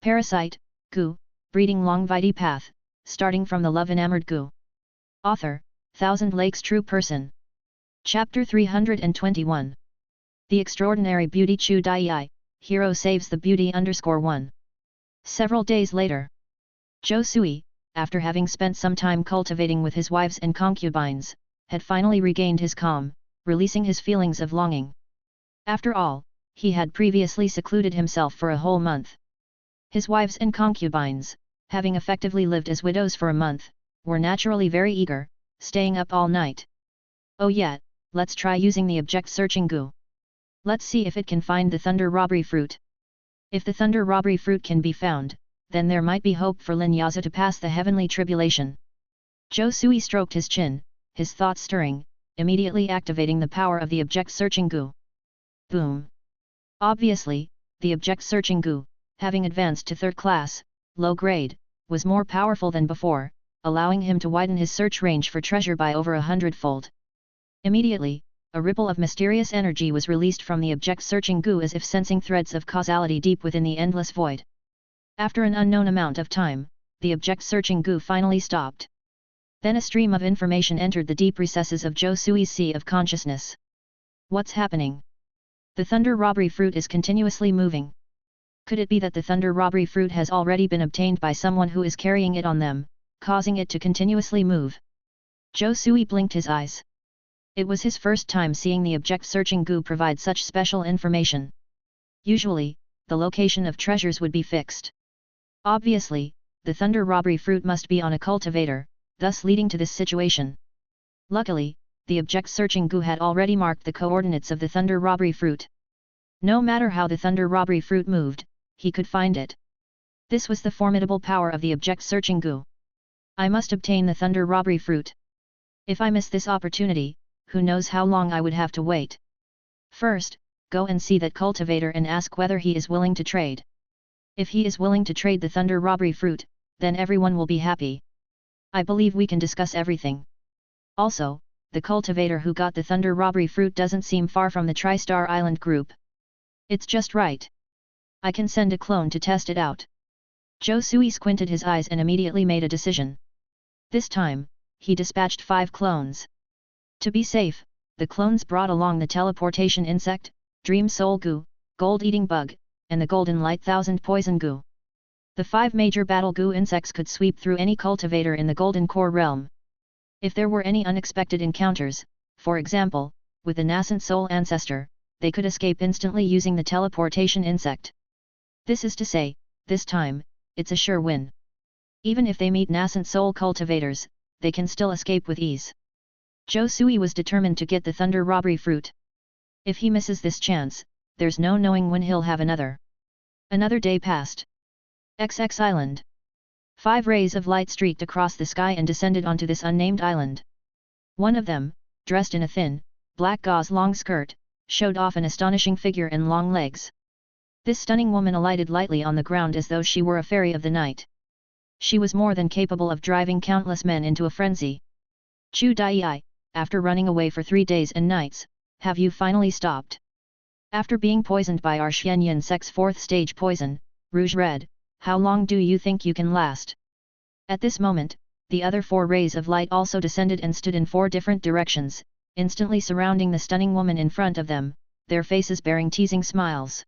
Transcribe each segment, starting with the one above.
Parasite, Gu, breeding long vitae path, starting from the love-enamored Gu. Author, Thousand Lakes True Person. Chapter 321. The Extraordinary Beauty Chu Dai, Hero Saves the Beauty _1. Several days later. Zhou Sui, after having spent some time cultivating with his wives and concubines, had finally regained his calm, releasing his feelings of longing. After all, he had previously secluded himself for a whole month. His wives and concubines, having effectively lived as widows for a month, were naturally very eager, staying up all night. Oh yeah, let's try using the object-searching Gu. Let's see if it can find the thunder robbery fruit. If the thunder robbery fruit can be found, then there might be hope for Lin Yaza to pass the heavenly tribulation. Zhou Sui stroked his chin, his thoughts stirring, immediately activating the power of the object-searching Gu. Boom! Obviously, the object-searching Gu, having advanced to third class, low grade, was more powerful than before, allowing him to widen his search range for treasure by over 100-fold. Immediately, a ripple of mysterious energy was released from the object-searching Gu as if sensing threads of causality deep within the endless void. After an unknown amount of time, the object-searching Gu finally stopped. Then a stream of information entered the deep recesses of Zhou Sui's sea of consciousness. What's happening? The thunder robbery fruit is continuously moving. Could it be that the thunder robbery fruit has already been obtained by someone who is carrying it on them, causing it to continuously move? Zhou Sui blinked his eyes. It was his first time seeing the object-searching Gu provide such special information. Usually, the location of treasures would be fixed. Obviously, the thunder robbery fruit must be on a cultivator, thus leading to this situation. Luckily, the object-searching Gu had already marked the coordinates of the thunder robbery fruit. No matter how the thunder robbery fruit moved, he could find it. This was the formidable power of the object-searching Gu. I must obtain the thunder robbery fruit. If I miss this opportunity, who knows how long I would have to wait. First, go and see that cultivator and ask whether he is willing to trade. If he is willing to trade the thunder robbery fruit, then everyone will be happy. I believe we can discuss everything. Also, the cultivator who got the thunder robbery fruit doesn't seem far from the Tri-Star Island group. It's just right. I can send a clone to test it out. Zhou Sui squinted his eyes and immediately made a decision. This time, he dispatched 5 clones. To be safe, the clones brought along the teleportation insect, dream soul Gu, gold-eating bug, and the golden light thousand poison Gu. The 5 major battle Gu insects could sweep through any cultivator in the golden core realm. If there were any unexpected encounters, for example, with the nascent soul ancestor, they could escape instantly using the teleportation insect. This is to say, this time, it's a sure win. Even if they meet nascent soul cultivators, they can still escape with ease. Zhou Sui was determined to get the thunder robbery fruit. If he misses this chance, there's no knowing when he'll have another. Another day passed. XX Island. 5 rays of light streaked across the sky and descended onto this unnamed island. One of them, dressed in a thin, black gauze long skirt, showed off an astonishing figure and long legs. This stunning woman alighted lightly on the ground as though she were a fairy of the night. She was more than capable of driving countless men into a frenzy. Chu Dai, after running away for 3 days and nights, have you finally stopped? After being poisoned by our Xianyan sect's 4th stage poison, Rouge Red, how long do you think you can last? At this moment, the other 4 rays of light also descended and stood in 4 different directions, instantly surrounding the stunning woman in front of them, their faces bearing teasing smiles.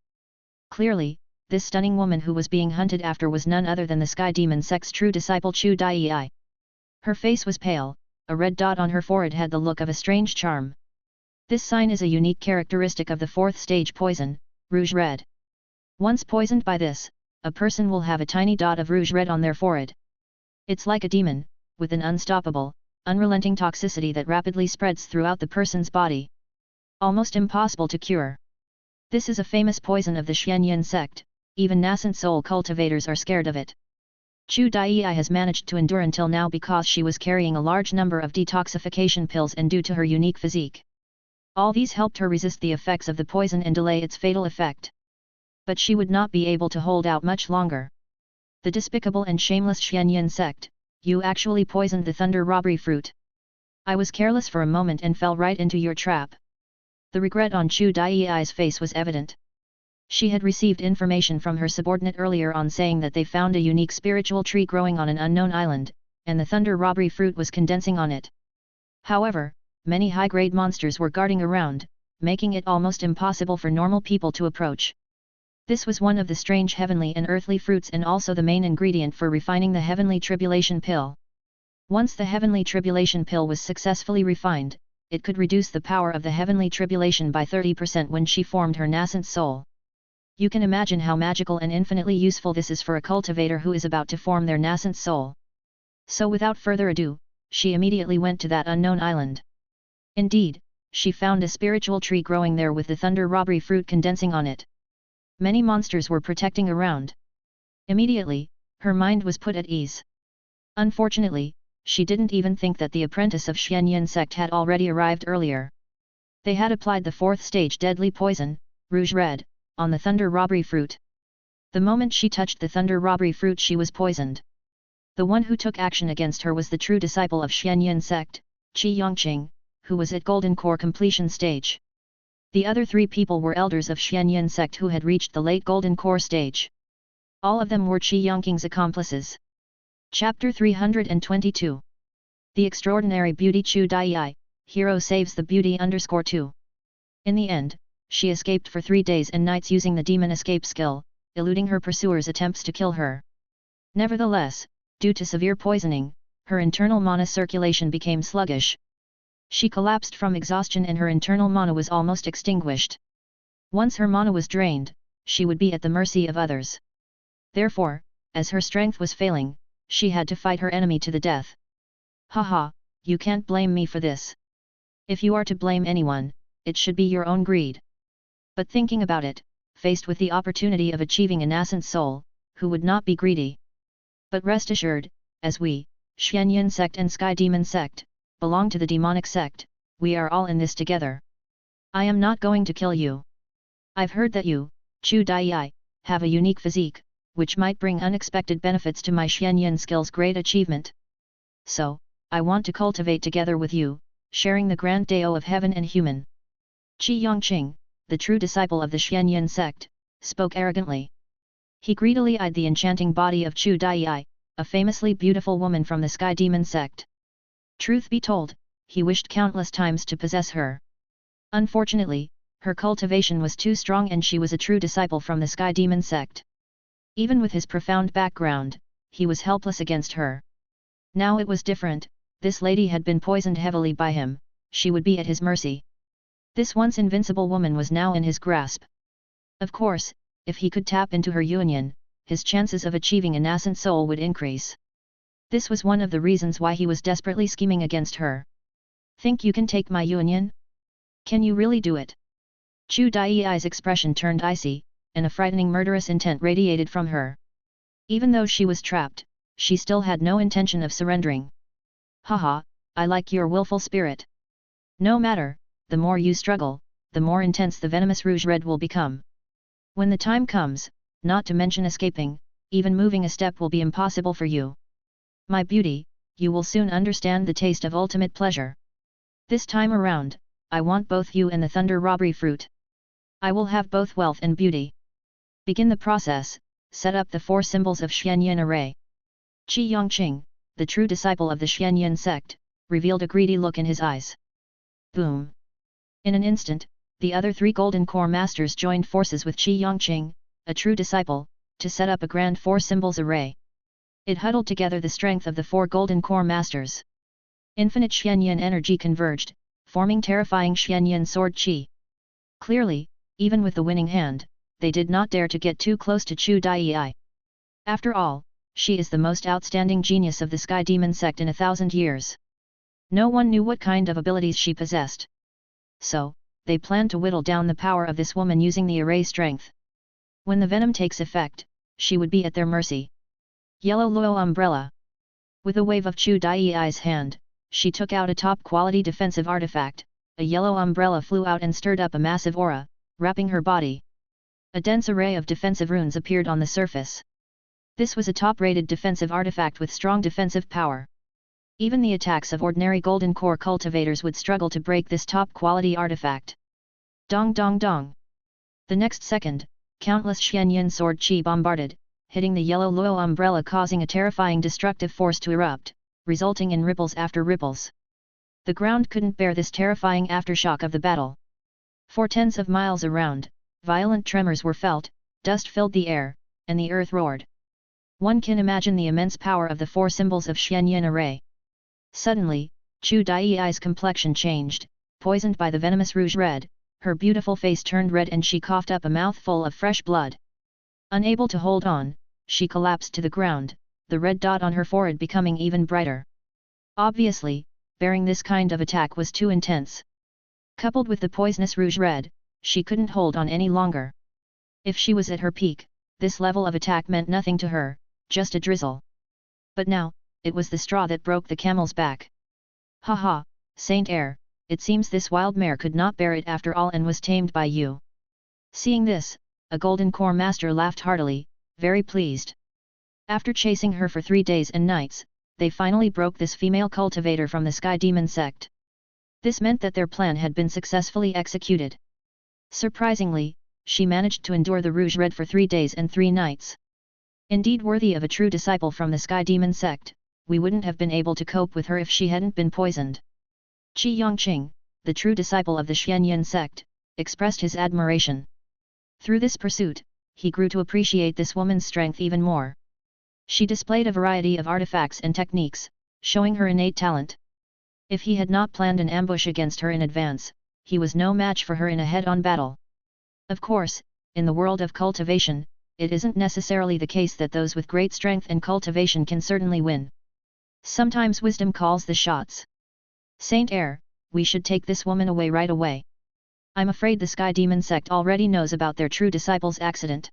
Clearly, this stunning woman who was being hunted after was none other than the Sky Demon sect's true disciple Chu Dai. Her face was pale, a red dot on her forehead had the look of a strange charm. This sign is a unique characteristic of the 4th stage poison, Rouge Red. Once poisoned by this, a person will have a tiny dot of rouge red on their forehead. It's like a demon, with an unstoppable, unrelenting toxicity that rapidly spreads throughout the person's body. Almost impossible to cure. This is a famous poison of the Xianyan sect, even nascent soul cultivators are scared of it. Chu Dai has managed to endure until now because she was carrying a large number of detoxification pills and due to her unique physique. All these helped her resist the effects of the poison and delay its fatal effect. But she would not be able to hold out much longer. The despicable and shameless Xianyan sect, you actually poisoned the thunder robbery fruit. I was careless for a moment and fell right into your trap. The regret on Chu Dai's face was evident. She had received information from her subordinate earlier on saying that they found a unique spiritual tree growing on an unknown island, and the thunder robbery fruit was condensing on it. However, many high-grade monsters were guarding around, making it almost impossible for normal people to approach. This was one of the strange heavenly and earthly fruits and also the main ingredient for refining the heavenly tribulation pill. Once the heavenly tribulation pill was successfully refined, it could reduce the power of the heavenly tribulation by 30% when she formed her nascent soul. You can imagine how magical and infinitely useful this is for a cultivator who is about to form their nascent soul. So without further ado, she immediately went to that unknown island. Indeed, she found a spiritual tree growing there with the thunder robbery fruit condensing on it. Many monsters were protecting around. Immediately, her mind was put at ease. Unfortunately, she didn't even think that the apprentice of Xianyan sect had already arrived earlier. They had applied the 4th stage deadly poison, rouge red, on the thunder robbery fruit. The moment she touched the thunder robbery fruit she was poisoned. The one who took action against her was the true disciple of Xianyan sect, Qi Yongqing, who was at Golden Core completion stage. The other 3 people were elders of Xianyan sect who had reached the late Golden Core stage. All of them were Qi Yongqing's accomplices. Chapter 322. The Extraordinary Beauty Chu Dai, Hero Saves the Beauty _2. In the end, she escaped for 3 days and nights using the demon escape skill, eluding her pursuers' attempts to kill her. Nevertheless, due to severe poisoning, her internal mana circulation became sluggish. She collapsed from exhaustion and her internal mana was almost extinguished. Once her mana was drained, she would be at the mercy of others. Therefore, as her strength was failing, she had to fight her enemy to the death. Haha, you can't blame me for this. If you are to blame anyone, it should be your own greed. But thinking about it, faced with the opportunity of achieving a nascent soul, who would not be greedy? But rest assured, as we, Xianyan sect and Sky Demon sect, belong to the demonic sect, we are all in this together. I am not going to kill you. I've heard that you, Chu Dai, have a unique physique, which might bring unexpected benefits to my Xianyan skill's great achievement. So, I want to cultivate together with you, sharing the grand Dao of heaven and human. Qi Yongqing, the true disciple of the Xianyan sect, spoke arrogantly. He greedily eyed the enchanting body of Chu Dai, a famously beautiful woman from the Sky Demon sect. Truth be told, he wished countless times to possess her. Unfortunately, her cultivation was too strong and she was a true disciple from the Sky Demon sect. Even with his profound background, he was helpless against her. Now it was different, this lady had been poisoned heavily by him, she would be at his mercy. This once invincible woman was now in his grasp. Of course, if he could tap into her union, his chances of achieving a nascent soul would increase. This was one of the reasons why he was desperately scheming against her. Think you can take my union? Can you really do it? Chu Dai's expression turned icy, and a frightening murderous intent radiated from her. Even though she was trapped, she still had no intention of surrendering. Haha, I like your willful spirit. No matter, the more you struggle, the more intense the venomous rouge red will become. When the time comes, not to mention escaping, even moving a step will be impossible for you. My beauty, you will soon understand the taste of ultimate pleasure. This time around, I want both you and the thunder robbery fruit. I will have both wealth and beauty. Begin the process, set up the 4 symbols of Xianyan array. Qi Yongqing, the true disciple of the Xianyan sect, revealed a greedy look in his eyes. Boom! In an instant, the other 3 Golden Core Masters joined forces with Qi Yongqing, a true disciple, to set up a grand 4 symbols array. It huddled together the strength of the 4 Golden Core Masters. Infinite Xianyan energy converged, forming terrifying Xianyan sword qi. Clearly, even with the winning hand, they did not dare to get too close to Chu Dai. After all, she is the most outstanding genius of the Sky Demon sect in 1,000 years. No one knew what kind of abilities she possessed. So, they planned to whittle down the power of this woman using the array strength. When the venom takes effect, she would be at their mercy. Yellow Luo Umbrella. With a wave of Chu Dai's hand, she took out a top-quality defensive artifact. A yellow umbrella flew out and stirred up a massive aura, wrapping her body. A dense array of defensive runes appeared on the surface. This was a top-rated defensive artifact with strong defensive power. Even the attacks of ordinary Golden Core cultivators would struggle to break this top-quality artifact. Dong dong dong. The next second, Countless Xianyan sword chi bombarded, hitting the yellow Luo umbrella, causing a terrifying destructive force to erupt, resulting in ripples after ripples. The ground couldn't bear this terrifying aftershock of the battle. For tens of miles around, violent tremors were felt, dust filled the air, and the earth roared. One can imagine the immense power of the four symbols of Xianyan array. Suddenly, Chu Dai's complexion changed, poisoned by the venomous rouge red, her beautiful face turned red and she coughed up a mouthful of fresh blood. Unable to hold on, she collapsed to the ground, the red dot on her forehead becoming even brighter. Obviously, bearing this kind of attack was too intense. Coupled with the poisonous rouge red, she couldn't hold on any longer. If she was at her peak, this level of attack meant nothing to her, just a drizzle. But now, it was the straw that broke the camel's back. Haha, Saint Air, it seems this wild mare could not bear it after all and was tamed by you. Seeing this, a golden core master laughed heartily, very pleased. After chasing her for 3 days and nights, they finally broke this female cultivator from the Sky Demon sect. This meant that their plan had been successfully executed. Surprisingly, she managed to endure the rouge red for 3 days and 3 nights. Indeed worthy of a true disciple from the Sky Demon sect, we wouldn't have been able to cope with her if she hadn't been poisoned. Qi Yongqing, the true disciple of the Xianyan sect, expressed his admiration. Through this pursuit, he grew to appreciate this woman's strength even more. She displayed a variety of artifacts and techniques, showing her innate talent. If he had not planned an ambush against her in advance, he was no match for her in a head-on battle. Of course, in the world of cultivation, it isn't necessarily the case that those with great strength and cultivation can certainly win. Sometimes wisdom calls the shots. Saint Air, we should take this woman away right away. I'm afraid the Sky Demon sect already knows about their true disciples' accident.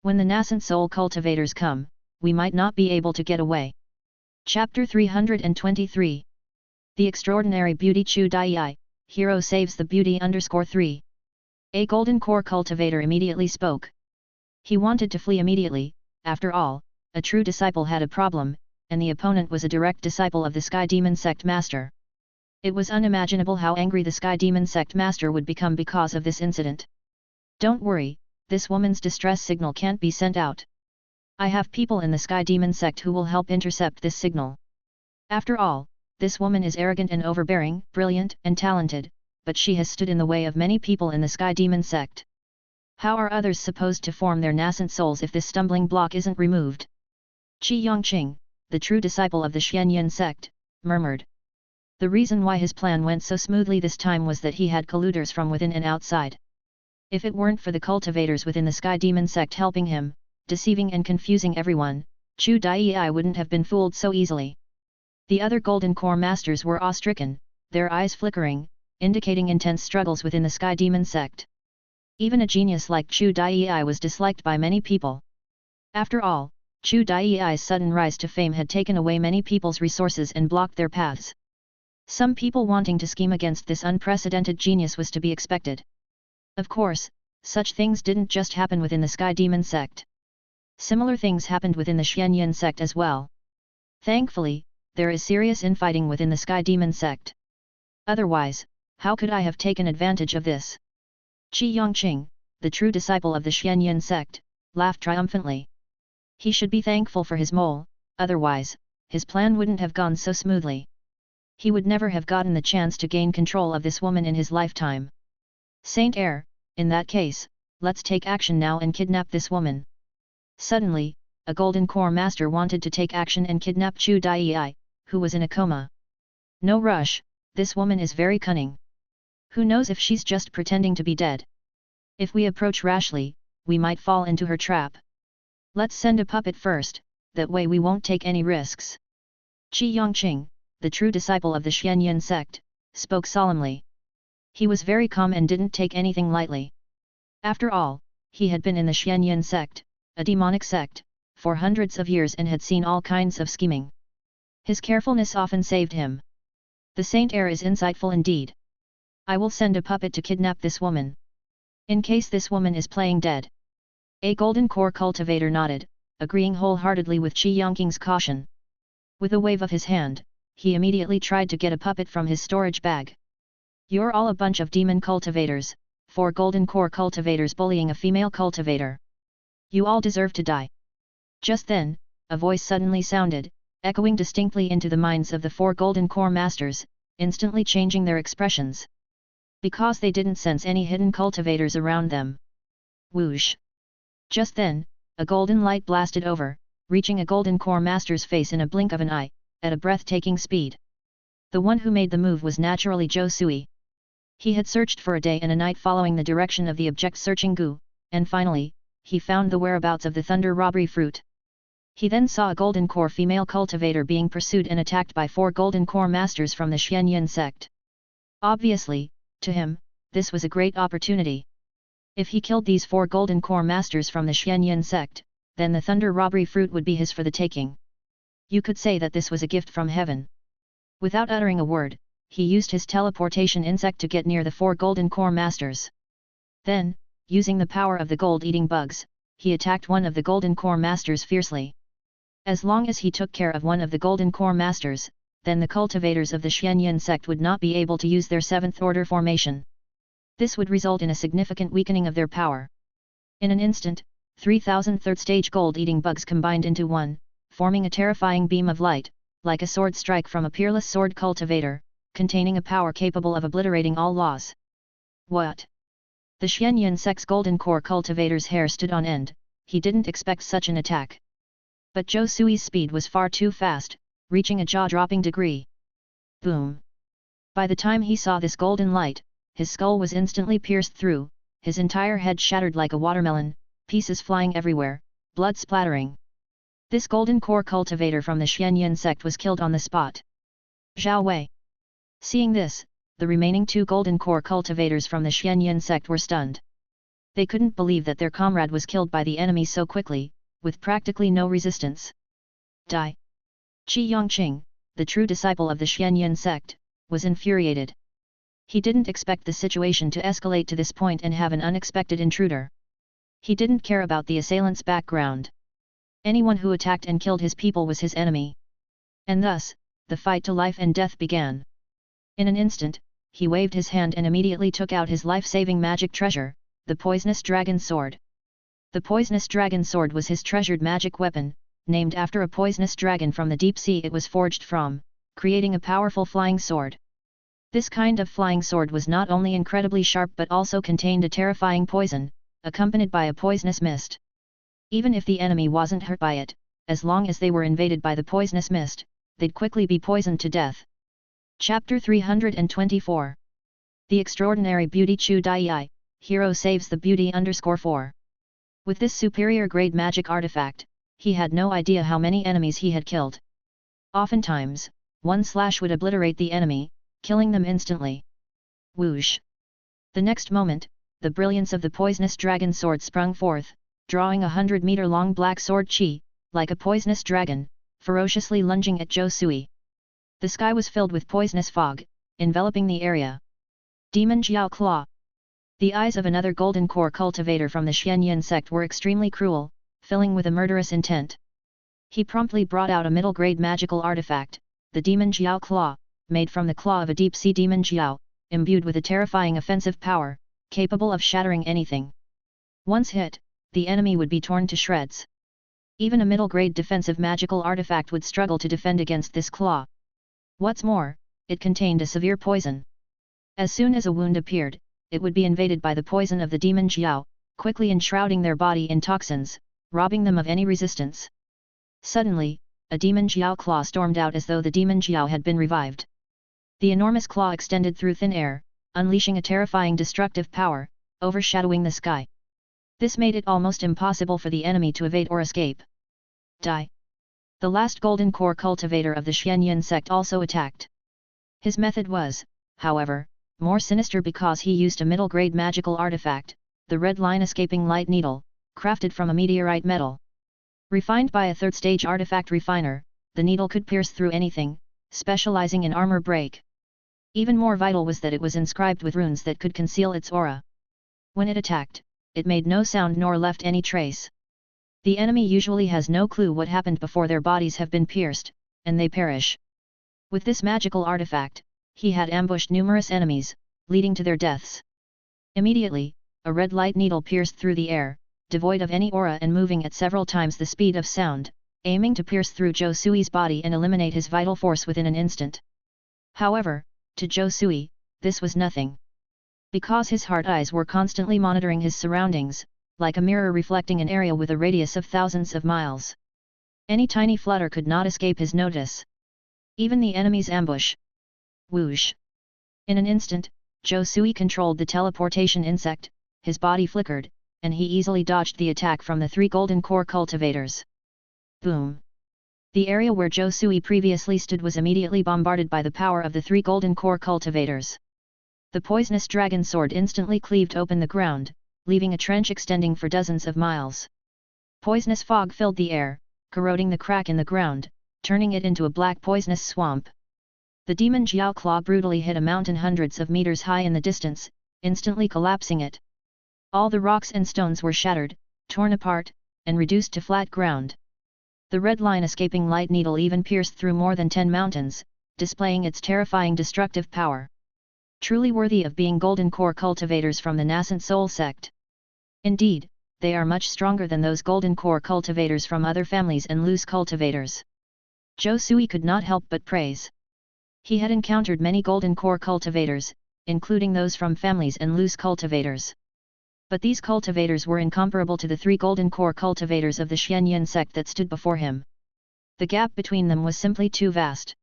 When the nascent soul cultivators come, we might not be able to get away. Chapter 323. The Extraordinary Beauty Chu Dai, Hero Saves the Beauty _3. A golden core cultivator immediately spoke. He wanted to flee immediately, after all, a true disciple had a problem, and the opponent was a direct disciple of the Sky Demon sect master. It was unimaginable how angry the Sky Demon sect master would become because of this incident. Don't worry, this woman's distress signal can't be sent out. I have people in the Sky Demon sect who will help intercept this signal. After all, this woman is arrogant and overbearing, brilliant and talented, but she has stood in the way of many people in the Sky Demon sect. How are others supposed to form their nascent souls if this stumbling block isn't removed? Qi Yongqing, the true disciple of the Xianyan sect, murmured. The reason why his plan went so smoothly this time was that he had colluders from within and outside. If it weren't for the cultivators within the Sky Demon sect helping him, deceiving and confusing everyone, Chu Dai wouldn't have been fooled so easily. The other Golden Core Masters were awe-stricken, their eyes flickering, indicating intense struggles within the Sky Demon sect. Even a genius like Chu Dai was disliked by many people. After all, Chu Dai's sudden rise to fame had taken away many people's resources and blocked their paths. Some people wanting to scheme against this unprecedented genius was to be expected. Of course, such things didn't just happen within the Sky Demon sect. Similar things happened within the Xianyan sect as well. Thankfully, there is serious infighting within the Sky Demon sect. Otherwise, how could I have taken advantage of this? Qi Yongqing, the true disciple of the Xianyan sect, laughed triumphantly. He should be thankful for his mole, otherwise, his plan wouldn't have gone so smoothly. He would never have gotten the chance to gain control of this woman in his lifetime. Saint Air, in that case, let's take action now and kidnap this woman. Suddenly, a Golden Core Master wanted to take action and kidnap Chu Dai, who was in a coma. No rush, this woman is very cunning. Who knows if she's just pretending to be dead? If we approach rashly, we might fall into her trap. Let's send a puppet first, that way we won't take any risks. Qi Yongqing, the true disciple of the Xianyan sect, spoke solemnly. He was very calm and didn't take anything lightly. After all, he had been in the Xianyan sect, a demonic sect, for hundreds of years and had seen all kinds of scheming. His carefulness often saved him. The Saint Air is insightful indeed. I will send a puppet to kidnap this woman. In case this woman is playing dead. A Golden Core cultivator nodded, agreeing wholeheartedly with Qi Yongqing's caution. With a wave of his hand, he immediately tried to get a puppet from his storage bag. You're all a bunch of demon cultivators, 4 golden core cultivators bullying a female cultivator. You all deserve to die. Just then, a voice suddenly sounded, echoing distinctly into the minds of the 4 golden core masters, instantly changing their expressions. Because they didn't sense any hidden cultivators around them. Whoosh! Just then, a golden light blasted over, reaching a golden core master's face in a blink of an eye, at a breathtaking speed. The one who made the move was naturally Zhou Sui. He had searched for a day and a night following the direction of the object-searching Gu, and finally, he found the whereabouts of the thunder robbery fruit. He then saw a golden core female cultivator being pursued and attacked by 4 golden core masters from the Xianyan sect. Obviously, to him, this was a great opportunity. If he killed these 4 golden core masters from the Xianyan sect, then the thunder robbery fruit would be his for the taking. You could say that this was a gift from heaven. Without uttering a word, he used his teleportation insect to get near the 4 golden core masters. Then, using the power of the gold-eating bugs, he attacked one of the golden core masters fiercely. As long as he took care of one of the golden core masters, then the cultivators of the Xianyan sect would not be able to use their 7th order formation. This would result in a significant weakening of their power. In an instant, 3,000 third-stage gold-eating bugs combined into one, forming a terrifying beam of light, like a sword strike from a peerless sword cultivator, containing a power capable of obliterating all laws. What? The Xianyan sect's golden core cultivator's hair stood on end. He didn't expect such an attack. But Zhou Sui's speed was far too fast, reaching a jaw-dropping degree. Boom! By the time he saw this golden light, his skull was instantly pierced through, his entire head shattered like a watermelon, pieces flying everywhere, blood splattering. This golden core cultivator from the Xianyan sect was killed on the spot. Zhao Wei. Seeing this, the remaining 2 golden core cultivators from the Xianyan sect were stunned. They couldn't believe that their comrade was killed by the enemy so quickly, with practically no resistance. Die! Qi Yongqing, the true disciple of the Xianyan sect, was infuriated. He didn't expect the situation to escalate to this point and have an unexpected intruder. He didn't care about the assailant's background. Anyone who attacked and killed his people was his enemy. And thus, the fight to life and death began. In an instant, he waved his hand and immediately took out his life-saving magic treasure, the poisonous dragon sword. The poisonous dragon sword was his treasured magic weapon, named after a poisonous dragon from the deep sea it was forged from, creating a powerful flying sword. This kind of flying sword was not only incredibly sharp but also contained a terrifying poison, accompanied by a poisonous mist. Even if the enemy wasn't hurt by it, as long as they were invaded by the poisonous mist, they'd quickly be poisoned to death. Chapter 324. The Extraordinary Beauty Chu Dai, Hero Saves the Beauty _4. With this superior grade magic artifact, he had no idea how many enemies he had killed. Oftentimes, one slash would obliterate the enemy, killing them instantly. Whoosh! The next moment, the brilliance of the poisonous dragon sword sprung forth, drawing 100-meter-long black sword chi, like a poisonous dragon, ferociously lunging at Zhou Sui. The sky was filled with poisonous fog, enveloping the area. Demon Jiao Claw. The eyes of another golden core cultivator from the Xianyan sect were extremely cruel, filling with a murderous intent. He promptly brought out a middle-grade magical artifact, the Demon Jiao Claw, made from the claw of a deep-sea demon Jiao, imbued with a terrifying offensive power, capable of shattering anything. Once hit, the enemy would be torn to shreds. Even a middle-grade defensive magical artifact would struggle to defend against this claw. What's more, it contained a severe poison. As soon as a wound appeared, it would be invaded by the poison of the demon Jiao, quickly enshrouding their body in toxins, robbing them of any resistance. Suddenly, a demon Jiao claw stormed out as though the demon Jiao had been revived. The enormous claw extended through thin air, unleashing a terrifying destructive power, overshadowing the sky. This made it almost impossible for the enemy to evade or escape. Die! The last golden core cultivator of the Xianyan sect also attacked. His method was, however, more sinister because he used a middle-grade magical artifact, the red line-escaping light needle, crafted from a meteorite metal. Refined by a third-stage artifact refiner, the needle could pierce through anything, specializing in armor break. Even more vital was that it was inscribed with runes that could conceal its aura. When it attacked, it made no sound nor left any trace. The enemy usually has no clue what happened before their bodies have been pierced, and they perish. With this magical artifact, he had ambushed numerous enemies, leading to their deaths. Immediately, a red light needle pierced through the air, devoid of any aura and moving at several times the speed of sound, aiming to pierce through Zhou Sui's body and eliminate his vital force within an instant. However, to Zhou Sui, this was nothing. Because his heart eyes were constantly monitoring his surroundings, like a mirror reflecting an area with a radius of thousands of miles. Any tiny flutter could not escape his notice. Even the enemy's ambush. Whoosh! In an instant, Zhou Sui controlled the teleportation insect, his body flickered, and he easily dodged the attack from the 3 golden core cultivators. Boom! The area where Zhou Sui previously stood was immediately bombarded by the power of the 3 golden core cultivators. The poisonous dragon sword instantly cleaved open the ground, leaving a trench extending for dozens of miles. Poisonous fog filled the air, corroding the crack in the ground, turning it into a black poisonous swamp. The demon Jiao Claw brutally hit a mountain hundreds of meters high in the distance, instantly collapsing it. All the rocks and stones were shattered, torn apart, and reduced to flat ground. The red line escaping light needle even pierced through more than 10 mountains, displaying its terrifying destructive power. Truly worthy of being golden core cultivators from the nascent soul sect. Indeed, they are much stronger than those golden core cultivators from other families and loose cultivators. Zhou Sui could not help but praise. He had encountered many golden core cultivators, including those from families and loose cultivators. But these cultivators were incomparable to the 3 golden core cultivators of the Xianyan sect that stood before him. The gap between them was simply too vast.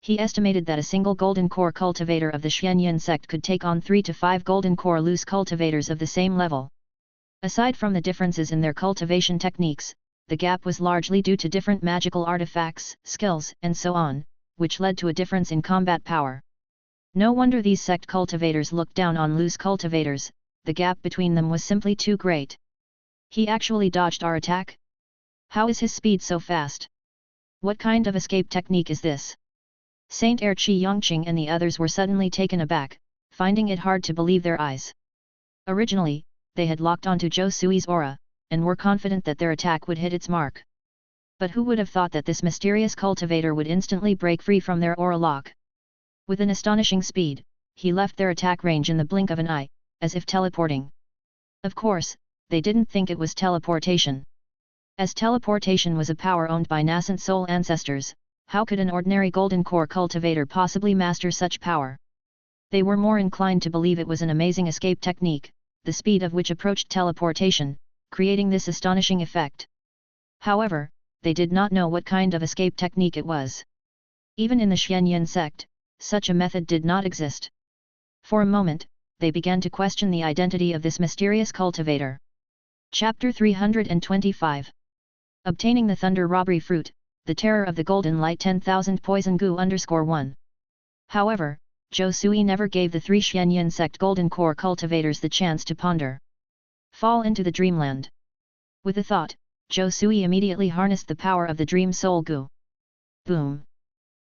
He estimated that a single golden core cultivator of the Xianyan sect could take on 3 to 5 golden core loose cultivators of the same level. Aside from the differences in their cultivation techniques, the gap was largely due to different magical artifacts, skills, and so on, which led to a difference in combat power. No wonder these sect cultivators looked down on loose cultivators, the gap between them was simply too great. He actually dodged our attack? How is his speed so fast? What kind of escape technique is this? Saint Heir Qi Yongqing and the others were suddenly taken aback, finding it hard to believe their eyes. Originally, they had locked onto Zhou Sui's aura, and were confident that their attack would hit its mark. But who would have thought that this mysterious cultivator would instantly break free from their aura lock? With an astonishing speed, he left their attack range in the blink of an eye, as if teleporting. Of course, they didn't think it was teleportation. As teleportation was a power owned by nascent soul ancestors, how could an ordinary golden core cultivator possibly master such power? They were more inclined to believe it was an amazing escape technique, the speed of which approached teleportation, creating this astonishing effect. However, they did not know what kind of escape technique it was. Even in the Xianyan sect, such a method did not exist. For a moment, they began to question the identity of this mysterious cultivator. Chapter 325. Obtaining the Thunder Robbery Fruit, the Terror of the Golden Light 10,000 Poison Goo _1. However, Zhou Sui never gave the 3 Xianyan sect golden core cultivators the chance to ponder. Fall into the dreamland. With a thought, Zhou Sui immediately harnessed the power of the Dream Soul Goo. Boom!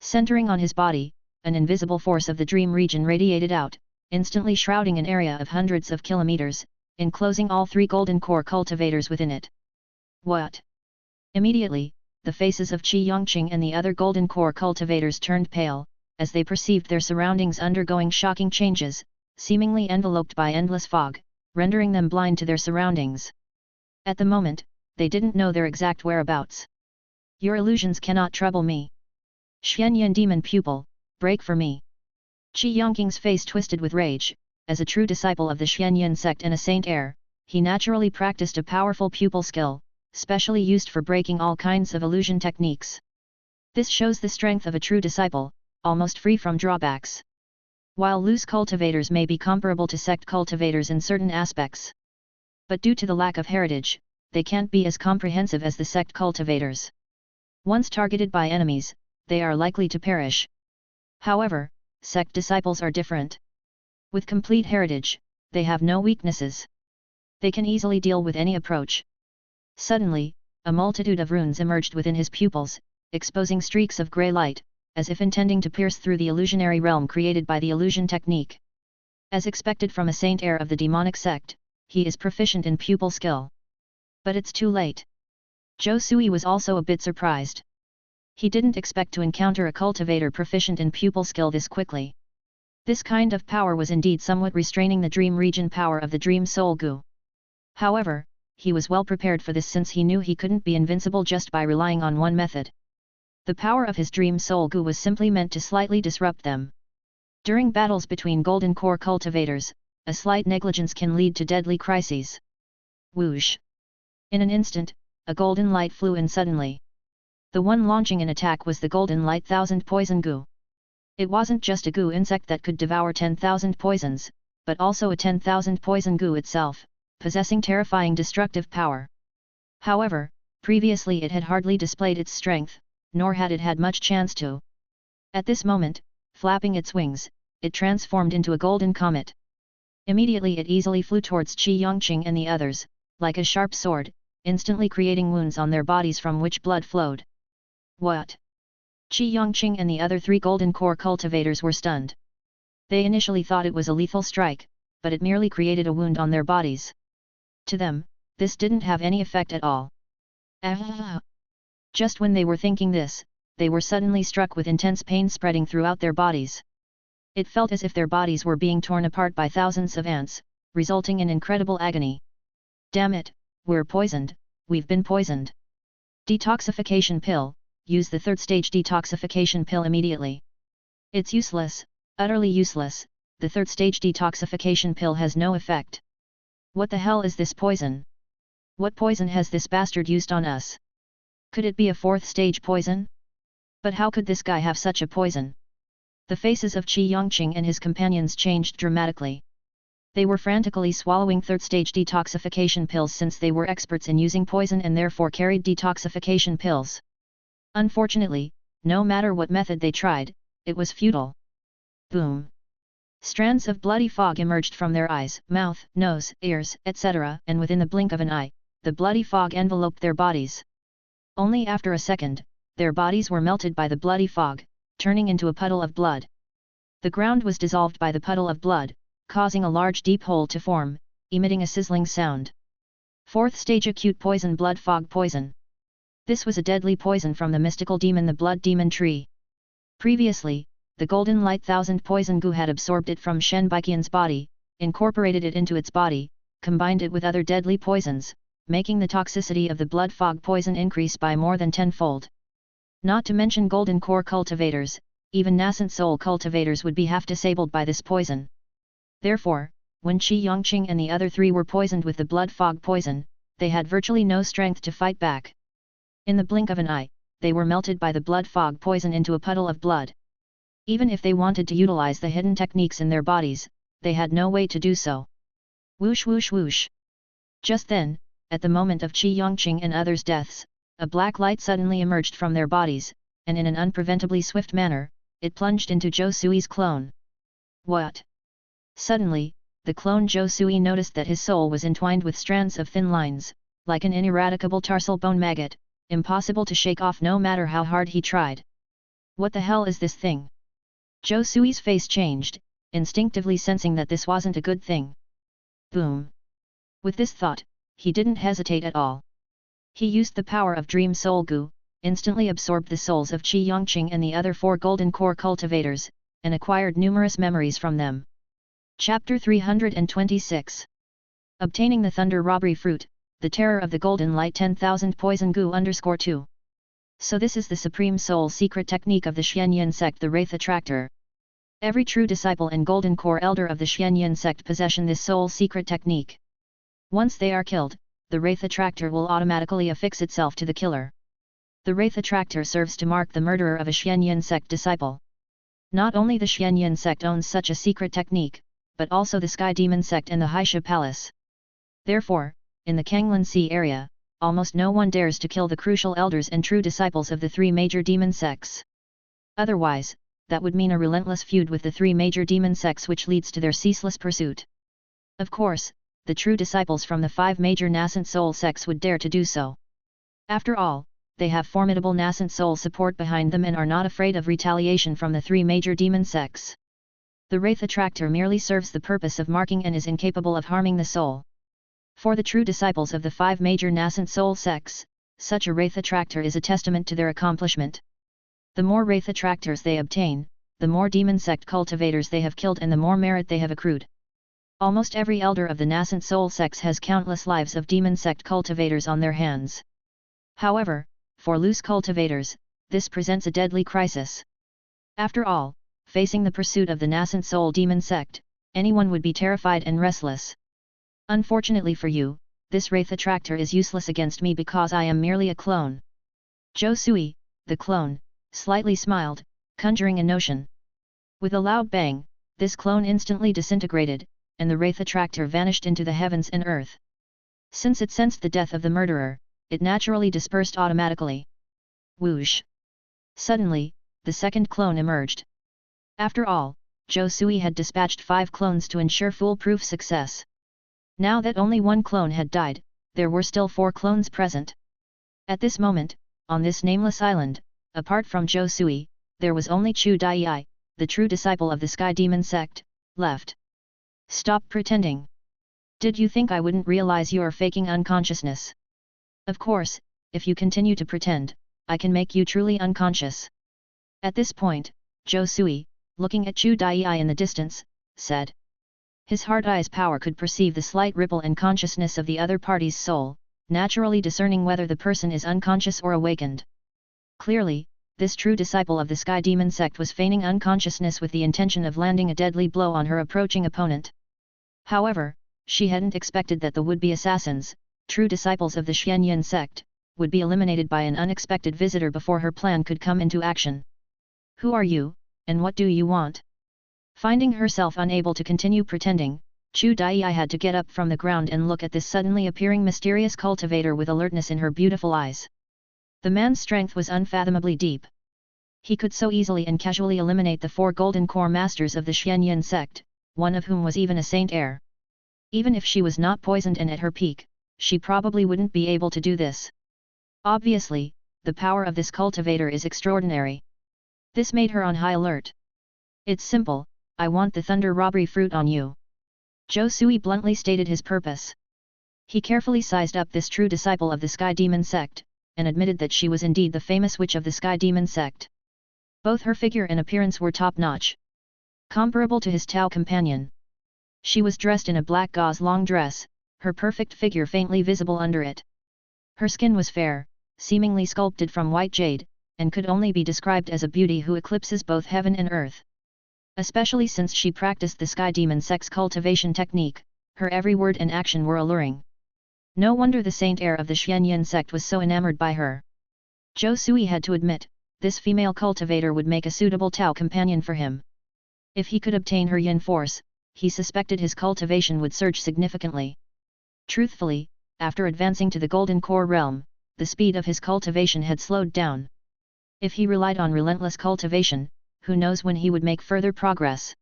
Centering on his body, an invisible force of the dream region radiated out, instantly shrouding an area of hundreds of kilometers, enclosing all 3 golden core cultivators within it. What? Immediately, the faces of Qi Yongqing and the other golden core cultivators turned pale, as they perceived their surroundings undergoing shocking changes, seemingly enveloped by endless fog, rendering them blind to their surroundings. At the moment, they didn't know their exact whereabouts. Your illusions cannot trouble me. Xianyan demon pupil, break for me. Qi Yongqing's face twisted with rage. As a true disciple of the Xianyan sect and a saint heir, he naturally practiced a powerful pupil skill, specially used for breaking all kinds of illusion techniques. This shows the strength of a true disciple, almost free from drawbacks. While loose cultivators may be comparable to sect cultivators in certain aspects, but due to the lack of heritage, they can't be as comprehensive as the sect cultivators. Once targeted by enemies, they are likely to perish. However, sect disciples are different. With complete heritage, they have no weaknesses. They can easily deal with any approach. Suddenly, a multitude of runes emerged within his pupils, exposing streaks of grey light, as if intending to pierce through the illusionary realm created by the illusion technique. As expected from a saint heir of the demonic sect, he is proficient in pupil skill. But it's too late. Zhou Sui was also a bit surprised. He didn't expect to encounter a cultivator proficient in pupil skill this quickly. This kind of power was indeed somewhat restraining the dream region power of the dream soul Gu. However, he was well prepared for this since he knew he couldn't be invincible just by relying on one method. The power of his dream soul Gu was simply meant to slightly disrupt them. During battles between golden core cultivators, a slight negligence can lead to deadly crises. Whoosh! In an instant, a golden light flew in suddenly. The one launching an attack was the golden light 1000 poison Gu. It wasn't just a Gu insect that could devour 10,000 poisons, but also a 10,000 poison Gu itself, possessing terrifying destructive power. However, previously it had hardly displayed its strength, nor had it had much chance to. At this moment, flapping its wings, it transformed into a golden comet. Immediately it easily flew towards Qi Yongqing and the others, like a sharp sword, instantly creating wounds on their bodies from which blood flowed. What? Qi Yongqing and the other 3 golden core cultivators were stunned. They initially thought it was a lethal strike, but it merely created a wound on their bodies. To them, this didn't have any effect at all. Just when they were thinking this, they were suddenly struck with intense pain spreading throughout their bodies. It felt as if their bodies were being torn apart by thousands of ants, resulting in incredible agony. Damn it, we're poisoned, we've been poisoned. Detoxification pill, use the 3rd stage detoxification pill immediately. It's useless, utterly useless, the 3rd stage detoxification pill has no effect. What the hell is this poison? What poison has this bastard used on us? Could it be a 4th stage poison? But how could this guy have such a poison? The faces of Qi Yongqing and his companions changed dramatically. They were frantically swallowing 3rd stage detoxification pills since they were experts in using poison and therefore carried detoxification pills. Unfortunately, no matter what method they tried, it was futile. Boom! Strands of bloody fog emerged from their eyes, mouth, nose, ears, etc., and within the blink of an eye, the bloody fog enveloped their bodies. Only after a second, their bodies were melted by the bloody fog, turning into a puddle of blood. The ground was dissolved by the puddle of blood, causing a large deep hole to form, emitting a sizzling sound. 4th stage acute poison blood fog poison. This was a deadly poison from the mystical demon the blood demon tree. Previously, the golden light 1000 poison Gu had absorbed it from Shen Baiqian's body, incorporated it into its body, combined it with other deadly poisons, making the toxicity of the blood fog poison increase by more than 10-fold. Not to mention golden core cultivators, even nascent soul cultivators would be half disabled by this poison. Therefore, when Qi Yongqing and the other 3 were poisoned with the blood fog poison, they had virtually no strength to fight back. In the blink of an eye, they were melted by the blood fog poison into a puddle of blood. Even if they wanted to utilize the hidden techniques in their bodies, they had no way to do so. Whoosh whoosh whoosh. Just then, at the moment of Qi Yongqing and others' deaths, a black light suddenly emerged from their bodies, and in an unpreventably swift manner, it plunged into Zhou Sui's clone. What? Suddenly, the clone Zhou Sui noticed that his soul was entwined with strands of thin lines, like an ineradicable tarsal bone maggot, impossible to shake off no matter how hard he tried. What the hell is this thing? Zhou Sui's face changed, instinctively sensing that this wasn't a good thing. Boom! With this thought, he didn't hesitate at all. He used the power of Dream Soul Gu, instantly absorbed the souls of Qi Yongqing and the other 4 golden core cultivators, and acquired numerous memories from them. Chapter 326. Obtaining the Thunder Robbery Fruit, the Terror of the Golden Light 10,000 Poison Gu _2. So this is the Supreme Soul secret technique of the Xuanyin sect, the Wraith Attractor. Every true disciple and golden core elder of the Xuanyin sect possession this soul secret technique. Once they are killed, the Wraith Attractor will automatically affix itself to the killer. The Wraith Attractor serves to mark the murderer of a Xuanyin sect disciple. Not only the Xuanyin sect owns such a secret technique, but also the Sky Demon sect and the Haisha Palace. Therefore, in the Kanglan Sea area, almost no one dares to kill the crucial elders and true disciples of the 3 major demon sects. Otherwise, that would mean a relentless feud with the 3 major demon sects, which leads to their ceaseless pursuit. Of course, the true disciples from the 5 major nascent soul sects would dare to do so. After all, they have formidable nascent soul support behind them and are not afraid of retaliation from the 3 major demon sects. The Wraith Attractor merely serves the purpose of marking and is incapable of harming the soul. For the true disciples of the 5 major nascent soul sects, such a Wraith Attractor is a testament to their accomplishment. The more Wraith Attractors they obtain, the more demon sect cultivators they have killed and the more merit they have accrued. Almost every elder of the nascent soul sects has countless lives of demon sect cultivators on their hands. However, for loose cultivators, this presents a deadly crisis. After all, facing the pursuit of the nascent soul demon sect, anyone would be terrified and restless. Unfortunately for you, this wraith attractor is useless against me because I am merely a clone. Zhou Sui, the clone, slightly smiled, conjuring a notion. With a loud bang, this clone instantly disintegrated, and the wraith attractor vanished into the heavens and earth. Since it sensed the death of the murderer, it naturally dispersed automatically. Whoosh! Suddenly, the second clone emerged. After all, Zhou Sui had dispatched 5 clones to ensure foolproof success. Now that only one clone had died, there were still 4 clones present. At this moment, on this nameless island, apart from Zhou Sui, there was only Chu Dai, the true disciple of the Sky Demon sect, left. Stop pretending. Did you think I wouldn't realize you are faking unconsciousness? Of course, if you continue to pretend, I can make you truly unconscious. At this point, Zhou Sui, looking at Chu Dai in the distance, said. His hard eye's power could perceive the slight ripple in consciousness of the other party's soul, naturally discerning whether the person is unconscious or awakened. Clearly, this true disciple of the Sky Demon sect was feigning unconsciousness with the intention of landing a deadly blow on her approaching opponent. However, she hadn't expected that the would-be assassins, true disciples of the Xianyan sect, would be eliminated by an unexpected visitor before her plan could come into action. Who are you, and what do you want? Finding herself unable to continue pretending, Chu Dai had to get up from the ground and look at this suddenly appearing mysterious cultivator with alertness in her beautiful eyes. The man's strength was unfathomably deep. He could so easily and casually eliminate the 4 golden core masters of the Xianyan sect, one of whom was even a saint heir. Even if she was not poisoned and at her peak, she probably wouldn't be able to do this. Obviously, the power of this cultivator is extraordinary. This made her on high alert. It's simple, I want the thunder robbery fruit on you. Zhou Sui bluntly stated his purpose. He carefully sized up this true disciple of the Sky Demon sect, and admitted that she was indeed the famous witch of the Sky Demon sect. Both her figure and appearance were top-notch, comparable to his Tao companion. She was dressed in a black gauze long dress, her perfect figure faintly visible under it. Her skin was fair, seemingly sculpted from white jade, and could only be described as a beauty who eclipses both heaven and earth. Especially since she practiced the Sky Demon sect's cultivation technique, her every word and action were alluring. No wonder the saint heir of the Xianyan sect was so enamored by her. Zhou Sui had to admit, this female cultivator would make a suitable Tao companion for him. If he could obtain her yin force, he suspected his cultivation would surge significantly. Truthfully, after advancing to the Golden Core realm, the speed of his cultivation had slowed down. If he relied on relentless cultivation, who knows when he would make further progress.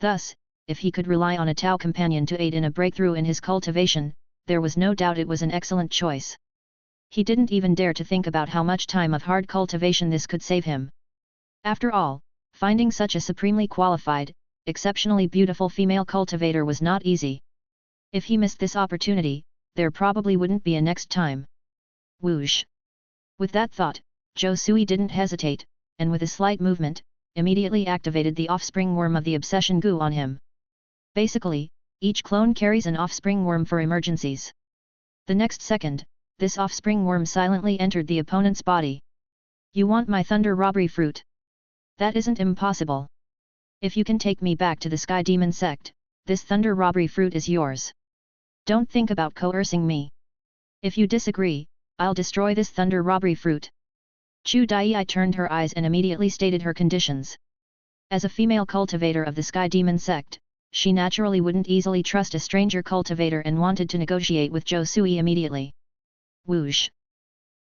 Thus, if he could rely on a Tao companion to aid in a breakthrough in his cultivation, there was no doubt it was an excellent choice. He didn't even dare to think about how much time of hard cultivation this could save him. After all, finding such a supremely qualified, exceptionally beautiful female cultivator was not easy. If he missed this opportunity, there probably wouldn't be a next time. Whoosh! With that thought, Zhou Sui didn't hesitate, and with a slight movement, immediately activated the offspring worm of the obsession goo on him. Basically, each clone carries an offspring worm for emergencies. The next second, this offspring worm silently entered the opponent's body. You want my thunder robbery fruit? That isn't impossible. If you can take me back to the Sky Demon sect, this thunder robbery fruit is yours. Don't think about coercing me. If you disagree, I'll destroy this thunder robbery fruit. Chu Dai turned her eyes and immediately stated her conditions. As a female cultivator of the Sky Demon sect, she naturally wouldn't easily trust a stranger cultivator and wanted to negotiate with Zhou Sui immediately. Whoosh!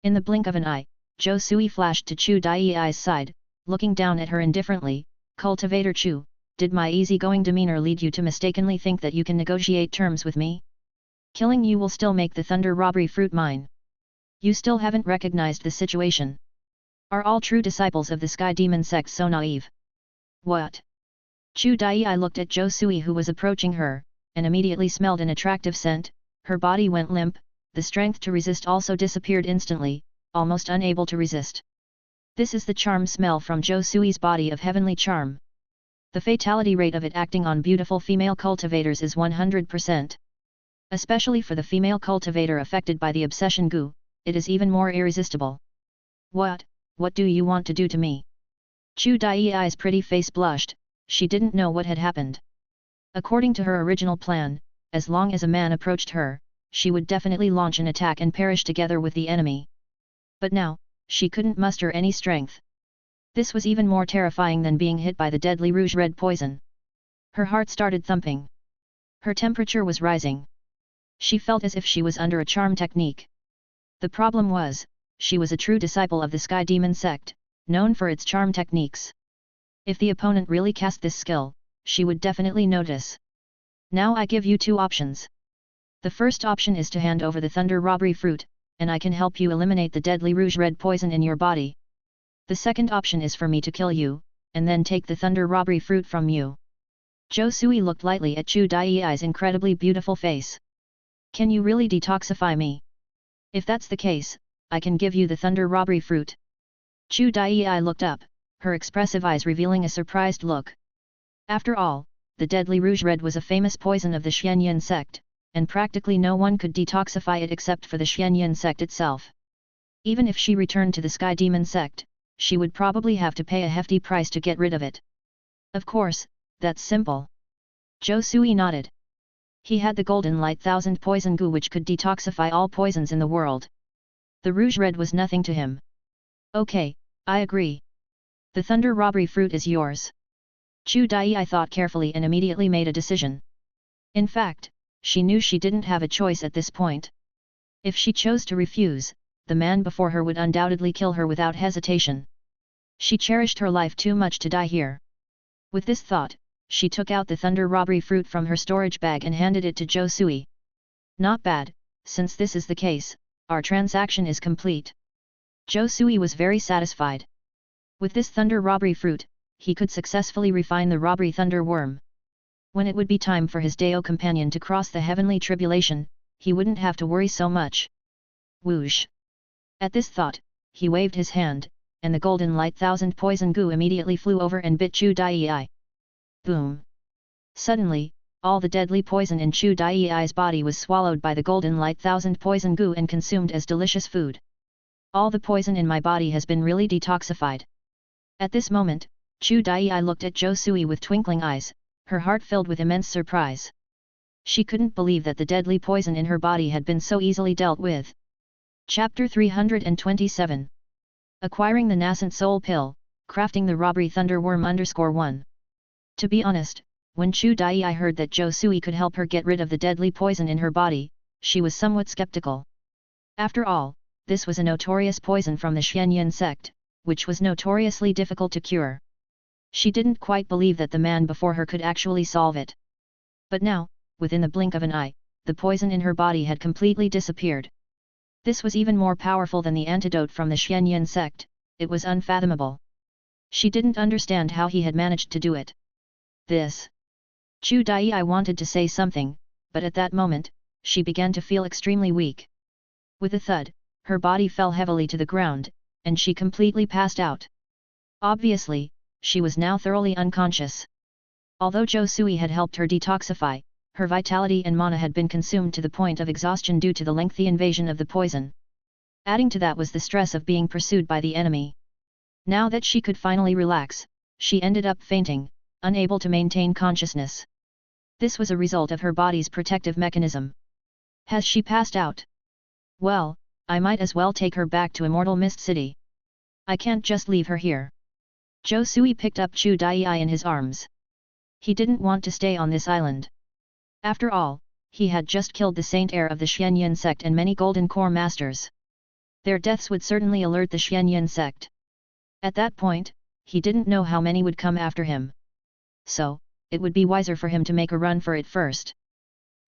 In the blink of an eye, Zhou Sui flashed to Chu Dai's side, looking down at her indifferently. Cultivator Chu, did my easygoing demeanor lead you to mistakenly think that you can negotiate terms with me? Killing you will still make the thunder robbery fruit mine. You still haven't recognized the situation. Are all true disciples of the Sky Demon sect so naive? What? Chu Dai looked at Zhou Sui who was approaching her, and immediately smelled an attractive scent. Her body went limp, the strength to resist also disappeared instantly, almost unable to resist. This is the charm smell from Zhou Sui's body of heavenly charm. The fatality rate of it acting on beautiful female cultivators is 100%. Especially for the female cultivator affected by the obsession goo, it is even more irresistible. What do you want to do to me? Chu Dai's pretty face blushed, she didn't know what had happened. According to her original plan, as long as a man approached her, she would definitely launch an attack and perish together with the enemy. But now, she couldn't muster any strength. This was even more terrifying than being hit by the deadly rouge red poison. Her heart started thumping. Her temperature was rising. She felt as if she was under a charm technique. The problem was, she was a true disciple of the Sky Demon sect, known for its charm techniques. If the opponent really cast this skill, she would definitely notice. Now I give you two options. The first option is to hand over the Thunder Robbery Fruit, and I can help you eliminate the deadly rouge red poison in your body. The second option is for me to kill you, and then take the Thunder Robbery Fruit from you. Zhou Sui looked lightly at Chu Dai's incredibly beautiful face. Can you really detoxify me? If that's the case, I can give you the Thunder Robbery Fruit. Chu Dai looked up, her expressive eyes revealing a surprised look. After all, the deadly rouge red was a famous poison of the Xianyan sect, and practically no one could detoxify it except for the Xianyan sect itself. Even if she returned to the Sky Demon sect, she would probably have to pay a hefty price to get rid of it. Of course, that's simple. Zhou Sui nodded. He had the Golden Light Thousand Poison Goo which could detoxify all poisons in the world. The rouge red was nothing to him. Okay, I agree. The Thunder Robbery Fruit is yours. Chu Dai thought carefully and immediately made a decision. In fact, she knew she didn't have a choice at this point. If she chose to refuse, the man before her would undoubtedly kill her without hesitation. She cherished her life too much to die here. With this thought, she took out the Thunder Robbery Fruit from her storage bag and handed it to Zhou Sui. Not bad, since this is the case, our transaction is complete. Zhou Sui was very satisfied. With this Thunder Robbery Fruit, he could successfully refine the Robbery Thunder Worm. When it would be time for his Dao companion to cross the heavenly tribulation, he wouldn't have to worry so much. Whoosh! At this thought, he waved his hand, and the Golden Light Thousand Poison Goo immediately flew over and bit Chu Dai. Boom! Suddenly, all the deadly poison in Chu Dai's body was swallowed by the Golden Light Thousand Poison Goo and consumed as delicious food. All the poison in my body has been really detoxified. At this moment, Chu Dai looked at Zhou Sui with twinkling eyes, her heart filled with immense surprise. She couldn't believe that the deadly poison in her body had been so easily dealt with. Chapter 327. Acquiring the Nascent Soul Pill, Crafting the Robbery Thunderworm _1. To be honest, when Chu Dai heard that Zhou Sui could help her get rid of the deadly poison in her body, she was somewhat skeptical. After all, this was a notorious poison from the Xianyan sect, which was notoriously difficult to cure. She didn't quite believe that the man before her could actually solve it. But now, within the blink of an eye, the poison in her body had completely disappeared. This was even more powerful than the antidote from the Xianyan sect, it was unfathomable. She didn't understand how he had managed to do it. This. Chu Dai wanted to say something, but at that moment, she began to feel extremely weak. With a thud, her body fell heavily to the ground, and she completely passed out. Obviously, she was now thoroughly unconscious. Although Zhou Sui had helped her detoxify, her vitality and mana had been consumed to the point of exhaustion due to the lengthy invasion of the poison. Adding to that was the stress of being pursued by the enemy. Now that she could finally relax, she ended up fainting, unable to maintain consciousness. This was a result of her body's protective mechanism. Has she passed out? Well, I might as well take her back to Immortal Mist City. I can't just leave her here. Zhou Sui picked up Chu Dai in his arms. He didn't want to stay on this island. After all, he had just killed the Saint Heir of the Xianyan sect and many Golden Core Masters. Their deaths would certainly alert the Xianyan sect. At that point, he didn't know how many would come after him. So, it would be wiser for him to make a run for it first.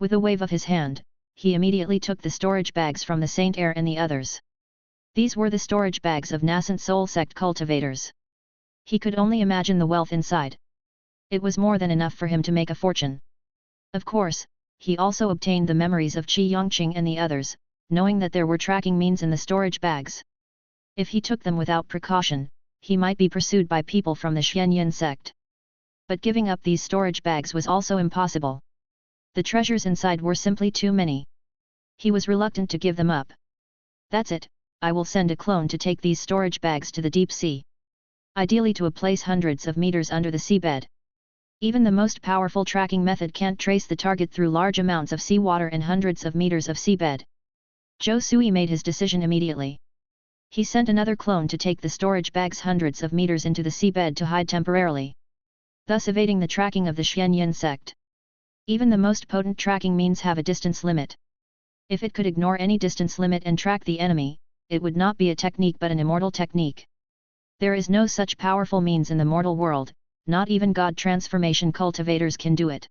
With a wave of his hand, he immediately took the storage bags from the Saint Heir and the others. These were the storage bags of nascent soul sect cultivators. He could only imagine the wealth inside. It was more than enough for him to make a fortune. Of course, he also obtained the memories of Qi Yongqing and the others, knowing that there were tracking means in the storage bags. If he took them without precaution, he might be pursued by people from the Xianyan sect. But giving up these storage bags was also impossible. The treasures inside were simply too many. He was reluctant to give them up. That's it, I will send a clone to take these storage bags to the deep sea. Ideally to a place hundreds of meters under the seabed. Even the most powerful tracking method can't trace the target through large amounts of seawater and hundreds of meters of seabed. Zhou Sui made his decision immediately. He sent another clone to take the storage bags hundreds of meters into the seabed to hide temporarily, thus evading the tracking of the Xianyan sect. Even the most potent tracking means have a distance limit. If it could ignore any distance limit and track the enemy, it would not be a technique but an immortal technique. There is no such powerful means in the mortal world, not even God transformation cultivators can do it.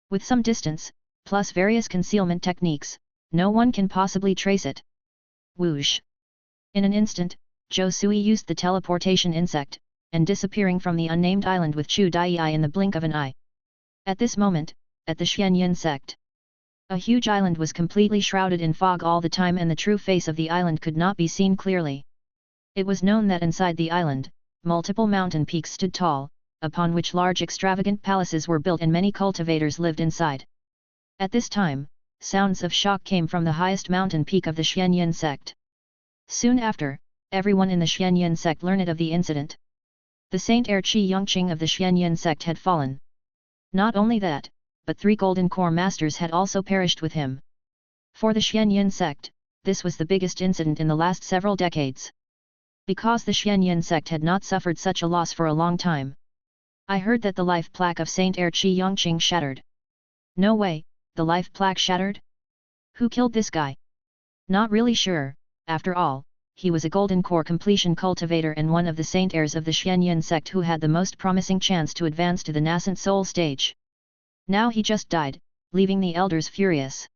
With some distance, plus various concealment techniques, no one can possibly trace it. Whoosh! In an instant, Zhou Sui used the teleportation insect, and disappearing from the unnamed island with Chu Dai in the blink of an eye. At this moment, at the Xianyan sect, a huge island was completely shrouded in fog all the time and the true face of the island could not be seen clearly. It was known that inside the island, multiple mountain peaks stood tall, upon which large extravagant palaces were built and many cultivators lived inside. At this time, sounds of shock came from the highest mountain peak of the Xianyan sect. Soon after, everyone in the Xianyan sect learned of the incident. The Saint Heir Qi Yongqing of the Xianyan sect had fallen. Not only that, but 3 golden core masters had also perished with him. For the Xianyan sect, this was the biggest incident in the last several decades. Because the Xianyan sect had not suffered such a loss for a long time. I heard that the life plaque of Saint Heir Qi Yongqing shattered. No way, the life plaque shattered? Who killed this guy? Not really sure, after all, he was a golden core completion cultivator and one of the Saint Heirs of the Xianyan sect who had the most promising chance to advance to the nascent soul stage. Now he just died, leaving the elders furious.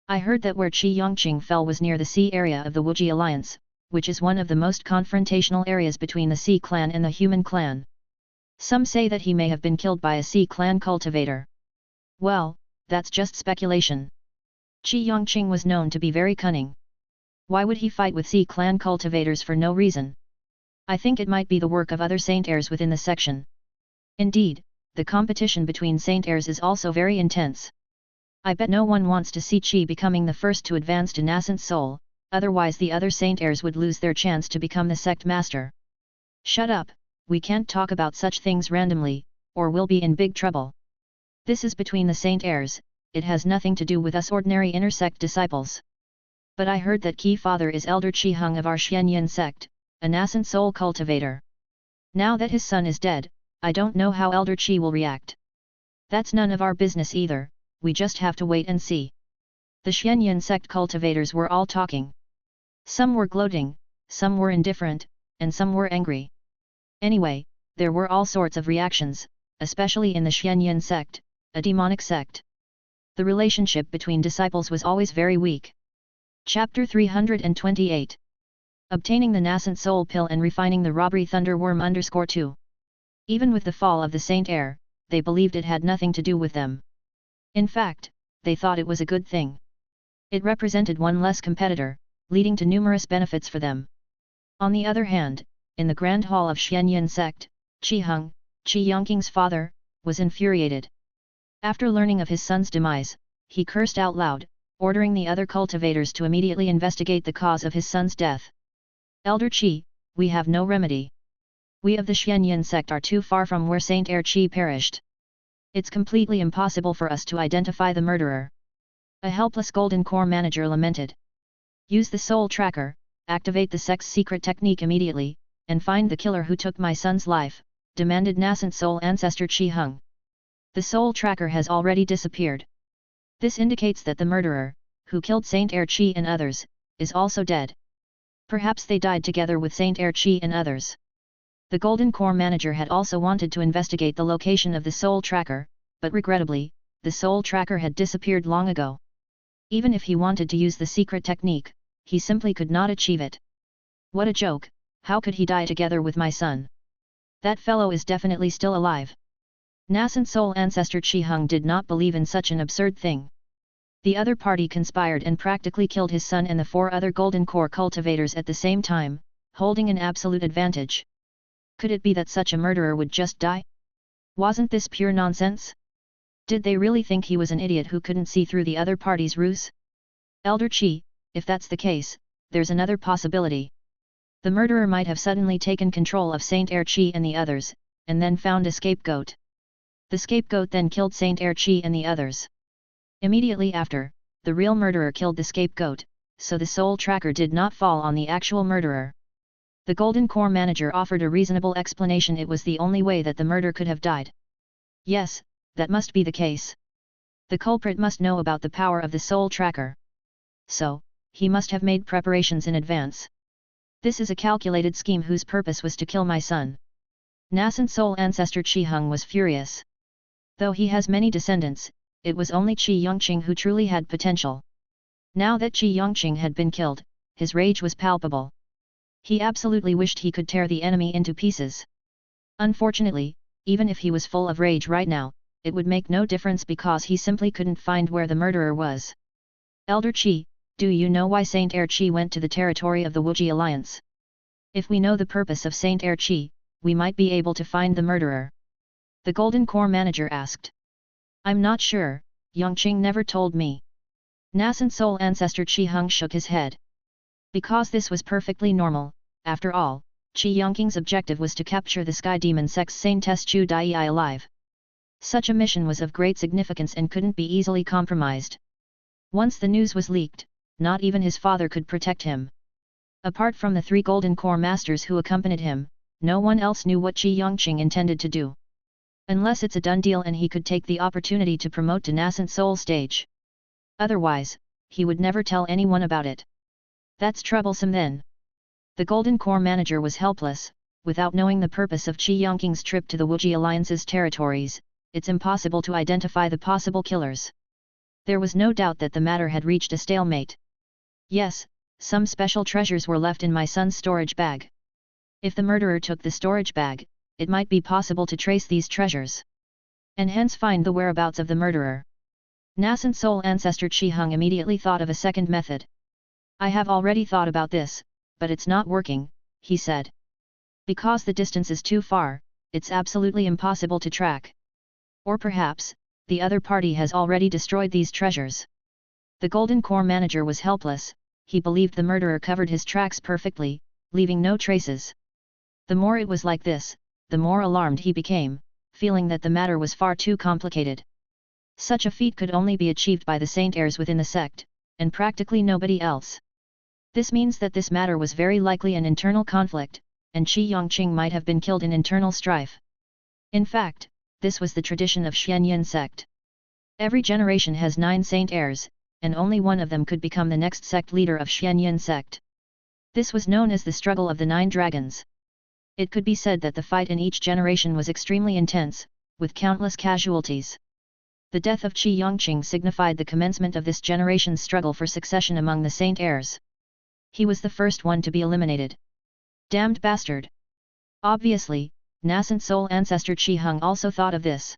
I heard that where Qi Yongqing fell was near the sea area of the Wuji Alliance, which is one of the most confrontational areas between the Sea clan and the human clan. Some say that he may have been killed by a Sea clan cultivator. Well, that's just speculation. Qi Yongqing was known to be very cunning. Why would he fight with Sea clan cultivators for no reason? I think it might be the work of other Saint Heirs within the section. Indeed, the competition between Saint Heirs is also very intense. I bet no one wants to see Qi becoming the first to advance to nascent soul, otherwise the other Saint Heirs would lose their chance to become the sect master. Shut up, we can't talk about such things randomly, or we'll be in big trouble. This is between the Saint Heirs, it has nothing to do with us ordinary inner sect disciples. But I heard that Qi father is Elder Qi Hung of our Xianyan sect, a nascent soul cultivator. Now that his son is dead, I don't know how Elder Qi will react. That's none of our business either, we just have to wait and see. The Xianyan sect cultivators were all talking. Some were gloating, some were indifferent, and some were angry. Anyway, there were all sorts of reactions, especially in the Xianyan sect, a demonic sect. The relationship between disciples was always very weak. Chapter 328. Obtaining the nascent soul pill and refining the robbery thunderworm _2. Even with the fall of the Saint Heir, they believed it had nothing to do with them. In fact, they thought it was a good thing. It represented one less competitor, leading to numerous benefits for them. On the other hand, in the Grand Hall of Xianyan sect, Qi Hung, Qi Yongqing's father, was infuriated. After learning of his son's demise, he cursed out loud, ordering the other cultivators to immediately investigate the cause of his son's death. Elder Qi, we have no remedy. We of the Xianyan sect are too far from where Saint Heir Qi perished. It's completely impossible for us to identify the murderer. A helpless golden core manager lamented. Use the soul tracker, activate the sect's secret technique immediately, and find the killer who took my son's life, demanded nascent soul ancestor Qi Hung. The soul tracker has already disappeared. This indicates that the murderer, who killed Saint Heir Qi and others, is also dead. Perhaps they died together with Saint Heir Qi and others. The Golden Core manager had also wanted to investigate the location of the soul tracker, but regrettably, the soul tracker had disappeared long ago. Even if he wanted to use the secret technique, he simply could not achieve it. What a joke, how could he die together with my son? That fellow is definitely still alive. Nascent soul ancestor Qi Hung did not believe in such an absurd thing. The other party conspired and practically killed his son and the 4 other Golden Core cultivators at the same time, holding an absolute advantage. Could it be that such a murderer would just die? Wasn't this pure nonsense? Did they really think he was an idiot who couldn't see through the other party's ruse? Elder Qi, if that's the case, there's another possibility. The murderer might have suddenly taken control of Saint Qi and the others, and then found a scapegoat. The scapegoat then killed Saint Qi and the others. Immediately after, the real murderer killed the scapegoat, so the soul tracker did not fall on the actual murderer. The Golden Core manager offered a reasonable explanation. It was the only way that the murder could have died. Yes, that must be the case. The culprit must know about the power of the soul tracker. So, he must have made preparations in advance. This is a calculated scheme whose purpose was to kill my son. Nascent soul ancestor Qi Heng was furious. Though he has many descendants, it was only Qi Yongqing who truly had potential. Now that Qi Yongqing had been killed, his rage was palpable. He absolutely wished he could tear the enemy into pieces. Unfortunately, even if he was full of rage right now, it would make no difference because he simply couldn't find where the murderer was. Elder Qi, do you know why Saint Qi went to the territory of the Wuji Alliance? If we know the purpose of Saint Qi, we might be able to find the murderer. The Golden Core manager asked. I'm not sure, Yongqing never told me. Nascent soul ancestor Qi Heng shook his head. Because this was perfectly normal, after all, Qi Yongqing's objective was to capture the Sky Demon Sect's Saintess Chu Dai alive. Such a mission was of great significance and couldn't be easily compromised. Once the news was leaked, not even his father could protect him. Apart from the 3 Golden Core masters who accompanied him, no one else knew what Qi Yongqing intended to do. Unless it's a done deal and he could take the opportunity to promote to Nascent Soul stage. Otherwise, he would never tell anyone about it. That's troublesome then. The Golden Core manager was helpless. Without knowing the purpose of Qi Yongqing's trip to the Wuji Alliance's territories, it's impossible to identify the possible killers. There was no doubt that the matter had reached a stalemate. Yes, some special treasures were left in my son's storage bag. If the murderer took the storage bag, it might be possible to trace these treasures. And hence find the whereabouts of the murderer. Nascent soul ancestor Qi Heng immediately thought of a second method. I have already thought about this, but it's not working, he said. Because the distance is too far, it's absolutely impossible to track. Or perhaps, the other party has already destroyed these treasures. The Golden Core manager was helpless. He believed the murderer covered his tracks perfectly, leaving no traces. The more it was like this, the more alarmed he became, feeling that the matter was far too complicated. Such a feat could only be achieved by the Saint heirs within the sect, and practically nobody else. This means that this matter was very likely an internal conflict, and Qi Yongqing might have been killed in internal strife. In fact, this was the tradition of Xianyin sect. Every generation has 9 Saint heirs, and only one of them could become the next sect leader of Xianyin sect. This was known as the struggle of the 9 dragons. It could be said that the fight in each generation was extremely intense, with countless casualties. The death of Qi Yongqing signified the commencement of this generation's struggle for succession among the Saint heirs. He was the first one to be eliminated. Damned bastard! Obviously, nascent soul ancestor Qi Heng also thought of this.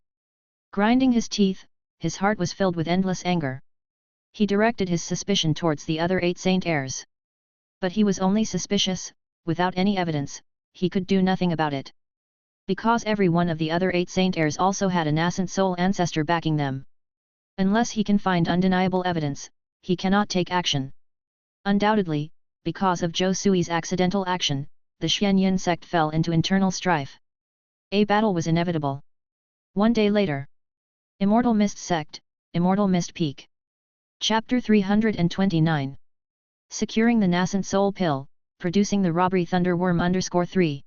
Grinding his teeth, his heart was filled with endless anger. He directed his suspicion towards the other 8 Saint heirs. But he was only suspicious, without any evidence, he could do nothing about it. Because every one of the other 8 Saint heirs also had a nascent soul ancestor backing them. Unless he can find undeniable evidence, he cannot take action. Undoubtedly, because of Zhou Sui's accidental action, the Xianyin sect fell into internal strife. A battle was inevitable. One day later. Immortal Mist Sect, Immortal Mist Peak. Chapter 329. Securing the Nascent Soul Pill, producing the Robbery Thunderworm _3.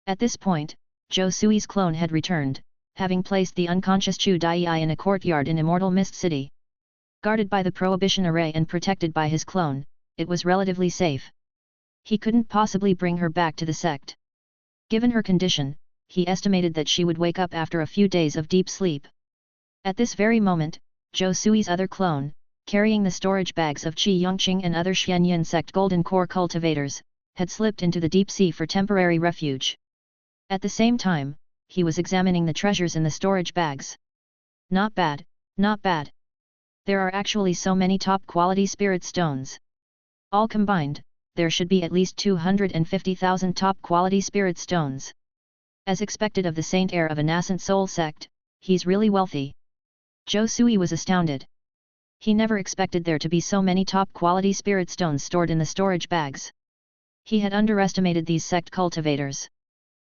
At this point, Zhou Sui's clone had returned, having placed the unconscious Chu Dai in a courtyard in Immortal Mist City. Guarded by the Prohibition Array and protected by his clone, it was relatively safe. He couldn't possibly bring her back to the sect. Given her condition, he estimated that she would wake up after a few days of deep sleep. At this very moment, Zhou Sui's other clone, carrying the storage bags of Qi Yongqing and other Xianyin sect Golden Core cultivators, had slipped into the deep sea for temporary refuge. At the same time, he was examining the treasures in the storage bags. Not bad, not bad. There are actually so many top-quality spirit stones. All combined, there should be at least 250,000 top-quality spirit stones. As expected of the saint heir of a nascent soul sect, he's really wealthy. Zhou Sui was astounded. He never expected there to be so many top-quality spirit stones stored in the storage bags. He had underestimated these sect cultivators.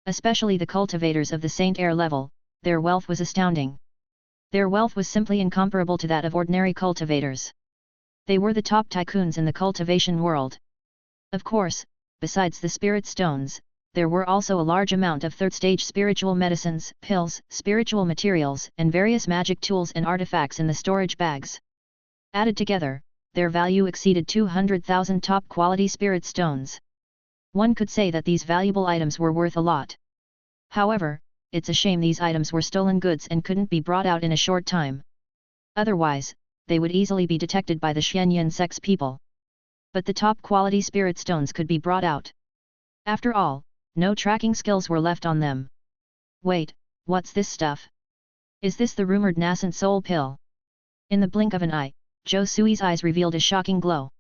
Especially the cultivators of the saint heir level, their wealth was astounding. Their wealth was simply incomparable to that of ordinary cultivators. They were the top tycoons in the cultivation world. Of course, besides the spirit stones, there were also a large amount of third-stage spiritual medicines, pills, spiritual materials, and various magic tools and artifacts in the storage bags. Added together, their value exceeded 200,000 top-quality spirit stones. One could say that these valuable items were worth a lot. However, it's a shame these items were stolen goods and couldn't be brought out in a short time. Otherwise, they would easily be detected by the Xianyan sect's people. But the top-quality spirit stones could be brought out. After all, no tracking skills were left on them. Wait, what's this stuff? Is this the rumored nascent soul pill? In the blink of an eye, Zhou Sui's eyes revealed a shocking glow.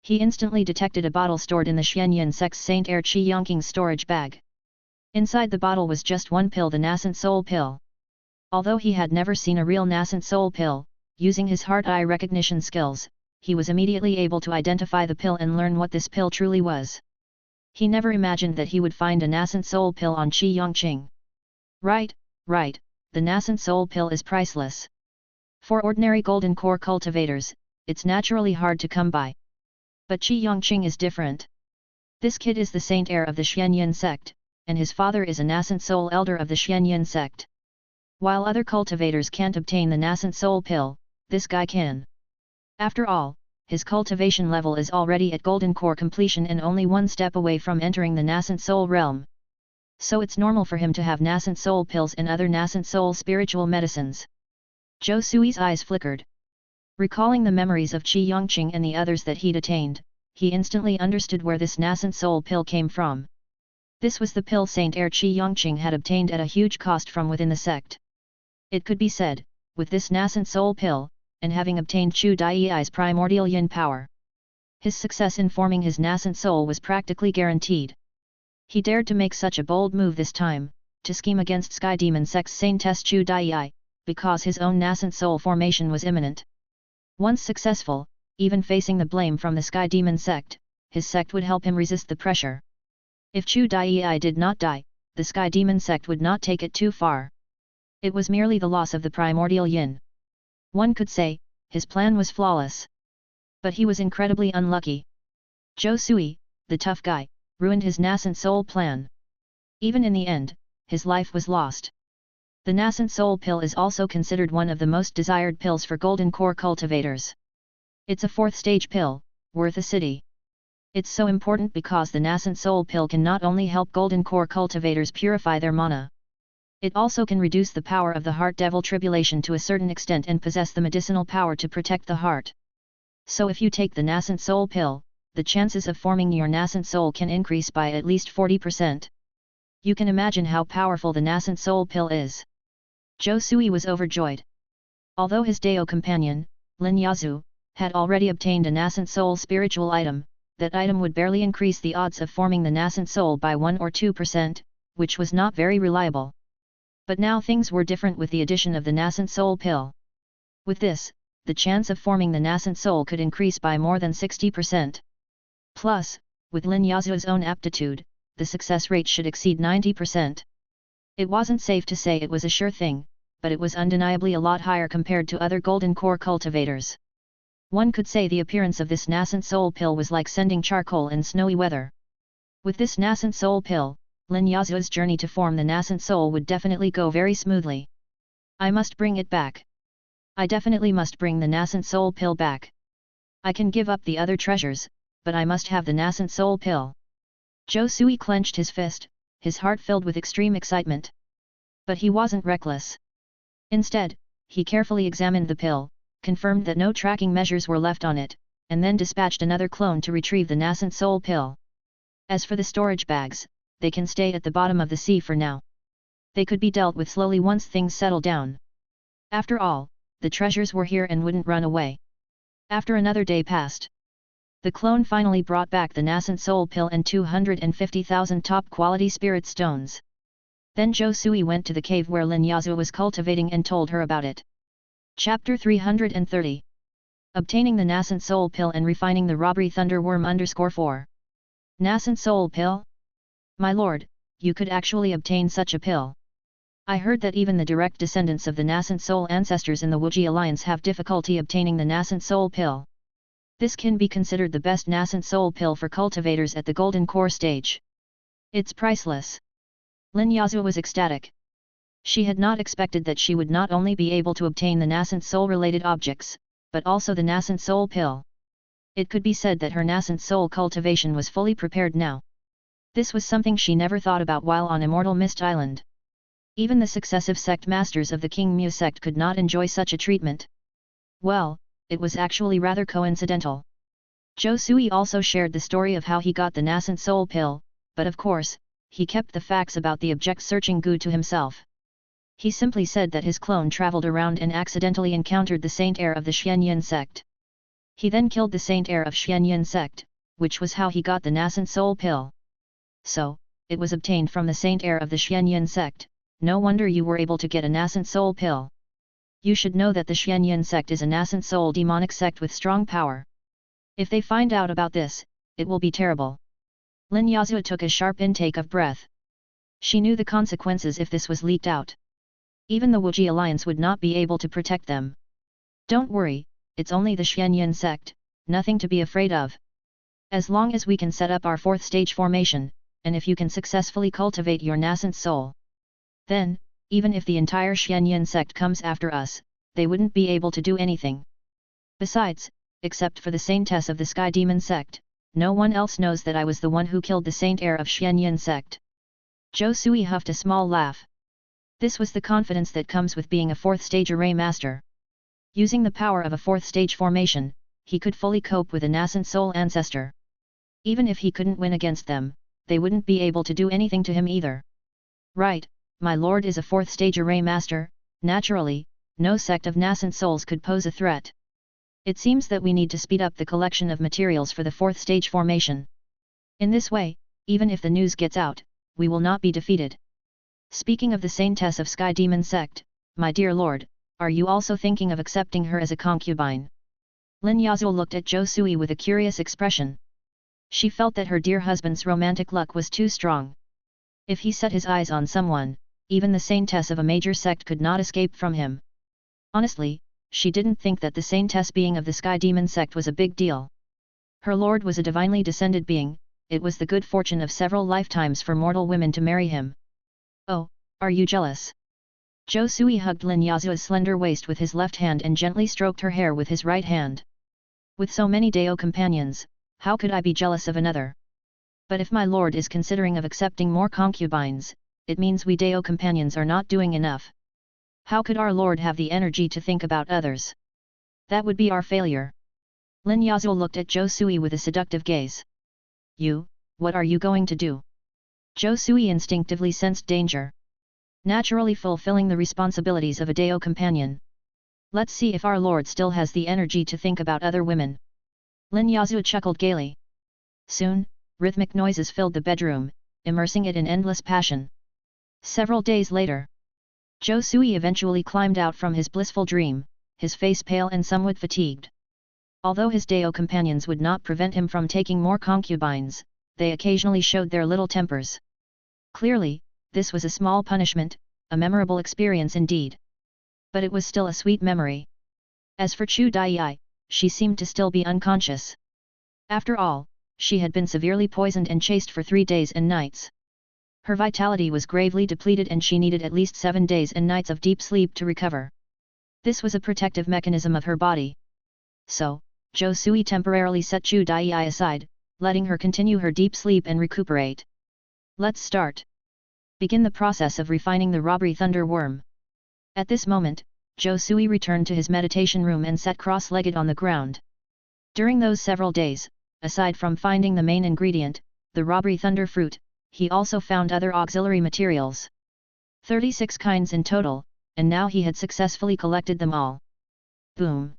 He instantly detected a bottle stored in the Xianyan sect's Saint Heir Qi Yongqing's storage bag. Inside the bottle was just one pill, the nascent soul pill. Although he had never seen a real nascent soul pill, using his heart-eye recognition skills, he was immediately able to identify the pill and learn what this pill truly was. He never imagined that he would find a nascent soul pill on Qi Yongqing. Right, the nascent soul pill is priceless. For ordinary golden core cultivators, it's naturally hard to come by. But Qi Yongqing is different. This kid is the saint heir of the Xianyan sect, and his father is a nascent soul elder of the Xianyan sect. While other cultivators can't obtain the nascent soul pill, this guy can. After all, his cultivation level is already at golden core completion and only one step away from entering the nascent soul realm. So it's normal for him to have nascent soul pills and other nascent soul spiritual medicines. Zhou Sui's eyes flickered. Recalling the memories of Qi Yongqing and the others that he'd attained, he instantly understood where this nascent soul pill came from. This was the pill Saint Heir Qi Yongqing had obtained at a huge cost from within the sect. It could be said, with this nascent soul pill, and having obtained Chu Dai's primordial yin power, his success in forming his nascent soul was practically guaranteed. He dared to make such a bold move this time, to scheme against Sky Demon Sect's Saintess Chu Dai, because his own nascent soul formation was imminent. Once successful, even facing the blame from the Sky Demon Sect, his sect would help him resist the pressure. If Chu Dai did not die, the Sky Demon Sect would not take it too far. It was merely the loss of the primordial yin. One could say, his plan was flawless. But he was incredibly unlucky. Zhou Sui, the tough guy, ruined his nascent soul plan. Even in the end, his life was lost. The nascent soul pill is also considered one of the most desired pills for golden core cultivators. It's a fourth stage pill, worth a city. It's so important because the nascent soul pill can not only help golden core cultivators purify their mana. It also can reduce the power of the heart devil tribulation to a certain extent and possess the medicinal power to protect the heart. So if you take the nascent soul pill, the chances of forming your nascent soul can increase by at least 40%. You can imagine how powerful the nascent soul pill is. Zhou Sui was overjoyed. Although his Dao companion, Lin Yazhu, had already obtained a nascent soul spiritual item, that item would barely increase the odds of forming the nascent soul by 1 or 2%, which was not very reliable. But now things were different with the addition of the nascent soul pill. With this, the chance of forming the nascent soul could increase by more than 60%. Plus, with Lin Yazhu's own aptitude, the success rate should exceed 90%. It wasn't safe to say it was a sure thing, but it was undeniably a lot higher compared to other golden core cultivators. One could say the appearance of this nascent soul pill was like sending charcoal in snowy weather. With this nascent soul pill, Lin Yazhu's journey to form the nascent soul would definitely go very smoothly. I must bring it back. I definitely must bring the nascent soul pill back. I can give up the other treasures, but I must have the nascent soul pill. Zhou Sui clenched his fist, his heart filled with extreme excitement. But he wasn't reckless. Instead, he carefully examined the pill, confirmed that no tracking measures were left on it, and then dispatched another clone to retrieve the nascent soul pill. As for the storage bags, they can stay at the bottom of the sea for now. They could be dealt with slowly once things settle down. After all, the treasures were here and wouldn't run away. After another day passed, the clone finally brought back the nascent soul pill and 250,000 top-quality spirit stones. Then Zhou Sui went to the cave where Lin Yazue was cultivating and told her about it. Chapter 330. Obtaining the Nascent Soul Pill and refining the Robbery Thunderworm _4. Nascent Soul Pill? My lord, you could actually obtain such a pill. I heard that even the direct descendants of the Nascent Soul ancestors in the Wuji Alliance have difficulty obtaining the Nascent Soul Pill. This can be considered the best Nascent Soul Pill for cultivators at the Golden Core stage. It's priceless. Lin Yazue was ecstatic. She had not expected that she would not only be able to obtain the Nascent Soul-related objects, but also the Nascent Soul Pill. It could be said that her Nascent Soul cultivation was fully prepared now. This was something she never thought about while on Immortal Mist Island. Even the successive sect masters of the King Mu sect could not enjoy such a treatment. Well, it was actually rather coincidental. Zhou Sui also shared the story of how he got the Nascent Soul Pill, but of course, he kept the facts about the object-searching Gu to himself. He simply said that his clone traveled around and accidentally encountered the Saint Heir of the Xianyin sect. He then killed the Saint Heir of Xianyin sect, which was how he got the Nascent Soul Pill. So, it was obtained from the Saint Heir of the Xianyin sect. No wonder you were able to get a Nascent Soul Pill. You should know that the Xianyin sect is a Nascent Soul demonic sect with strong power. If they find out about this, it will be terrible. Lin Yazue took a sharp intake of breath. She knew the consequences if this was leaked out. Even the Wuji Alliance would not be able to protect them. Don't worry, it's only the Xianyin sect, nothing to be afraid of. As long as we can set up our 4th stage formation, and if you can successfully cultivate your nascent soul, then, even if the entire Xianyin sect comes after us, they wouldn't be able to do anything. Besides, except for the Saintess of the Sky Demon sect, no one else knows that I was the one who killed the Saint Heir of Xianyin sect. Zhou Sui huffed a small laugh. This was the confidence that comes with being a 4th stage array master. Using the power of a 4th stage formation, he could fully cope with a nascent soul ancestor. Even if he couldn't win against them, they wouldn't be able to do anything to him either. Right, my lord is a 4th stage array master, naturally, no sect of nascent souls could pose a threat. It seems that we need to speed up the collection of materials for the 4th stage formation. In this way, even if the news gets out, we will not be defeated. Speaking of the Saintess of Sky Demon sect, my dear lord, are you also thinking of accepting her as a concubine? Lin Yazue looked at Zhou Sui with a curious expression. She felt that her dear husband's romantic luck was too strong. If he set his eyes on someone, even the Saintess of a major sect could not escape from him. Honestly, she didn't think that the Saintess being of the Sky Demon sect was a big deal. Her lord was a divinely descended being, it was the good fortune of several lifetimes for mortal women to marry him. Oh, are you jealous? Zhou Sui hugged Lin Yazue's slender waist with his left hand and gently stroked her hair with his right hand. With so many Dao companions, how could I be jealous of another? But if my lord is considering of accepting more concubines, it means we Dao companions are not doing enough. How could our lord have the energy to think about others? That would be our failure. Lin Yazue looked at Zhou Sui with a seductive gaze. What are you going to do? Zhou Sui instinctively sensed danger. Naturally fulfilling the responsibilities of a Dao companion. Let's see if our lord still has the energy to think about other women. Lin Yazue chuckled gaily. Soon, rhythmic noises filled the bedroom, immersing it in endless passion. Several days later, Zhou Sui eventually climbed out from his blissful dream, his face pale and somewhat fatigued. Although his Dao companions would not prevent him from taking more concubines, they occasionally showed their little tempers. Clearly, this was a small punishment, a memorable experience indeed. But it was still a sweet memory. As for Chu Dai, she seemed to still be unconscious. After all, she had been severely poisoned and chased for 3 days and nights. Her vitality was gravely depleted and she needed at least 7 days and nights of deep sleep to recover. This was a protective mechanism of her body. So, Zhou Sui temporarily set Chu Dai aside, letting her continue her deep sleep and recuperate. Let's start. Begin the process of refining the robbery thunder worm. At this moment, Zhou Sui returned to his meditation room and sat cross-legged on the ground. During those several days, aside from finding the main ingredient, the robbery thunder fruit, he also found other auxiliary materials. 36 kinds in total, and now he had successfully collected them all. Boom!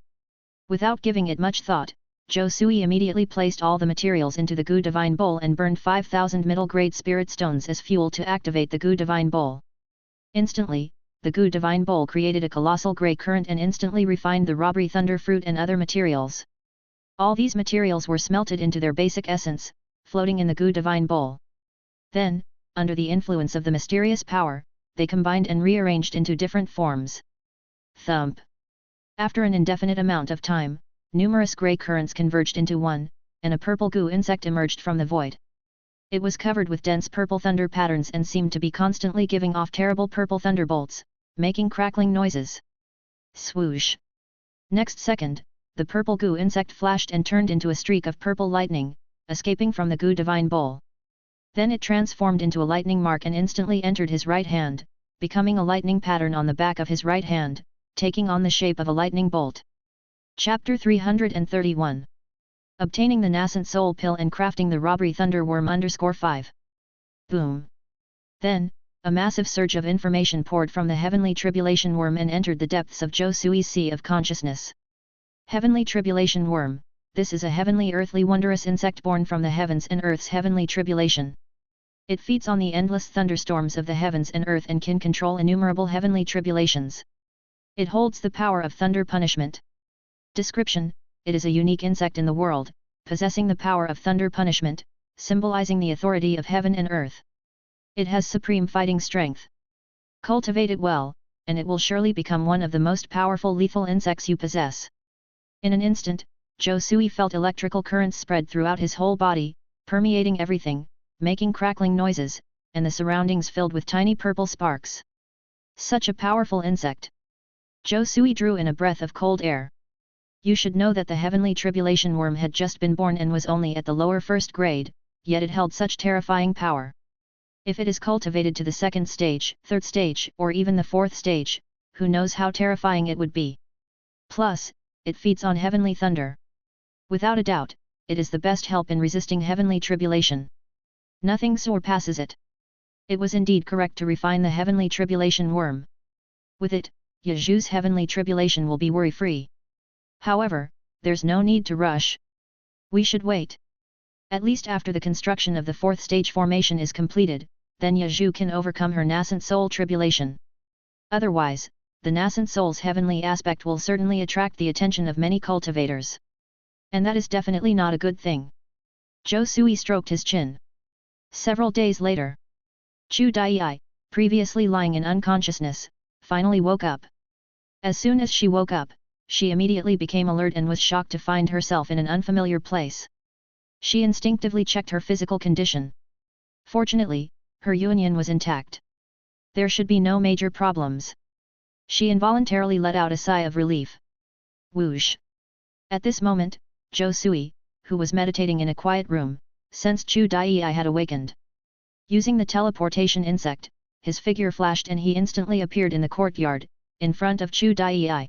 Without giving it much thought, Zhou Sui immediately placed all the materials into the Gu Divine Bowl and burned 5,000 middle-grade spirit stones as fuel to activate the Gu Divine Bowl. Instantly, the Gu divine bowl created a colossal grey current and instantly refined the robbery thunder fruit and other materials. All these materials were smelted into their basic essence, floating in the Gu divine bowl. Then, under the influence of the mysterious power, they combined and rearranged into different forms. Thump! After an indefinite amount of time, numerous grey currents converged into one, and a purple Gu insect emerged from the void. It was covered with dense purple thunder patterns and seemed to be constantly giving off terrible purple thunderbolts, making crackling noises. Swoosh! Next second, the purple Gu insect flashed and turned into a streak of purple lightning, escaping from the Gu divine bowl. Then it transformed into a lightning mark and instantly entered his right hand, becoming a lightning pattern on the back of his right hand, taking on the shape of a lightning bolt. Chapter 331. Obtaining the nascent soul pill and crafting the robbery thunderworm _5. Boom! Then, a massive surge of information poured from the heavenly tribulation worm and entered the depths of Zhou Sui's sea of consciousness. Heavenly tribulation worm, this is a heavenly earthly wondrous insect born from the heavens and earth's heavenly tribulation. It feeds on the endless thunderstorms of the heavens and earth and can control innumerable heavenly tribulations. It holds the power of thunder punishment. Description: it is a unique insect in the world, possessing the power of thunder punishment, symbolizing the authority of heaven and earth. It has supreme fighting strength. Cultivate it well, and it will surely become one of the most powerful lethal insects you possess. In an instant, Zhou Sui felt electrical currents spread throughout his whole body, permeating everything, making crackling noises, and the surroundings filled with tiny purple sparks. Such a powerful insect! Zhou Sui drew in a breath of cold air. You should know that the heavenly tribulation worm had just been born and was only at the lower first grade, yet it held such terrifying power. If it is cultivated to the second stage, third stage, or even the fourth stage, who knows how terrifying it would be. Plus, it feeds on heavenly thunder. Without a doubt, it is the best help in resisting heavenly tribulation. Nothing surpasses it. It was indeed correct to refine the heavenly tribulation worm. With it, Yazhu's heavenly tribulation will be worry-free. However, there's no need to rush. We should wait. At least after the construction of the fourth stage formation is completed, then Yazhu can overcome her nascent soul tribulation. Otherwise, the nascent soul's heavenly aspect will certainly attract the attention of many cultivators. And that is definitely not a good thing. Zhou Sui stroked his chin. Several days later, Chu Dai, previously lying in unconsciousness, finally woke up. As soon as she woke up, she immediately became alert and was shocked to find herself in an unfamiliar place. She instinctively checked her physical condition. Fortunately, her union was intact. There should be no major problems. She involuntarily let out a sigh of relief. Whoosh! At this moment, Zhou Sui, who was meditating in a quiet room, sensed Chu Dai had awakened. Using the teleportation insect, his figure flashed and he instantly appeared in the courtyard, in front of Chu Dai.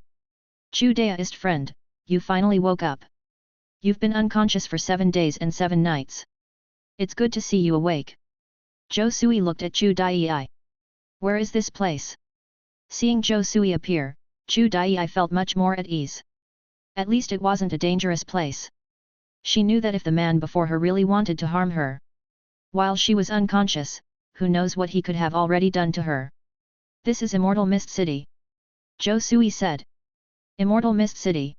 Chu Daist friend, you finally woke up. You've been unconscious for 7 days and 7 nights. It's good to see you awake. Zhou Sui looked at Chu Dai. Where is this place? Seeing Zhou Sui appear, Chu Dai felt much more at ease. At least it wasn't a dangerous place. She knew that if the man before her really wanted to harm her, while she was unconscious, who knows what he could have already done to her. This is Immortal Mist City. Zhou Sui said. Immortal Mist City.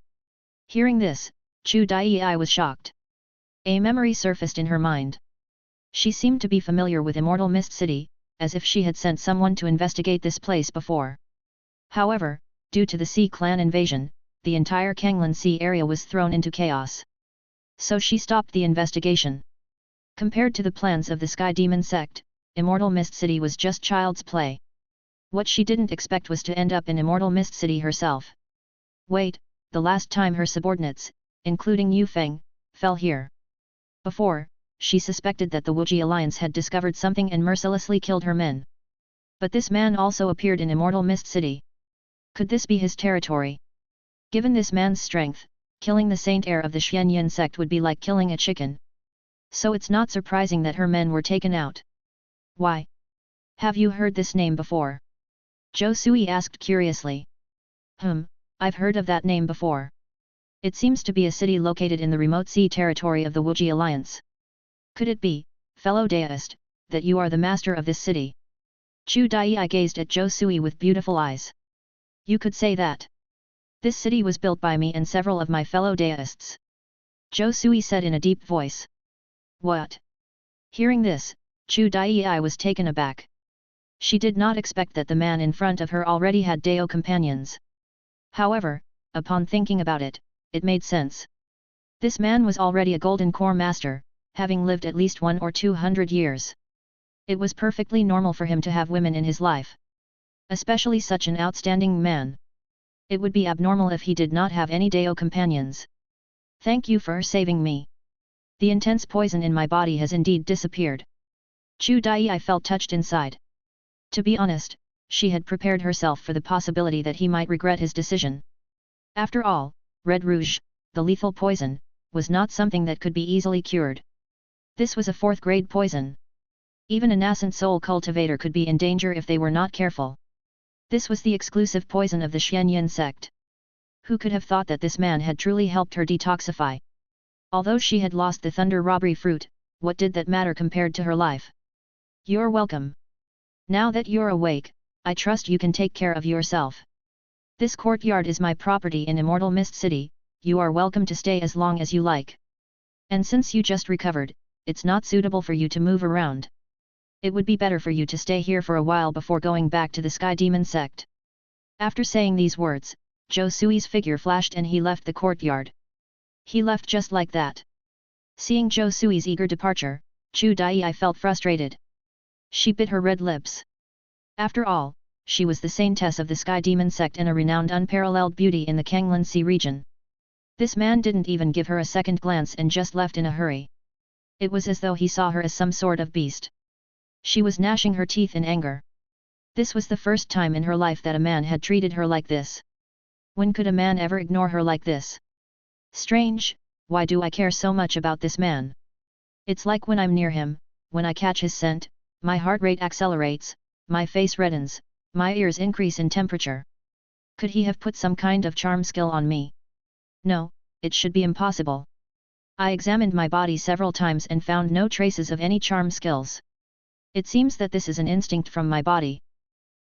Hearing this, Chu Dai was shocked. A memory surfaced in her mind. She seemed to be familiar with Immortal Mist City, as if she had sent someone to investigate this place before. However, due to the Sea Clan invasion, the entire Kanglan Sea area was thrown into chaos. So she stopped the investigation. Compared to the plans of the Sky Demon sect, Immortal Mist City was just child's play. What she didn't expect was to end up in Immortal Mist City herself. Wait, the last time her subordinates, including Yu Feng, fell here. Before, she suspected that the Wuji Alliance had discovered something and mercilessly killed her men. But this man also appeared in Immortal Mist City. Could this be his territory? Given this man's strength, killing the saint heir of the Xianyan sect would be like killing a chicken. So it's not surprising that her men were taken out. Why? Have you heard this name before? Zhou Sui asked curiously. I've heard of that name before. It seems to be a city located in the remote sea territory of the Wuji Alliance. Could it be, fellow Daist, that you are the master of this city? Chu Dai gazed at Zhou Sui with beautiful eyes. You could say that. This city was built by me and several of my fellow deists. Zhou Sui said in a deep voice. What? Hearing this, Chu Dai was taken aback. She did not expect that the man in front of her already had Dao companions. However, upon thinking about it, it made sense. This man was already a golden core master, having lived at least 100 or 200 years. It was perfectly normal for him to have women in his life. Especially such an outstanding man. It would be abnormal if he did not have any Dao companions. Thank you for saving me. The intense poison in my body has indeed disappeared. Chu Dai felt touched inside. To be honest, she had prepared herself for the possibility that he might regret his decision. After all, Red Rouge, the lethal poison, was not something that could be easily cured. This was a 4th-grade poison. Even a nascent soul cultivator could be in danger if they were not careful. This was the exclusive poison of the Xianyan sect. Who could have thought that this man had truly helped her detoxify? Although she had lost the thunder robbery fruit, what did that matter compared to her life? You're welcome. Now that you're awake, I trust you can take care of yourself. This courtyard is my property in Immortal Mist City, you are welcome to stay as long as you like. And since you just recovered, it's not suitable for you to move around. It would be better for you to stay here for a while before going back to the Sky Demon sect. After saying these words, Zhou Sui's figure flashed and he left the courtyard. He left just like that. Seeing Zhou Sui's eager departure, Chu Dai felt frustrated. She bit her red lips. After all, she was the saintess of the Sky Demon sect and a renowned unparalleled beauty in the Kanglan Sea region. This man didn't even give her a second glance and just left in a hurry. It was as though he saw her as some sort of beast. She was gnashing her teeth in anger. This was the first time in her life that a man had treated her like this. When could a man ever ignore her like this? Strange, why do I care so much about this man? It's like when I'm near him, when I catch his scent, my heart rate accelerates, my face reddens, my ears increase in temperature. Could he have put some kind of charm skill on me? No, it should be impossible. I examined my body several times and found no traces of any charm skills. It seems that this is an instinct from my body.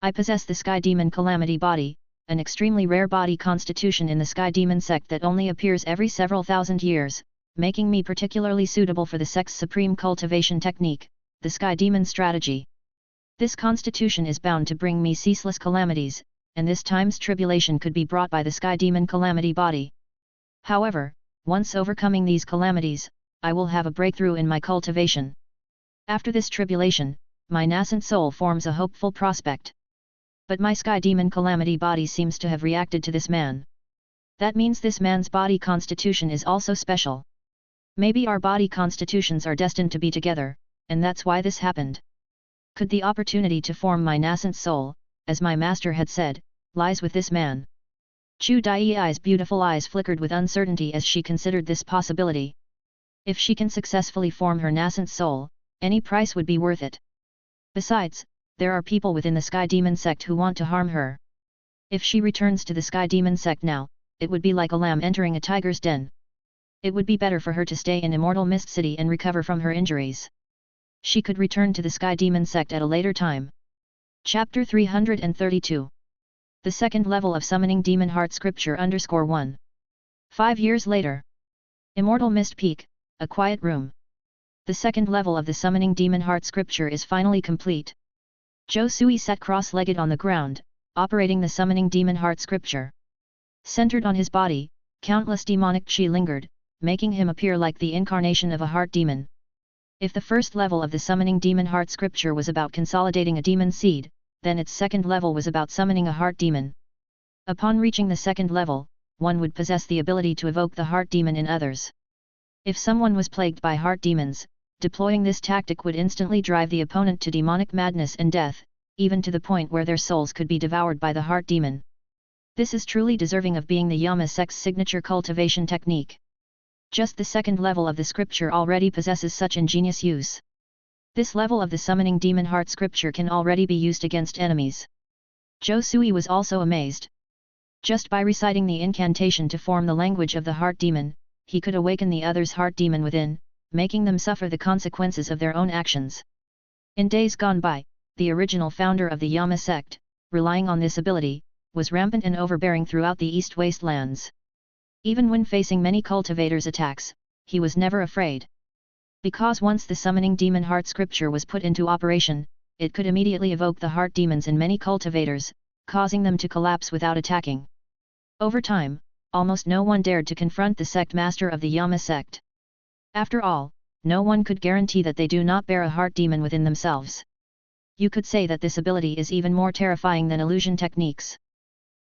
I possess the Sky Demon Calamity body, an extremely rare body constitution in the Sky Demon sect that only appears every several thousand years, making me particularly suitable for the sect's supreme cultivation technique, the Sky Demon strategy. This constitution is bound to bring me ceaseless calamities, and this time's tribulation could be brought by the Sky Demon Calamity body. However, once overcoming these calamities, I will have a breakthrough in my cultivation. After this tribulation, my nascent soul forms a hopeful prospect. But my Sky Demon Calamity body seems to have reacted to this man. That means this man's body constitution is also special. Maybe our body constitutions are destined to be together, and that's why this happened. Could the opportunity to form my nascent soul, as my master had said, lies with this man? Chu Dai's beautiful eyes flickered with uncertainty as she considered this possibility. If she can successfully form her nascent soul, any price would be worth it. Besides, there are people within the Sky Demon sect who want to harm her. If she returns to the Sky Demon sect now, it would be like a lamb entering a tiger's den. It would be better for her to stay in Immortal Mist City and recover from her injuries. She could return to the Sky Demon sect at a later time. Chapter 332. The second level of Summoning Demon Heart Scripture _1. 5 years later. Immortal Mist Peak, a quiet room. The second level of the Summoning Demon Heart Scripture is finally complete. Zhou Sui sat cross-legged on the ground, operating the Summoning Demon Heart Scripture. Centered on his body, countless demonic chi lingered, making him appear like the incarnation of a heart demon. If the first level of the Summoning Demon Heart Scripture was about consolidating a demon seed, then its second level was about summoning a heart demon. Upon reaching the second level, one would possess the ability to evoke the heart demon in others. If someone was plagued by heart demons, deploying this tactic would instantly drive the opponent to demonic madness and death, even to the point where their souls could be devoured by the heart demon. This is truly deserving of being the Yama sect's signature cultivation technique. Just the second level of the scripture already possesses such ingenious use. This level of the Summoning Demon Heart Scripture can already be used against enemies. Zhou Sui was also amazed. Just by reciting the incantation to form the language of the heart demon, he could awaken the other's heart demon within, making them suffer the consequences of their own actions. In days gone by, the original founder of the Yama sect, relying on this ability, was rampant and overbearing throughout the East Wastelands. Even when facing many cultivators' attacks, he was never afraid. Because once the summoning demon heart scripture was put into operation, it could immediately evoke the heart demons in many cultivators, causing them to collapse without attacking. Over time, almost no one dared to confront the sect master of the Yama sect. After all, no one could guarantee that they do not bear a heart demon within themselves. You could say that this ability is even more terrifying than illusion techniques.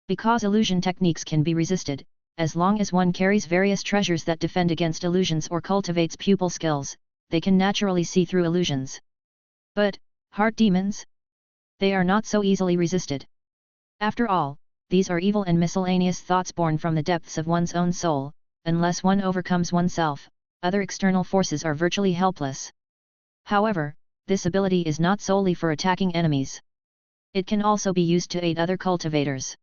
Because illusion techniques can be resisted, as long as one carries various treasures that defend against illusions or cultivates pupil skills, they can naturally see through illusions. But, heart demons? They are not so easily resisted. After all, these are evil and miscellaneous thoughts born from the depths of one's own soul. Unless one overcomes oneself, other external forces are virtually helpless. However, this ability is not solely for attacking enemies. It can also be used to aid other cultivators.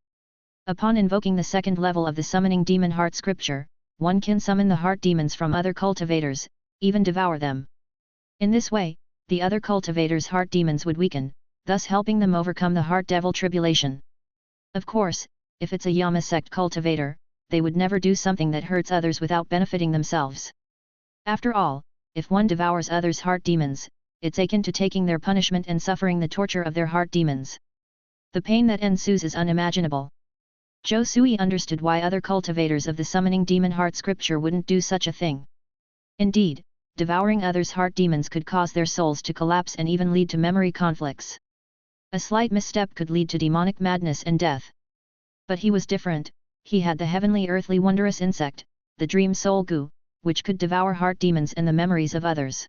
Upon invoking the second level of the summoning demon heart scripture, one can summon the heart demons from other cultivators, even devour them. In this way, the other cultivators' heart demons would weaken, thus helping them overcome the heart devil tribulation. Of course, if it's a Yama sect cultivator, they would never do something that hurts others without benefiting themselves. After all, if one devours others' heart demons, it's akin to taking their punishment and suffering the torture of their heart demons. The pain that ensues is unimaginable. Zhou Sui understood why other cultivators of the summoning demon heart scripture wouldn't do such a thing. Indeed, devouring others' heart demons could cause their souls to collapse and even lead to memory conflicts. A slight misstep could lead to demonic madness and death. But he was different. He had the heavenly earthly wondrous insect, the dream soul goo, which could devour heart demons and the memories of others.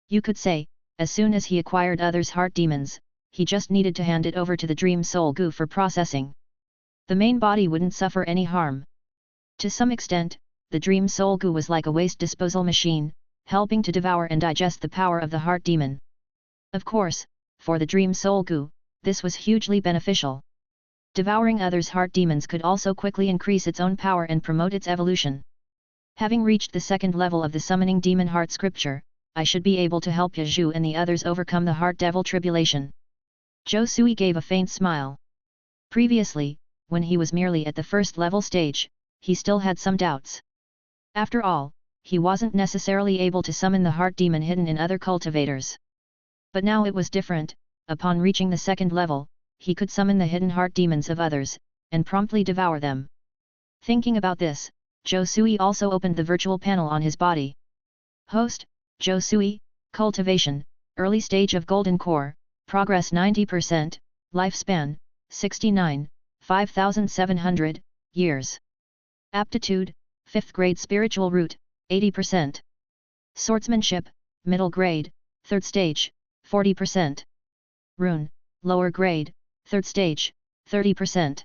You could say, as soon as he acquired others' heart demons, he just needed to hand it over to the dream soul goo for processing. The main body wouldn't suffer any harm. To some extent, the dream soul goo was like a waste disposal machine, helping to devour and digest the power of the heart demon. Of course, for the dream soul goo, this was hugely beneficial. Devouring others' heart demons could also quickly increase its own power and promote its evolution. Having reached the second level of the summoning demon heart scripture, I should be able to help Zhu and the others overcome the heart devil tribulation. Zhou Sui gave a faint smile. Previously, when he was merely at the first level stage, he still had some doubts. After all, he wasn't necessarily able to summon the heart demon hidden in other cultivators. But now it was different. Upon reaching the second level, he could summon the hidden heart demons of others, and promptly devour them. Thinking about this, Zhou Sui also opened the virtual panel on his body. Host, Zhou Sui, Cultivation, Early Stage of Golden Core, Progress 90%, Lifespan, 69, 5,700, years. Aptitude, 5th grade Spiritual Root, 80%. Swordsmanship, Middle grade, 3rd stage, 40%. Rune, Lower grade, 3rd stage, 30%.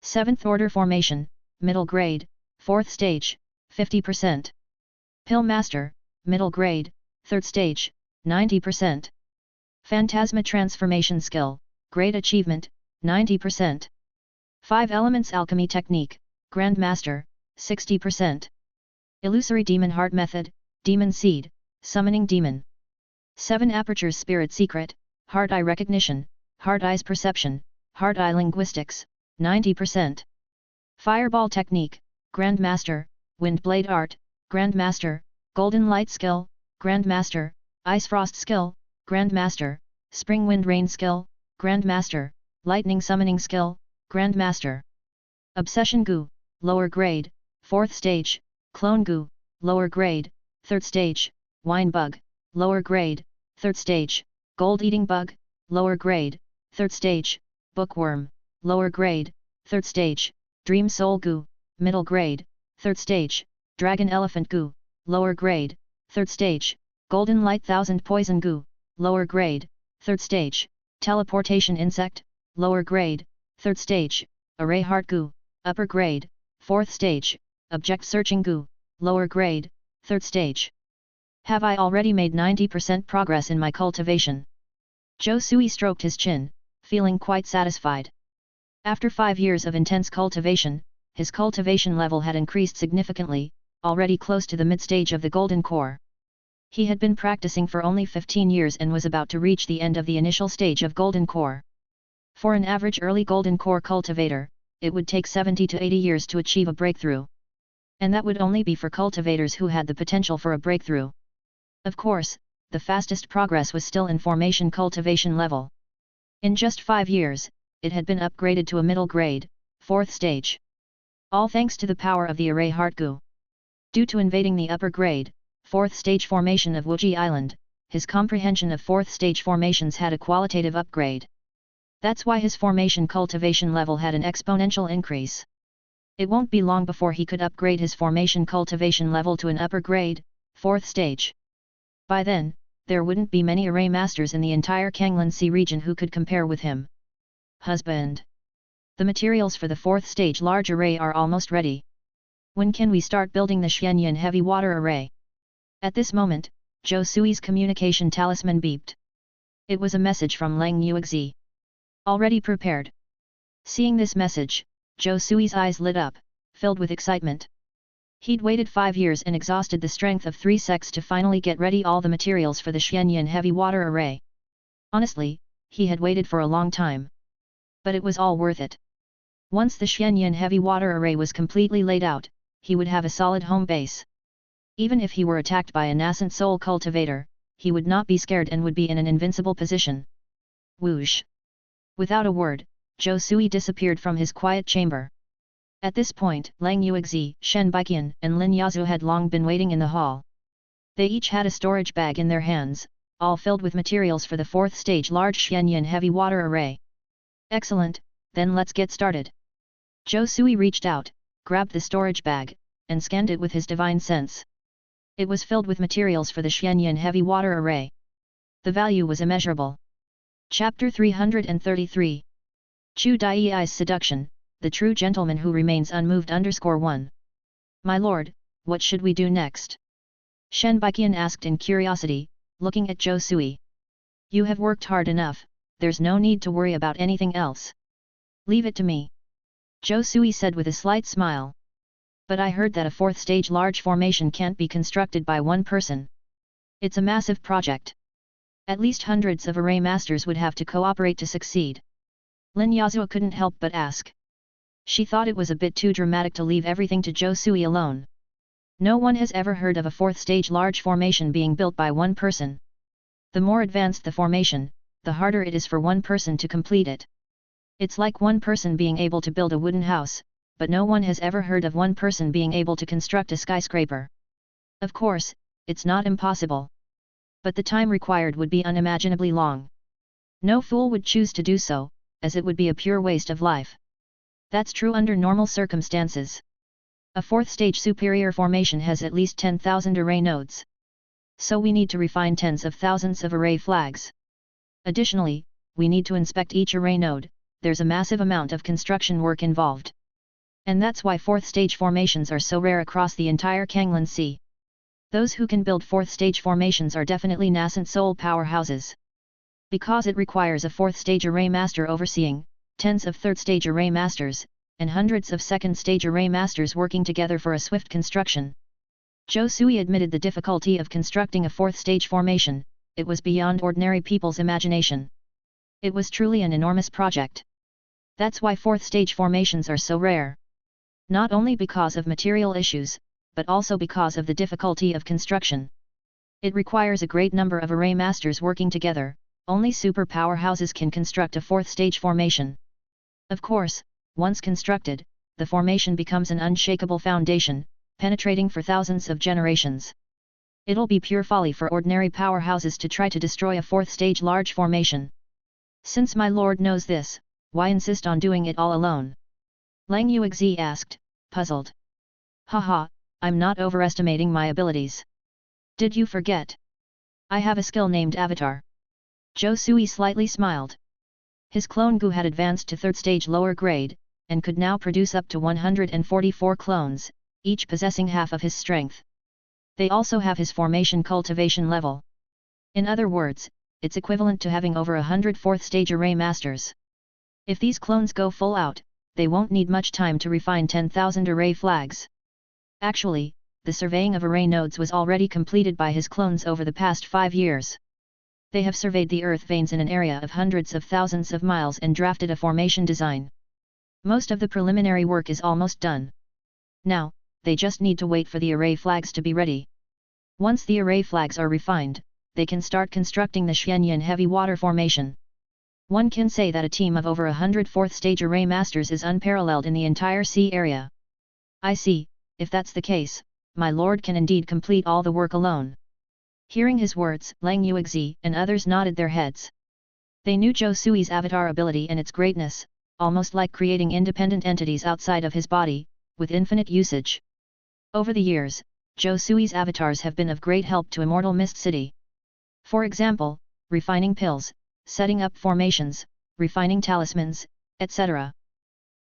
7th order Formation, Middle grade, 4th stage, 50%. Pill Master, Middle grade, 3rd stage, 90%. Phantasma Transformation Skill, Great Achievement, 90%. 5 Elements Alchemy Technique, Grand Master, 60%. Illusory Demon Heart Method, Demon Seed, Summoning Demon. 7 Apertures Spirit Secret, Heart Eye Recognition, Heart Eyes Perception, Heart Eye Linguistics, 90%. Fireball Technique, Grand Master, Wind Blade Art, Grand Master, Golden Light Skill, Grand Master, Ice Frost Skill, Grand Master, Spring Wind Rain Skill, Grand Master, Lightning Summoning Skill, Grand Master. Obsession Goo, Lower Grade, 4th Stage, Clone Goo, Lower Grade, 3rd Stage, Wine Bug, Lower Grade, 3rd Stage, Gold Eating Bug, Lower Grade, 3rd Stage, Bookworm, Lower Grade, 3rd Stage, Dream Soul Goo, Middle Grade, 3rd Stage, Dragon Elephant Goo, Lower Grade, 3rd Stage, Golden Light Thousand Poison Goo, Lower Grade, 3rd Stage, Teleportation Insect, Lower Grade, 3rd Stage, Array Heart Goo, Upper Grade, 4th Stage, Object Searching Goo, Lower Grade, 3rd Stage. Have I already made 90% progress in my cultivation? Zhou Sui stroked his chin, feeling quite satisfied. After 5 years of intense cultivation, his cultivation level had increased significantly, already close to the mid-stage of the Golden Core. He had been practicing for only 15 years and was about to reach the end of the initial stage of Golden Core. For an average early Golden Core cultivator, it would take 70 to 80 years to achieve a breakthrough. And that would only be for cultivators who had the potential for a breakthrough. Of course, the fastest progress was still in formation cultivation level. In just 5 years, it had been upgraded to a middle grade, 4th stage. All thanks to the power of the array Heartgu. Due to invading the upper grade, 4th stage formation of Wuji Island, his comprehension of 4th stage formations had a qualitative upgrade. That's why his formation cultivation level had an exponential increase. It won't be long before he could upgrade his formation cultivation level to an upper grade, 4th stage. By then, there wouldn't be many array masters in the entire Kanglan Sea region who could compare with him. Husband. The materials for the 4th stage large array are almost ready. When can we start building the Xianyan heavy water array? At this moment, Zhou Sui's communication talisman beeped. It was a message from Lang Yuexi. Already prepared. Seeing this message, Zhou Sui's eyes lit up, filled with excitement. He'd waited 5 years and exhausted the strength of 3 sects to finally get ready all the materials for the Xianyan heavy water array. Honestly, he had waited for a long time. But it was all worth it. Once the Xianyan heavy water array was completely laid out, he would have a solid home base. Even if he were attacked by a nascent soul cultivator, he would not be scared and would be in an invincible position. Whoosh! Without a word, Zhou Sui disappeared from his quiet chamber. At this point, Lang Yuexi, Shen Baiqian, and Lin Yazhu had long been waiting in the hall. They each had a storage bag in their hands, all filled with materials for the 4th stage large Xianyan heavy water array. Excellent, then let's get started. Zhou Sui reached out, grabbed the storage bag, and scanned it with his divine sense. It was filled with materials for the Xianyan heavy water array. The value was immeasurable. Chapter 333. Chu Dai's Seduction, the True Gentleman Who Remains Unmoved _1. My lord, what should we do next? Shen Baiqian asked in curiosity, looking at Zhou Sui. You have worked hard enough, there's no need to worry about anything else. Leave it to me. Zhou Sui said with a slight smile. But I heard that a 4th stage large formation can't be constructed by one person. It's a massive project. At least hundreds of array masters would have to cooperate to succeed. Lin Yazhu couldn't help but ask. She thought it was a bit too dramatic to leave everything to Zhou Sui alone. No one has ever heard of a 4th stage large formation being built by one person. The more advanced the formation, the harder it is for one person to complete it. It's like one person being able to build a wooden house, but no one has ever heard of one person being able to construct a skyscraper. Of course, it's not impossible. But the time required would be unimaginably long. No fool would choose to do so, as it would be a pure waste of life. That's true under normal circumstances. A 4th stage superior formation has at least 10,000 array nodes. So we need to refine tens of thousands of array flags. Additionally, we need to inspect each array node. There's a massive amount of construction work involved. And that's why 4th stage formations are so rare across the entire Kanglan Sea. Those who can build 4th stage formations are definitely nascent soul powerhouses. Because it requires a 4th stage array master overseeing, tens of 3rd stage array masters, and hundreds of 2nd stage array masters working together for a swift construction. Zhou Sui admitted the difficulty of constructing a 4th stage formation. It was beyond ordinary people's imagination. It was truly an enormous project. That's why 4th stage formations are so rare. Not only because of material issues, but also because of the difficulty of construction. It requires a great number of array masters working together. Only super powerhouses can construct a 4th stage formation. Of course, once constructed, the formation becomes an unshakable foundation, penetrating for thousands of generations. It'll be pure folly for ordinary powerhouses to try to destroy a 4th stage large formation. Since my lord knows this, why insist on doing it all alone? Lang Yuexi asked, puzzled. Haha, I'm not overestimating my abilities. Did you forget? I have a skill named Avatar. Zhou Sui slightly smiled. His clone Gu had advanced to 3rd stage lower grade, and could now produce up to 144 clones, each possessing half of his strength. They also have his formation cultivation level. In other words, it's equivalent to having over 100 4th stage array masters. If these clones go full out, they won't need much time to refine 10,000 array flags. Actually, the surveying of array nodes was already completed by his clones over the past 5 years. They have surveyed the earth veins in an area of hundreds of thousands of miles and drafted a formation design. Most of the preliminary work is almost done. Now, they just need to wait for the array flags to be ready. Once the array flags are refined, they can start constructing the Xianyan heavy water formation. One can say that a team of over 100 fourth-stage array masters is unparalleled in the entire sea area. I see, if that's the case, my lord can indeed complete all the work alone. Hearing his words, Lang Yuexi and others nodded their heads. They knew Zhou Sui's avatar ability and its greatness, almost like creating independent entities outside of his body, with infinite usage. Over the years, Zhou Sui's avatars have been of great help to Immortal Mist City. For example, refining pills, setting up formations, refining talismans, etc.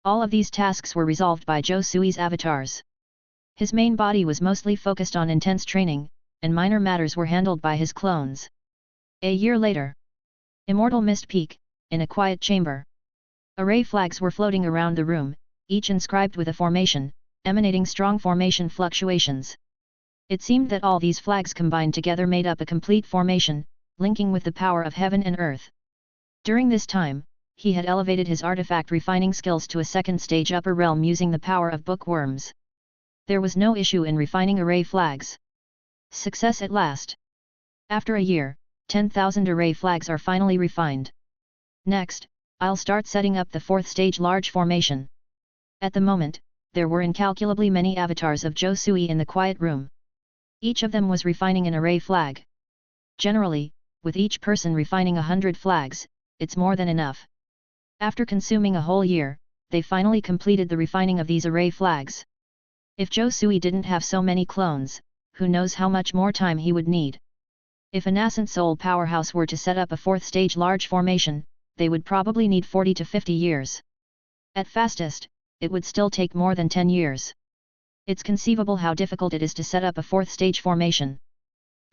All of these tasks were resolved by Zhou Sui's avatars. His main body was mostly focused on intense training, and minor matters were handled by his clones. A year later, Immortal Mist Peak, in a quiet chamber. Array flags were floating around the room, each inscribed with a formation, emanating strong formation fluctuations. It seemed that all these flags combined together made up a complete formation, linking with the power of heaven and earth. During this time, he had elevated his artifact refining skills to a second stage upper realm using the power of bookworms. There was no issue in refining array flags. Success at last. After a year, 10,000 array flags are finally refined. Next, I'll start setting up the fourth stage large formation. At the moment, there were incalculably many avatars of Zhou Sui in the quiet room. Each of them was refining an array flag. Generally, with each person refining 100 flags, it's more than enough. After consuming a whole year, they finally completed the refining of these array flags. If Zhou Sui didn't have so many clones, who knows how much more time he would need. If a nascent soul powerhouse were to set up a fourth stage large formation, they would probably need 40 to 50 years. At fastest, it would still take more than 10 years. It's conceivable how difficult it is to set up a fourth stage formation.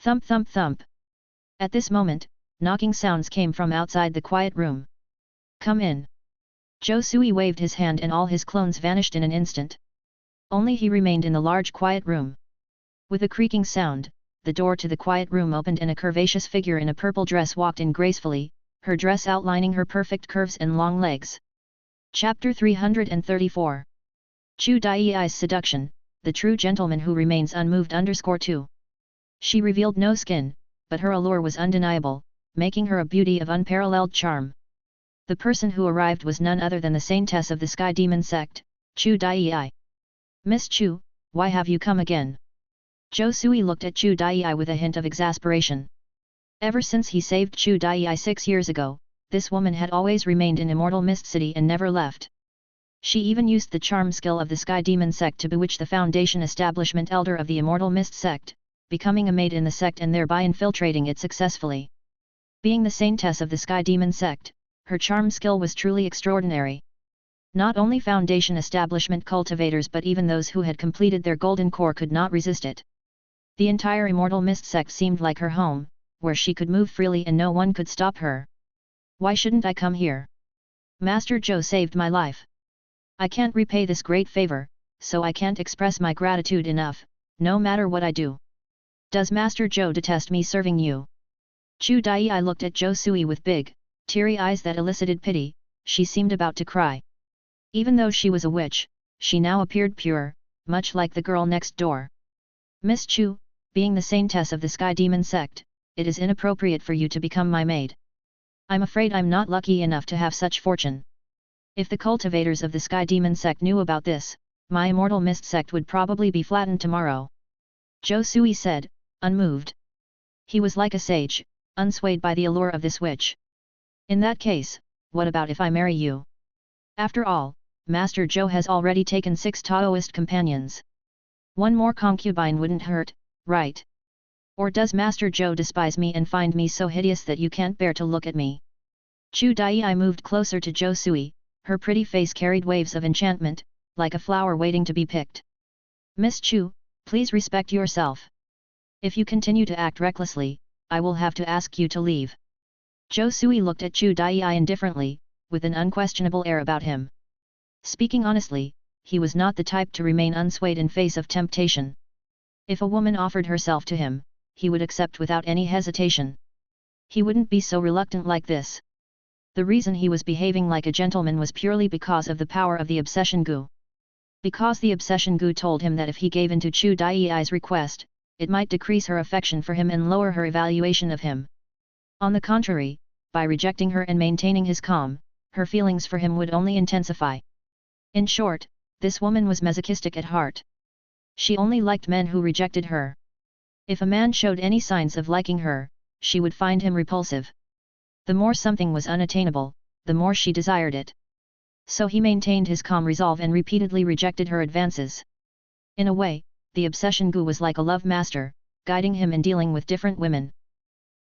Thump thump thump. At this moment, knocking sounds came from outside the quiet room. Come in. Zhou Sui waved his hand and all his clones vanished in an instant. Only he remained in the large quiet room. With a creaking sound, the door to the quiet room opened and a curvaceous figure in a purple dress walked in gracefully, her dress outlining her perfect curves and long legs. Chapter 334. Chu Dai's Seduction, the true gentleman who remains unmoved _2. She revealed no skin, but her allure was undeniable, making her a beauty of unparalleled charm. The person who arrived was none other than the saintess of the Sky Demon sect, Chu Dai. Miss Chu, why have you come again? Zhou Sui looked at Chu Dai with a hint of exasperation. Ever since he saved Chu Dai 6 years ago, this woman had always remained in Immortal Mist City and never left. She even used the charm skill of the Sky Demon sect to bewitch the Foundation Establishment Elder of the Immortal Mist sect, becoming a maid in the sect and thereby infiltrating it successfully. Being the saintess of the Sky Demon sect, her charm skill was truly extraordinary. Not only Foundation Establishment cultivators but even those who had completed their golden core could not resist it. The entire Immortal Mist sect seemed like her home, where she could move freely and no one could stop her. Why shouldn't I come here? Master Zhou saved my life. I can't repay this great favor, so I can't express my gratitude enough, no matter what I do. Does Master Zhou detest me serving you? Chu Dai looked at Zhou Sui with big, teary eyes that elicited pity. She seemed about to cry. Even though she was a witch, she now appeared pure, much like the girl next door. Miss Chu, being the saintess of the Sky Demon sect, it is inappropriate for you to become my maid. I'm afraid I'm not lucky enough to have such fortune. If the cultivators of the Sky Demon sect knew about this, my Immortal Mist sect would probably be flattened tomorrow. Zhou Sui said, unmoved. He was like a sage, unswayed by the allure of this witch. In that case, what about if I marry you? After all, Master Zhou has already taken 6 Taoist companions. One more concubine wouldn't hurt, right? Or does Master Zhou despise me and find me so hideous that you can't bear to look at me? Chu Dai moved closer to Zhou Sui, her pretty face carried waves of enchantment, like a flower waiting to be picked. Miss Chu, please respect yourself. If you continue to act recklessly, I will have to ask you to leave. Zhou Sui looked at Chu Dai indifferently, with an unquestionable air about him. Speaking honestly, he was not the type to remain unswayed in face of temptation. If a woman offered herself to him, he would accept without any hesitation. He wouldn't be so reluctant like this. The reason he was behaving like a gentleman was purely because of the power of the obsession gu. Because the obsession gu told him that if he gave in to Chu Dai's request, it might decrease her affection for him and lower her evaluation of him. On the contrary, by rejecting her and maintaining his calm, her feelings for him would only intensify. In short, this woman was masochistic at heart. She only liked men who rejected her. If a man showed any signs of liking her, she would find him repulsive. The more something was unattainable, the more she desired it. So he maintained his calm resolve and repeatedly rejected her advances. In a way, the obsession gu was like a love master, guiding him in dealing with different women.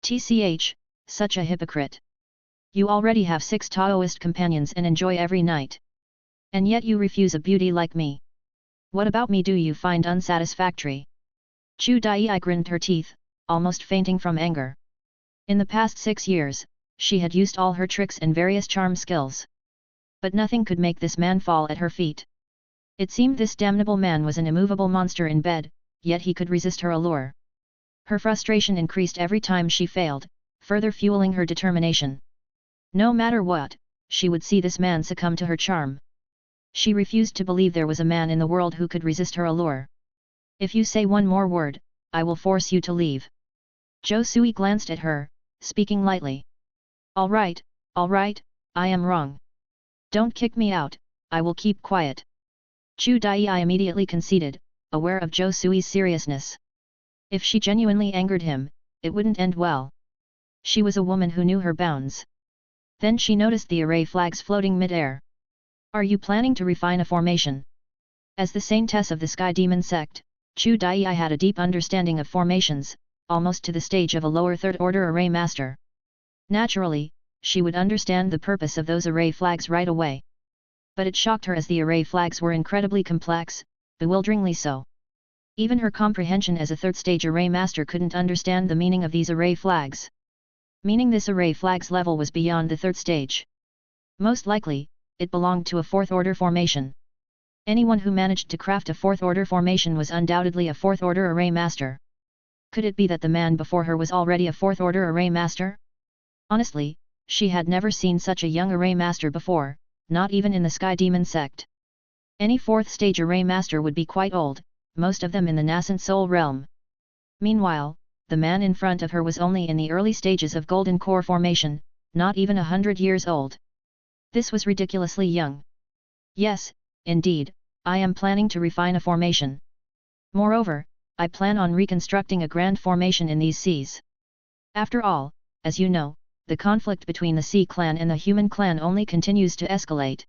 Tch, such a hypocrite. You already have 6 Taoist companions and enjoy every night. And yet you refuse a beauty like me. What about me do you find unsatisfactory? Chu Dai grinned her teeth, almost fainting from anger. In the past 6 years, she had used all her tricks and various charm skills. But nothing could make this man fall at her feet. It seemed this damnable man was an immovable monster in bed, yet he could resist her allure. Her frustration increased every time she failed, further fueling her determination. No matter what, she would see this man succumb to her charm. She refused to believe there was a man in the world who could resist her allure. If you say one more word, I will force you to leave. Zhou Sui glanced at her, speaking lightly. All right, I am wrong. Don't kick me out, I will keep quiet. Chu Dai immediately conceded, aware of Zhou Sui's seriousness. If she genuinely angered him, it wouldn't end well. She was a woman who knew her bounds. Then she noticed the array flags floating mid-air. Are you planning to refine a formation? As the saintess of the Sky Demon sect, Chu Dai had a deep understanding of formations, almost to the stage of a lower third-order array master. Naturally, she would understand the purpose of those array flags right away. But it shocked her as the array flags were incredibly complex, bewilderingly so. Even her comprehension as a third-stage array master couldn't understand the meaning of these array flags. Meaning this array flags level was beyond the third stage. Most likely, it belonged to a fourth-order formation. Anyone who managed to craft a fourth-order formation was undoubtedly a fourth-order array master. Could it be that the man before her was already a fourth-order array master? Honestly, she had never seen such a young array master before, not even in the Sky Demon sect. Any fourth-stage array master would be quite old, most of them in the nascent soul realm. Meanwhile, the man in front of her was only in the early stages of golden core formation, not even 100 years old. This was ridiculously young. Yes, indeed, I am planning to refine a formation. Moreover, I plan on reconstructing a grand formation in these seas. After all, as you know, the conflict between the Sea Clan and the Human Clan only continues to escalate.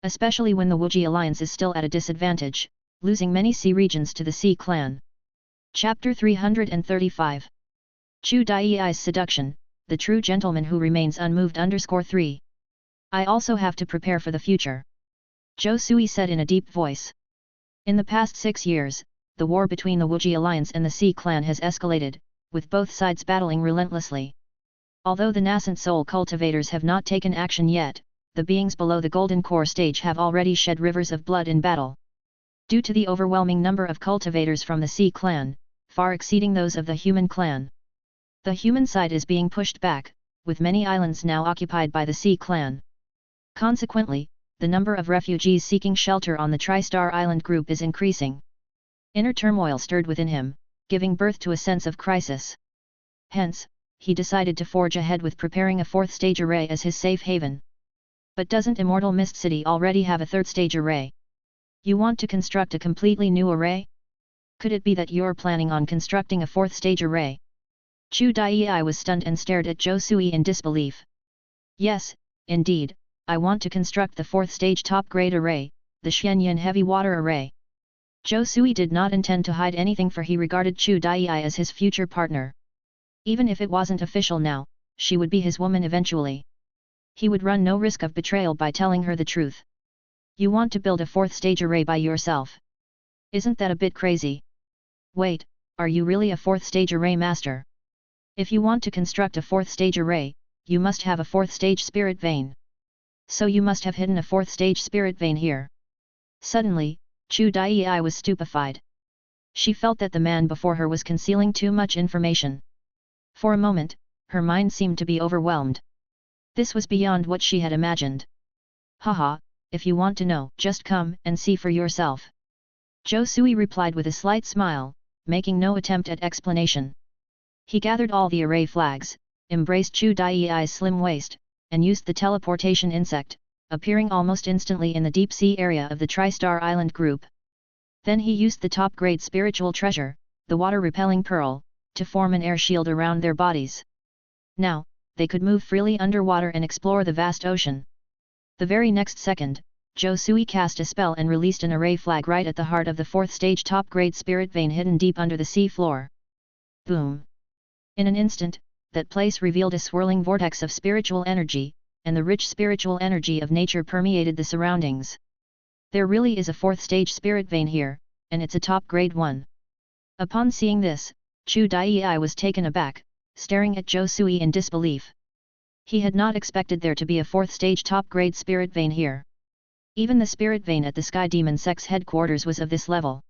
Especially when the Wuji alliance is still at a disadvantage, losing many sea regions to the Sea Clan. Chapter 335 Chu Dai's Seduction, the True Gentleman Who Remains Unmoved _3. I also have to prepare for the future. Zhou Sui said in a deep voice. In the past 6 years, the war between the Wuji alliance and the Sea Clan has escalated, with both sides battling relentlessly. Although the nascent soul cultivators have not taken action yet, the beings below the golden core stage have already shed rivers of blood in battle. Due to the overwhelming number of cultivators from the Sea Clan, far exceeding those of the Human Clan. The human side is being pushed back, with many islands now occupied by the Sea Clan. Consequently, the number of refugees seeking shelter on the Tri-Star Island group is increasing. Inner turmoil stirred within him, giving birth to a sense of crisis. Hence, he decided to forge ahead with preparing a fourth-stage array as his safe haven. But doesn't Immortal Mist City already have a third-stage array? You want to construct a completely new array? Could it be that you're planning on constructing a fourth-stage array? Chu Dai was stunned and stared at Zhou Sui in disbelief. Yes, indeed, I want to construct the fourth-stage top-grade array, the Xianyan Heavy Water Array. Zhou Sui did not intend to hide anything, for he regarded Chu Dai as his future partner. Even if it wasn't official now, she would be his woman eventually. He would run no risk of betrayal by telling her the truth. You want to build a fourth-stage array by yourself? Isn't that a bit crazy? Wait, are you really a fourth-stage array master? If you want to construct a fourth-stage array, you must have a fourth-stage spirit vein. So you must have hidden a fourth-stage spirit vein here. Suddenly, Chu Dai was stupefied. She felt that the man before her was concealing too much information. For a moment, her mind seemed to be overwhelmed. This was beyond what she had imagined. Haha, if you want to know, just come and see for yourself. Zhou Sui replied with a slight smile, making no attempt at explanation. He gathered all the array flags, embraced Chu Dai's slim waist, and used the teleportation insect, appearing almost instantly in the deep sea area of the Tri-Star Island group. Then he used the top-grade spiritual treasure, the water-repelling pearl, to form an air shield around their bodies. Now, they could move freely underwater and explore the vast ocean. The very next second, Zhou Sui cast a spell and released an array flag right at the heart of the 4th stage top-grade spirit vein hidden deep under the sea floor. Boom! In an instant, that place revealed a swirling vortex of spiritual energy, and the rich spiritual energy of nature permeated the surroundings. There really is a 4th stage spirit vein here, and it's a top-grade one. Upon seeing this, Chu Dai was taken aback, staring at Zhou Sui in disbelief. He had not expected there to be a 4th stage top-grade spirit vein here. Even the spirit vein at the Sky Demon Sect's headquarters was of this level.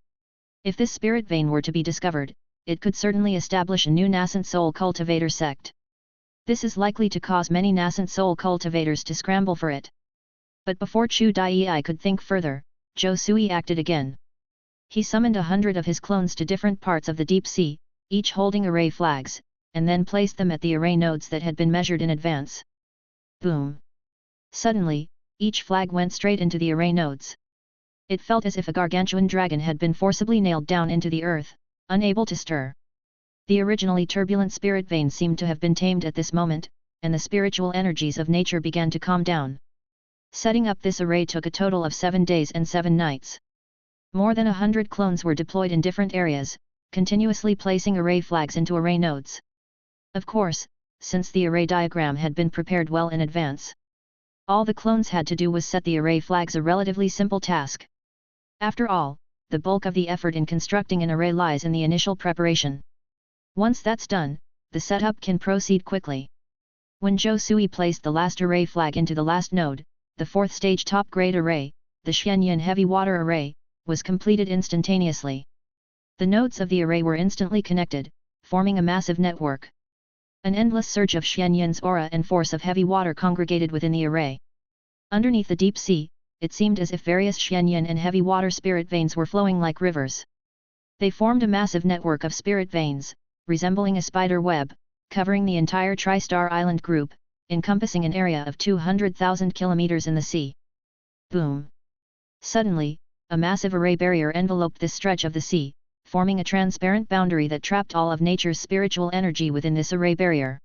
If this spirit vein were to be discovered, it could certainly establish a new nascent soul cultivator sect. This is likely to cause many nascent soul cultivators to scramble for it. But before Chu Dai could think further, Zhou Sui acted again. He summoned 100 of his clones to different parts of the deep sea, each holding array flags, and then placed them at the array nodes that had been measured in advance. Boom! Suddenly, each flag went straight into the array nodes. It felt as if a gargantuan dragon had been forcibly nailed down into the earth, unable to stir. The originally turbulent spirit vein seemed to have been tamed at this moment, and the spiritual energies of nature began to calm down. Setting up this array took a total of 7 days and 7 nights. More than 100 clones were deployed in different areas, continuously placing array flags into array nodes. Of course, since the array diagram had been prepared well in advance, all the clones had to do was set the array flags, a relatively simple task. After all, the bulk of the effort in constructing an array lies in the initial preparation. Once that's done, the setup can proceed quickly. When Zhou Sui placed the last array flag into the last node, the 4th stage top-grade array, the Xianyan heavy water array, was completed instantaneously. The nodes of the array were instantly connected, forming a massive network. An endless surge of Xianyan's aura and force of heavy water congregated within the array. Underneath the deep sea, it seemed as if various Xianyan and heavy water spirit veins were flowing like rivers. They formed a massive network of spirit veins, resembling a spider web, covering the entire Tri-Star Island group, encompassing an area of 200,000 kilometers in the sea. Boom! Suddenly, a massive array barrier enveloped this stretch of the sea, forming a transparent boundary that trapped all of nature's spiritual energy within this array barrier.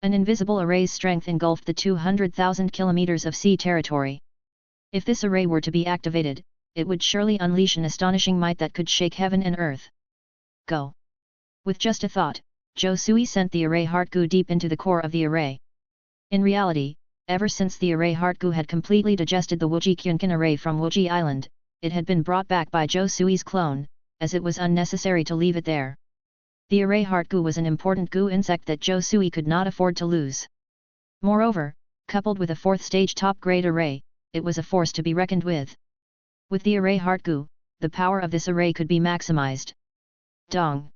An invisible array's strength engulfed the 200,000 kilometers of sea territory. If this array were to be activated, it would surely unleash an astonishing might that could shake heaven and earth. Go! With just a thought, Zhou Sui sent the array heart goo deep into the core of the array. In reality, ever since the array heart goo had completely digested the Wuji Kyunkan array from Wuji Island, it had been brought back by Zhou Sui's clone, as it was unnecessary to leave it there. The array heart goo was an important goo insect that Zhou Sui could not afford to lose. Moreover, coupled with a 4th stage top-grade array, it was a force to be reckoned with. With the array heart goo, the power of this array could be maximized. Dong!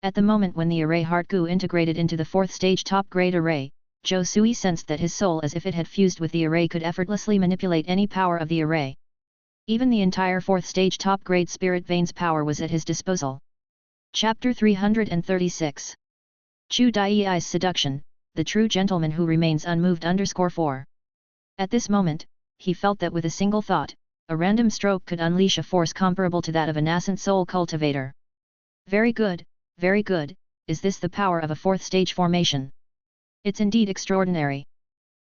At the moment when the array heart goo integrated into the 4th stage top-grade array, Zhou Sui sensed that his soul, as if it had fused with the array, could effortlessly manipulate any power of the array. Even the entire 4th stage top-grade spirit vein's power was at his disposal. Chapter 336 Chu Dai's Seduction, the True Gentleman Who Remains Unmoved _4. At this moment, he felt that with a single thought, a random stroke could unleash a force comparable to that of a nascent soul cultivator. Very good, is this the power of a 4th stage formation? It's indeed extraordinary.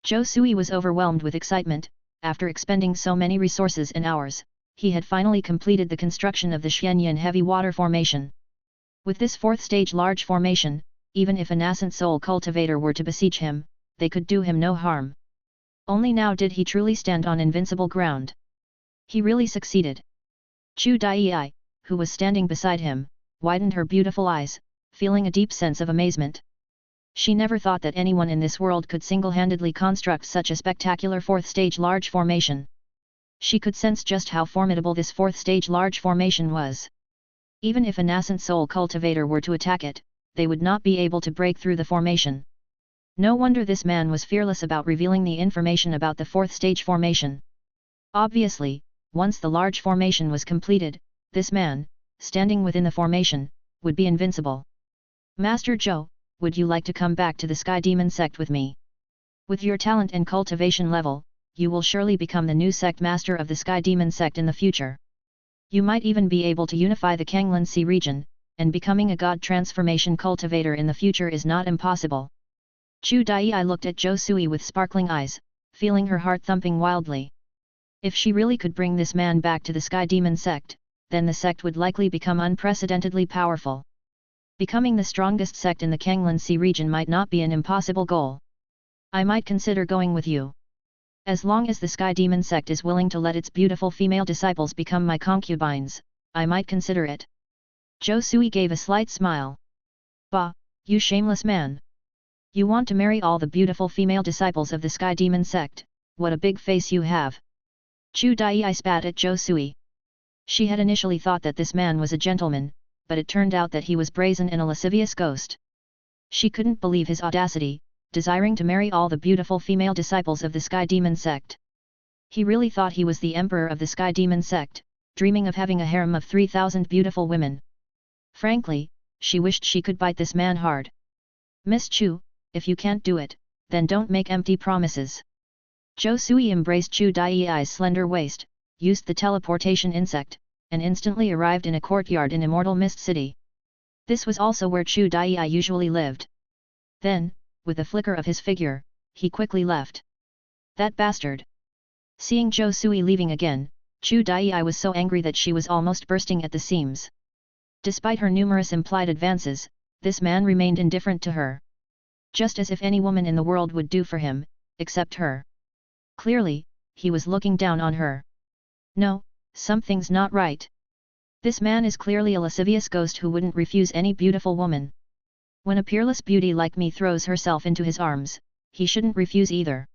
Zhou Sui was overwhelmed with excitement. After expending so many resources and hours, he had finally completed the construction of the Xianyan heavy water formation. With this 4th stage large formation, even if a nascent soul cultivator were to besiege him, they could do him no harm. Only now did he truly stand on invincible ground. He really succeeded. Chu Dai, who was standing beside him, widened her beautiful eyes, feeling a deep sense of amazement. She never thought that anyone in this world could single-handedly construct such a spectacular 4th stage large formation. She could sense just how formidable this 4th stage large formation was. Even if a nascent soul cultivator were to attack it, they would not be able to break through the formation. No wonder this man was fearless about revealing the information about the fourth stage formation. Obviously, once the large formation was completed, this man, standing within the formation, would be invincible. Master Zhou, would you like to come back to the Sky Demon sect with me? With your talent and cultivation level, you will surely become the new sect master of the Sky Demon sect in the future. You might even be able to unify the Kanglan Sea region, and becoming a god transformation cultivator in the future is not impossible. Chu Dai looked at Zhou Sui with sparkling eyes, feeling her heart thumping wildly. If she really could bring this man back to the Sky Demon sect, then the sect would likely become unprecedentedly powerful. Becoming the strongest sect in the Kanglan Sea region might not be an impossible goal. I might consider going with you. As long as the Sky Demon sect is willing to let its beautiful female disciples become my concubines, I might consider it. Zhou Sui gave a slight smile. Bah, you shameless man! You want to marry all the beautiful female disciples of the Sky Demon sect, what a big face you have! Chu Dai spat at Zhou Sui. She had initially thought that this man was a gentleman, but it turned out that he was brazen and a lascivious ghost. She couldn't believe his audacity, desiring to marry all the beautiful female disciples of the Sky Demon sect. He really thought he was the emperor of the Sky Demon sect, dreaming of having a harem of 3,000 beautiful women. Frankly, she wished she could bite this man hard. Miss Chu, if you can't do it, then don't make empty promises. Zhou Sui embraced Chu Dai's slender waist, used the teleportation insect, and instantly arrived in a courtyard in Immortal Mist City. This was also where Chu Dai usually lived. Then, with a flicker of his figure, he quickly left. That bastard! Seeing Zhou Sui leaving again, Chu Dai was so angry that she was almost bursting at the seams. Despite her numerous implied advances, this man remained indifferent to her. Just as if any woman in the world would do for him, except her. Clearly, he was looking down on her. No, something's not right. This man is clearly a lascivious ghost who wouldn't refuse any beautiful woman. When a peerless beauty like me throws herself into his arms, he shouldn't refuse either.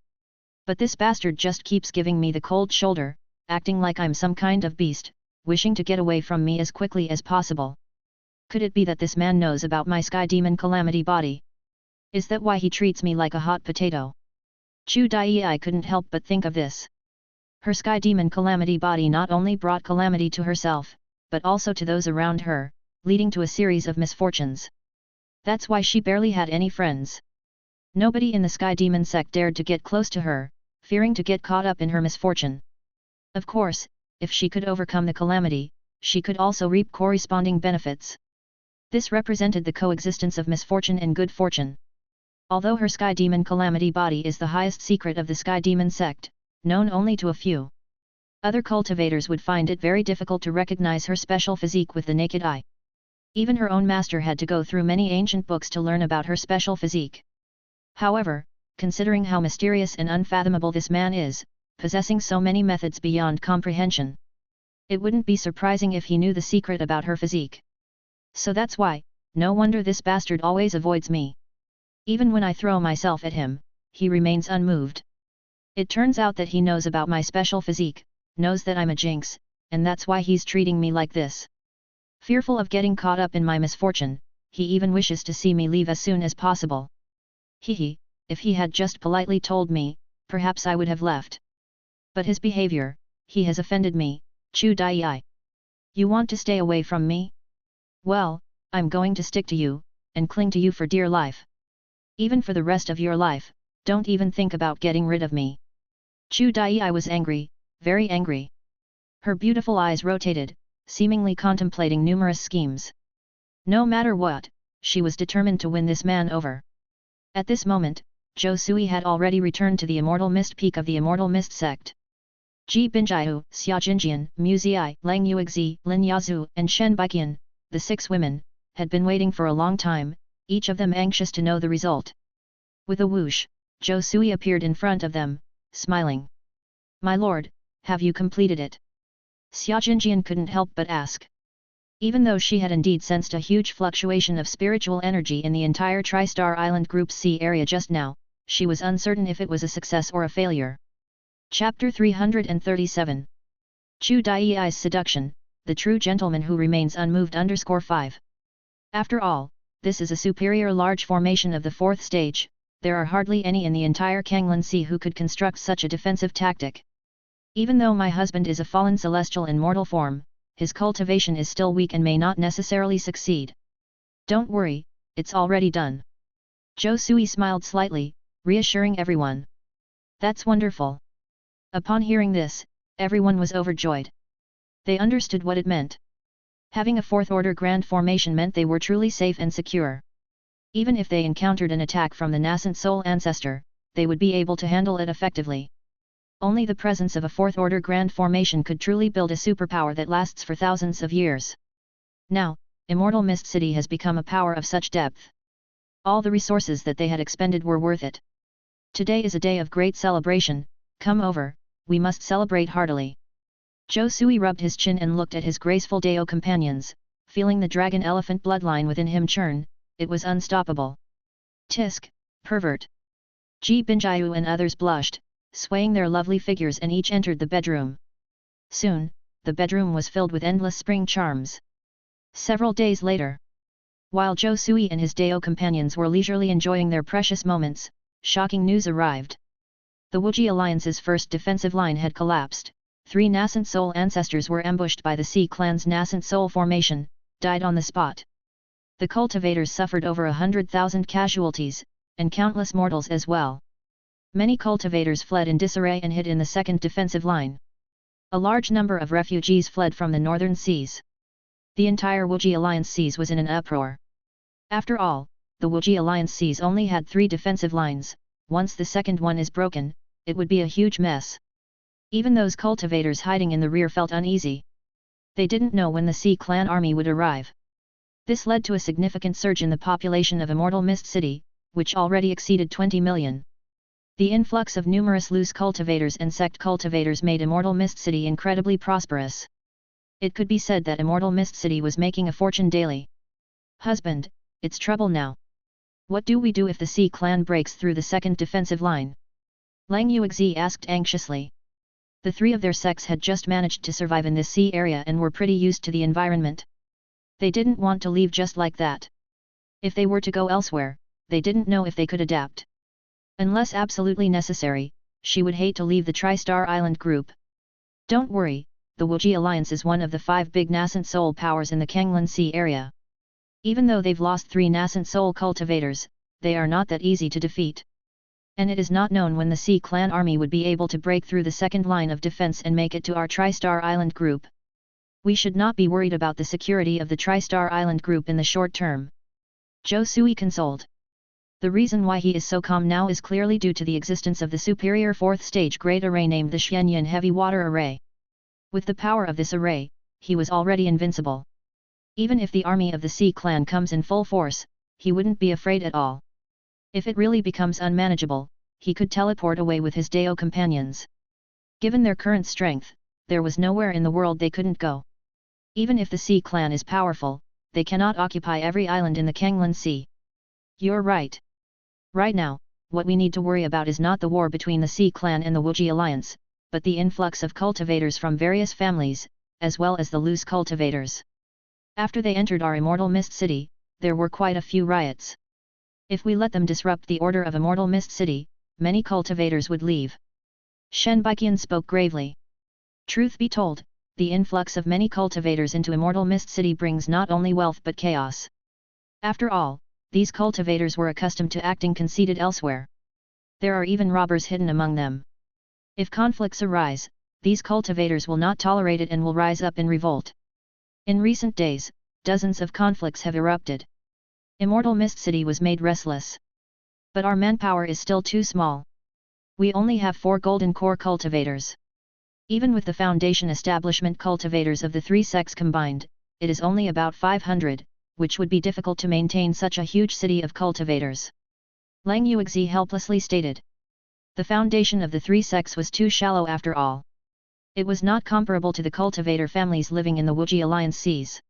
But this bastard just keeps giving me the cold shoulder, acting like I'm some kind of beast, wishing to get away from me as quickly as possible. Could it be that this man knows about my Sky Demon Calamity body? Is that why he treats me like a hot potato? Chu Dai couldn't help but think of this. Her Sky Demon Calamity body not only brought calamity to herself, but also to those around her, leading to a series of misfortunes. That's why she barely had any friends. Nobody in the Sky Demon sect dared to get close to her, fearing to get caught up in her misfortune. Of course, if she could overcome the calamity, she could also reap corresponding benefits. This represented the coexistence of misfortune and good fortune. Although her Sky Demon Calamity body is the highest secret of the Sky Demon sect, known only to a few. Other cultivators would find it very difficult to recognize her special physique with the naked eye. Even her own master had to go through many ancient books to learn about her special physique. However, considering how mysterious and unfathomable this man is, possessing so many methods beyond comprehension, it wouldn't be surprising if he knew the secret about her physique. So that's why, no wonder this bastard always avoids me. Even when I throw myself at him, he remains unmoved. It turns out that he knows about my special physique, knows that I'm a jinx, and that's why he's treating me like this. Fearful of getting caught up in my misfortune, he even wishes to see me leave as soon as possible. If he had just politely told me, perhaps I would have left. But his behavior, he has offended me, Chu Dai. You want to stay away from me? Well, I'm going to stick to you, and cling to you for dear life. Even for the rest of your life, don't even think about getting rid of me. Chu Dai was angry, very angry. Her beautiful eyes rotated, seemingly contemplating numerous schemes. No matter what, she was determined to win this man over. At this moment, Zhou Sui had already returned to the Immortal Mist Peak of the Immortal Mist sect. Ji Binjiu, Xia Jinjian, Mu Ziai, Lang Yuexi, Lin Yazu, and Shen Baiqian, the 6 women, had been waiting for a long time, each of them anxious to know the result. With a whoosh, Zhou Sui appeared in front of them, smiling. My lord, have you completed it? Xia Jinjian couldn't help but ask. Even though she had indeed sensed a huge fluctuation of spiritual energy in the entire Tri-Star Island Group C area just now, she was uncertain if it was a success or a failure. Chapter 337. Chu Dai's Seduction, the true gentleman who remains unmoved. 5. After all, this is a superior large formation of the 4th stage, there are hardly any in the entire Kanglan Sea who could construct such a defensive tactic. Even though my husband is a fallen celestial in mortal form, his cultivation is still weak and may not necessarily succeed. Don't worry, it's already done. Zhou Sui smiled slightly, reassuring everyone. That's wonderful. Upon hearing this, everyone was overjoyed. They understood what it meant. Having a 4th order grand formation meant they were truly safe and secure. Even if they encountered an attack from the nascent soul ancestor, they would be able to handle it effectively. Only the presence of a 4th order grand formation could truly build a superpower that lasts for thousands of years. Now, Immortal Mist City has become a power of such depth. All the resources that they had expended were worth it. Today is a day of great celebration, come over, we must celebrate heartily. Zhou Sui rubbed his chin and looked at his graceful Dao companions, feeling the dragon elephant bloodline within him churn, it was unstoppable. Tisk, pervert. Ji Binjiu and others blushed, swaying their lovely figures, and each entered the bedroom. Soon, the bedroom was filled with endless spring charms. Several days later, while Zhou Sui and his Dao companions were leisurely enjoying their precious moments, shocking news arrived. The Wuji Alliance's first defensive line had collapsed, 3 nascent soul ancestors were ambushed by the Sea Clan's nascent soul formation, died on the spot. The cultivators suffered over 100,000 casualties, and countless mortals as well. Many cultivators fled in disarray and hid in the second defensive line. A large number of refugees fled from the northern seas. The entire Wuji Alliance seas was in an uproar. After all, the Wuji Alliance seas only had 3 defensive lines, once the second one is broken, it would be a huge mess. Even those cultivators hiding in the rear felt uneasy. They didn't know when the Sea Clan army would arrive. This led to a significant surge in the population of Immortal Mist City, which already exceeded 20 million. The influx of numerous loose cultivators and sect cultivators made Immortal Mist City incredibly prosperous. It could be said that Immortal Mist City was making a fortune daily. Husband, it's trouble now. What do we do if the Sea Clan breaks through the second defensive line? Lang Yuexi asked anxiously. The 3 of their sects had just managed to survive in this sea area and were pretty used to the environment. They didn't want to leave just like that. If they were to go elsewhere, they didn't know if they could adapt. Unless absolutely necessary, she would hate to leave the Tri-Star Island group. Don't worry, the Wuji Alliance is one of the 5 big nascent soul powers in the Kanglan Sea area. Even though they've lost 3 nascent soul cultivators, they are not that easy to defeat. And it is not known when the Sea Clan army would be able to break through the second line of defense and make it to our Tri-Star Island group. We should not be worried about the security of the Tri-Star Island group in the short term. Zhou Sui consoled. The reason why he is so calm now is clearly due to the existence of the superior 4th stage great array named the Xianyan Heavy Water Array. With the power of this array, he was already invincible. Even if the army of the Sea Clan comes in full force, he wouldn't be afraid at all. If it really becomes unmanageable, he could teleport away with his Dao companions. Given their current strength, there was nowhere in the world they couldn't go. Even if the Sea Clan is powerful, they cannot occupy every island in the Kanglan Sea. You're right. Right now, what we need to worry about is not the war between the Sea Clan and the Wuji Alliance, but the influx of cultivators from various families, as well as the loose cultivators. After they entered our Immortal Mist City, there were quite a few riots. If we let them disrupt the order of Immortal Mist City, many cultivators would leave. Shen Baiqian spoke gravely. Truth be told, the influx of many cultivators into Immortal Mist City brings not only wealth but chaos. After all, these cultivators were accustomed to acting conceited elsewhere. There are even robbers hidden among them. If conflicts arise, these cultivators will not tolerate it and will rise up in revolt. In recent days, dozens of conflicts have erupted. Immortal Mist City was made restless. But our manpower is still too small. We only have 4 golden core cultivators. Even with the foundation establishment cultivators of the 3 sects combined, it is only about 500, which would be difficult to maintain such a huge city of cultivators. Lang Yuexi helplessly stated. The foundation of the 3 sects was too shallow after all. It was not comparable to the cultivator families living in the Wuji Alliance seas.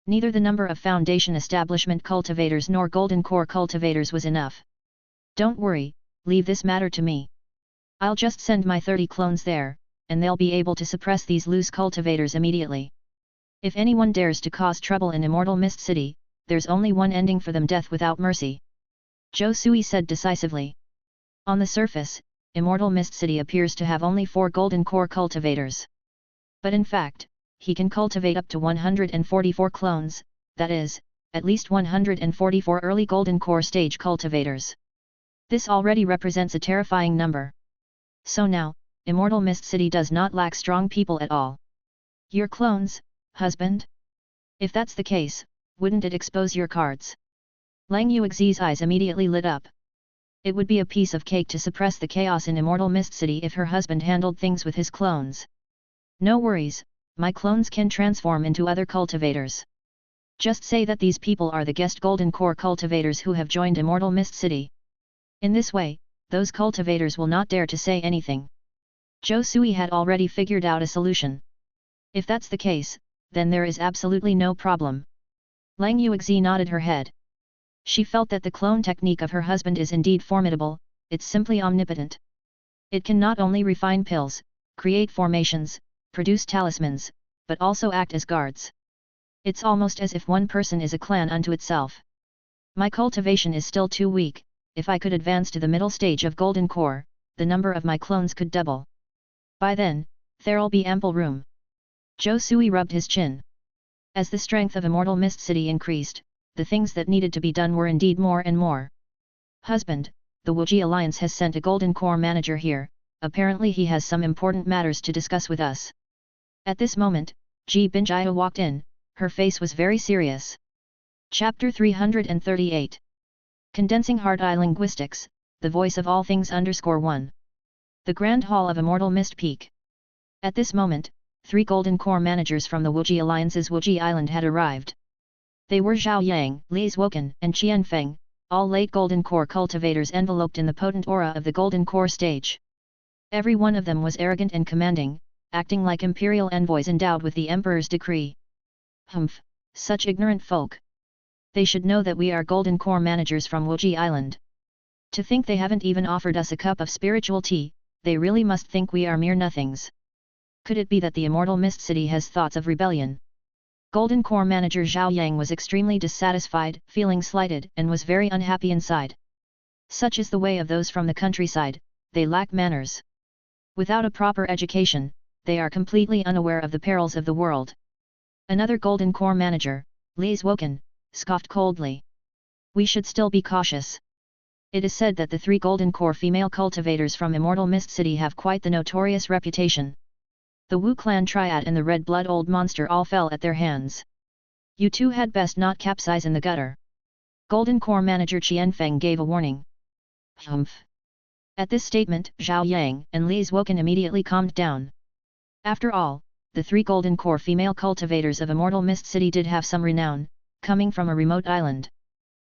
Neither the number of foundation establishment cultivators nor golden core cultivators was enough. Don't worry, leave this matter to me. I'll just send my 30 clones there, and they'll be able to suppress these loose cultivators immediately. If anyone dares to cause trouble in Immortal Mist City, there's only one ending for them: death without mercy. Zhou Sui said decisively. On the surface, Immortal Mist City appears to have only 4 golden core cultivators. But in fact, he can cultivate up to 144 clones, that is, at least 144 early golden core stage cultivators. This already represents a terrifying number. So now, Immortal Mist City does not lack strong people at all. Your clones, husband? If that's the case, wouldn't it expose your cards? Lang Yuexi's eyes immediately lit up. It would be a piece of cake to suppress the chaos in Immortal Mist City if her husband handled things with his clones. No worries, my clones can transform into other cultivators. Just say that these people are the guest golden core cultivators who have joined Immortal Mist City. In this way, those cultivators will not dare to say anything. Zhou Sui had already figured out a solution. If that's the case, then there is absolutely no problem. Lang Yuexi nodded her head. She felt that the clone technique of her husband is indeed formidable, it's simply omnipotent. It can not only refine pills, create formations, produce talismans, but also act as guards. It's almost as if one person is a clan unto itself. My cultivation is still too weak. If I could advance to the middle stage of Golden Core, the number of my clones could double. By then, there'll be ample room. Zhou Sui rubbed his chin. As the strength of Immortal Mist City increased, the things that needed to be done were indeed more and more. Husband, the Wuji Alliance has sent a Golden Core manager here, apparently he has some important matters to discuss with us. At this moment, Ji Binjia walked in, her face was very serious. Chapter 338. Condensing Hard-Eye Linguistics, the voice of all things _1. The Grand Hall of Immortal Mist Peak. At this moment, 3 Golden Core managers from the Wuji Alliance's Wuji Island had arrived. They were Zhao Yang, Li Zwoken, and Qian Feng, all late Golden Core cultivators enveloped in the potent aura of the Golden Core stage. Every one of them was arrogant and commanding, acting like imperial envoys endowed with the Emperor's decree. Humph, such ignorant folk. They should know that we are Golden Core managers from Wuji Island. To think they haven't even offered us a cup of spiritual tea, they really must think we are mere nothings. Could it be that the Immortal Mist City has thoughts of rebellion? Golden Core manager Zhao Yang was extremely dissatisfied, feeling slighted, and was very unhappy inside. Such is the way of those from the countryside, they lack manners. Without a proper education, they are completely unaware of the perils of the world. Another Golden Core manager, Li Zwoken, scoffed coldly. We should still be cautious. It is said that the 3 Golden Core female cultivators from Immortal Mist City have quite the notorious reputation. The Wu Clan Triad and the Red Blood Old Monster all fell at their hands. You two had best not capsize in the gutter. Golden Core manager Qian Feng gave a warning. Humph. At this statement, Zhao Yang and Li Zwoken immediately calmed down. After all, the 3 Golden Core female cultivators of Immortal Mist City did have some renown, coming from a remote island.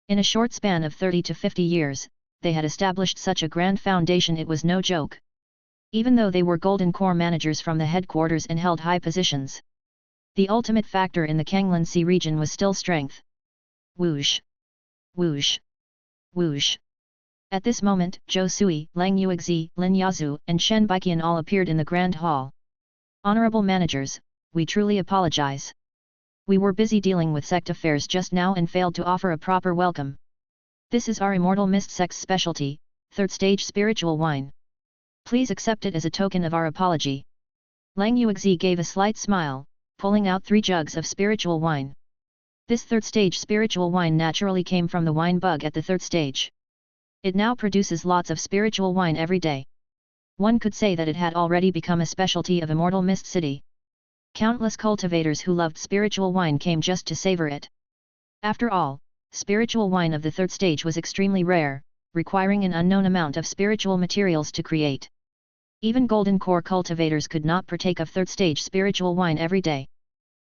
In a short span of 30 to 50 years, they had established such a grand foundation it was no joke. Even though they were Golden Core managers from the headquarters and held high positions, the ultimate factor in the Kanglan Sea region was still strength. Whoosh! Whoosh! Whoosh! At this moment, Zhou Sui, Lang Yuexi, Lin Yazu, and Shen Baiqian all appeared in the Grand Hall. Honorable managers, we truly apologize. We were busy dealing with sect affairs just now and failed to offer a proper welcome. This is our Immortal Mist sect's specialty, 3rd stage spiritual wine. Please accept it as a token of our apology. Lang Yuexi gave a slight smile, pulling out 3 jugs of spiritual wine. This 3rd stage spiritual wine naturally came from the wine bug at the 3rd stage. It now produces lots of spiritual wine every day. One could say that it had already become a specialty of Immortal Mist City. Countless cultivators who loved spiritual wine came just to savor it. After all, spiritual wine of the 3rd stage was extremely rare, requiring an unknown amount of spiritual materials to create. Even Golden Core cultivators could not partake of 3rd stage spiritual wine every day.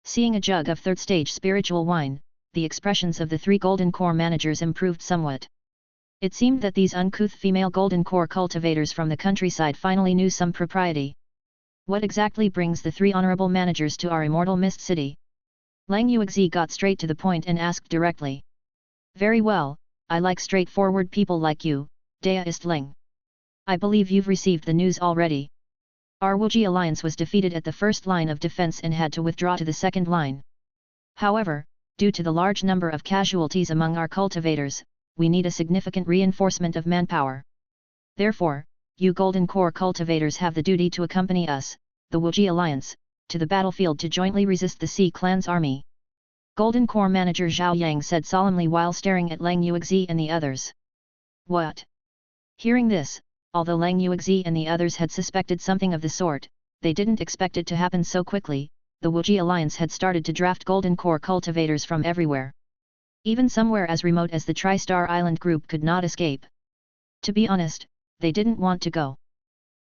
Seeing a jug of 3rd stage spiritual wine, the expressions of the 3 Golden Core managers improved somewhat. It seemed that these uncouth female Golden Core cultivators from the countryside finally knew some propriety. What exactly brings the 3 honorable managers to our Immortal Mist City? Lang Yuexi got straight to the point and asked directly. Very well, I like straightforward people like you, Dea Istling. I believe you've received the news already. Our Wuji alliance was defeated at the first line of defense and had to withdraw to the second line. However, due to the large number of casualties among our cultivators, we need a significant reinforcement of manpower. Therefore, you Golden Core cultivators have the duty to accompany us, the Wuji alliance, to the battlefield to jointly resist the Sea Clan's army. Golden Core manager Zhao Yang said solemnly while staring at Lang Yuexi and the others. What? Hearing this, although Lang Yuexi and the others had suspected something of the sort, they didn't expect it to happen so quickly. The Wuji alliance had started to draft Golden Core cultivators from everywhere. Even somewhere as remote as the Tri-Star Island group could not escape. To be honest, they didn't want to go.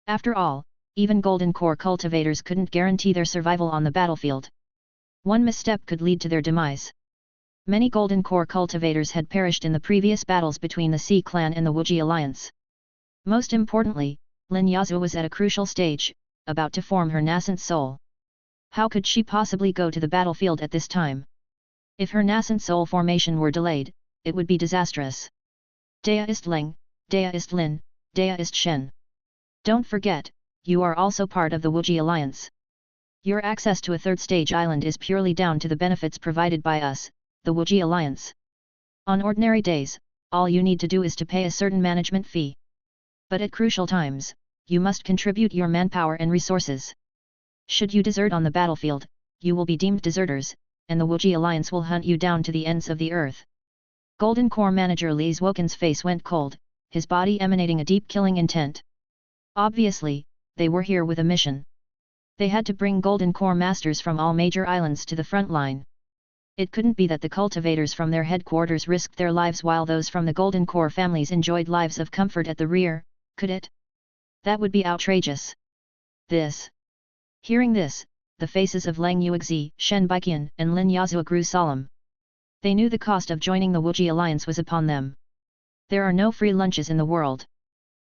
After all, even Golden Core cultivators couldn't guarantee their survival on the battlefield. One misstep could lead to their demise. Many Golden Core cultivators had perished in the previous battles between the Sea Clan and the Wuji alliance. Most importantly, Lin Yazhu was at a crucial stage, about to form her nascent soul. How could she possibly go to the battlefield at this time? If her nascent soul formation were delayed, it would be disastrous. Dea ist Ling, Dea ist Lin, Dea ist Shen. Don't forget, you are also part of the Wuji alliance. Your access to a third stage island is purely down to the benefits provided by us, the Wuji alliance. On ordinary days, all you need to do is to pay a certain management fee. But at crucial times, you must contribute your manpower and resources. Should you desert on the battlefield, you will be deemed deserters, and the Wuji alliance will hunt you down to the ends of the earth. Golden Core manager Li Zwoken's face went cold, his body emanating a deep killing intent. Obviously, they were here with a mission. They had to bring Golden Core masters from all major islands to the front line. It couldn't be that the cultivators from their headquarters risked their lives while those from the Golden Core families enjoyed lives of comfort at the rear, could it? That would be outrageous. Hearing this, the faces of Lang Yuexi, Shen Baiqian, and Lin Yazhu grew solemn. They knew the cost of joining the Wuji alliance was upon them. There are no free lunches in the world.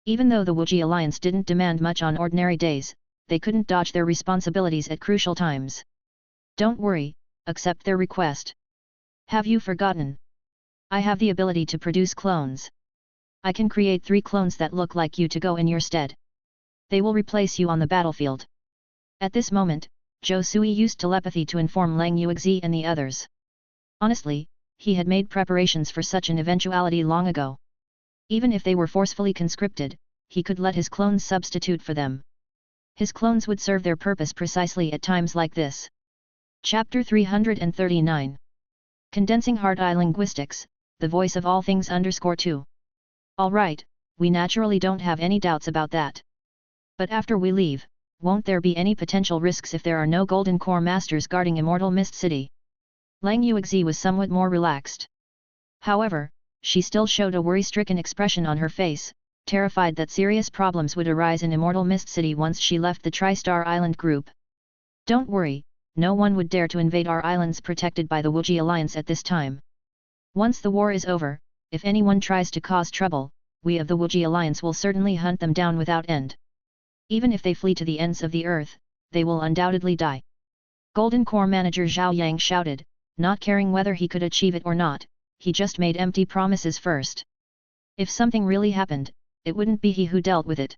Even though the Wuji alliance didn't demand much on ordinary days, they couldn't dodge their responsibilities at crucial times. Don't worry, accept their request. Have you forgotten? I have the ability to produce clones. I can create 3 clones that look like you to go in your stead. They will replace you on the battlefield. At this moment, Zhou Sui used telepathy to inform Lang Yuexi and the others. Honestly, he had made preparations for such an eventuality long ago. Even if they were forcefully conscripted, he could let his clones substitute for them. His clones would serve their purpose precisely at times like this. Chapter 339. Condensing Hard-Eye Linguistics, the voice of all things _2. Alright, we naturally don't have any doubts about that. But after we leave, won't there be any potential risks if there are no Golden Core masters guarding Immortal Mist City? Lang Yuexi was somewhat more relaxed. However, she still showed a worry-stricken expression on her face, terrified that serious problems would arise in Immortal Mist City once she left the Tri-Star Island group. Don't worry, no one would dare to invade our islands protected by the Wuji alliance at this time. Once the war is over, if anyone tries to cause trouble, we of the Wuji alliance will certainly hunt them down without end. Even if they flee to the ends of the earth, they will undoubtedly die. Golden Core manager Zhao Yang shouted, not caring whether he could achieve it or not, he just made empty promises first. If something really happened, it wouldn't be he who dealt with it.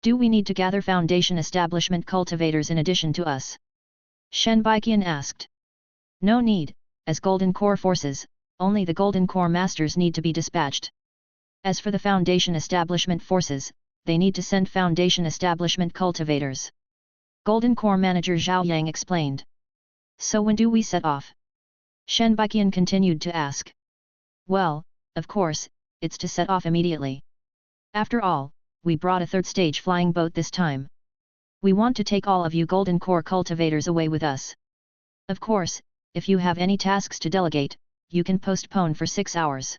Do we need to gather Foundation establishment cultivators in addition to us? Shen Baiqian asked. No need, as Golden Core forces, only the Golden Core masters need to be dispatched. As for the Foundation establishment forces, they need to send Foundation establishment cultivators. Golden Core manager Zhao Yang explained. So when do we set off? Shen Baiqian continued to ask. Well, of course, it's to set off immediately. After all, we brought a third stage flying boat this time. We want to take all of you Golden Core cultivators away with us. Of course, if you have any tasks to delegate, you can postpone for 6 hours.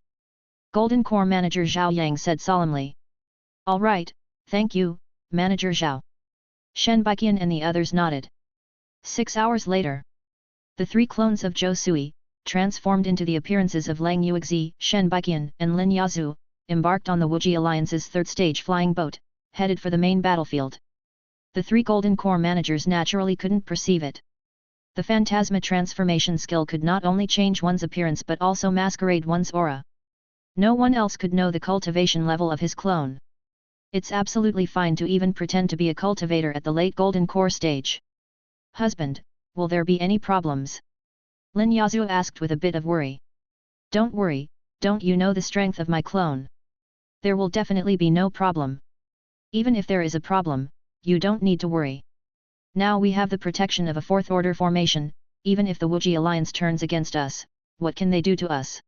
Golden Core manager Zhao Yang said solemnly. Alright, thank you, Manager Zhao. Shen Baiqian and the others nodded. 6 hours later. The 3 clones of Zhou Sui, transformed into the appearances of Lang Yuexi, Shen Baiqian and Lin Yazhu, embarked on the Wuji Alliance's third stage flying boat, headed for the main battlefield. The 3 Golden Core managers naturally couldn't perceive it. The Phantasma transformation skill could not only change one's appearance but also masquerade one's aura. No one else could know the cultivation level of his clone. It's absolutely fine to even pretend to be a cultivator at the late golden core stage. Husband, will there be any problems? Lin Yazoo asked with a bit of worry. Don't worry, don't you know the strength of my clone? There will definitely be no problem. Even if there is a problem, you don't need to worry. Now we have the protection of a fourth order formation, even if the Wuji alliance turns against us, what can they do to us?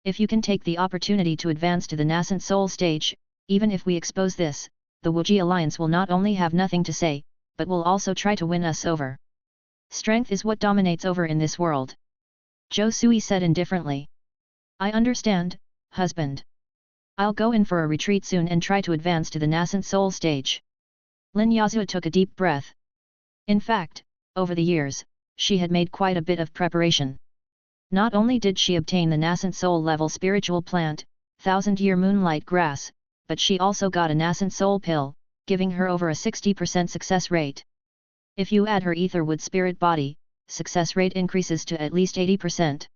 If you can take the opportunity to advance to the nascent soul stage, even if we expose this, the Wuji alliance will not only have nothing to say, but will also try to win us over. Strength is what dominates over in this world. Zhou Sui said indifferently. I understand, husband. I'll go in for a retreat soon and try to advance to the nascent soul stage. Lin Yazoo took a deep breath. In fact, over the years, she had made quite a bit of preparation. Not only did she obtain the nascent soul level spiritual plant, thousand-year moonlight grass, but she also got a nascent soul pill, giving her over a 60% success rate. If you add her etherwood spirit body, success rate increases to at least 80%.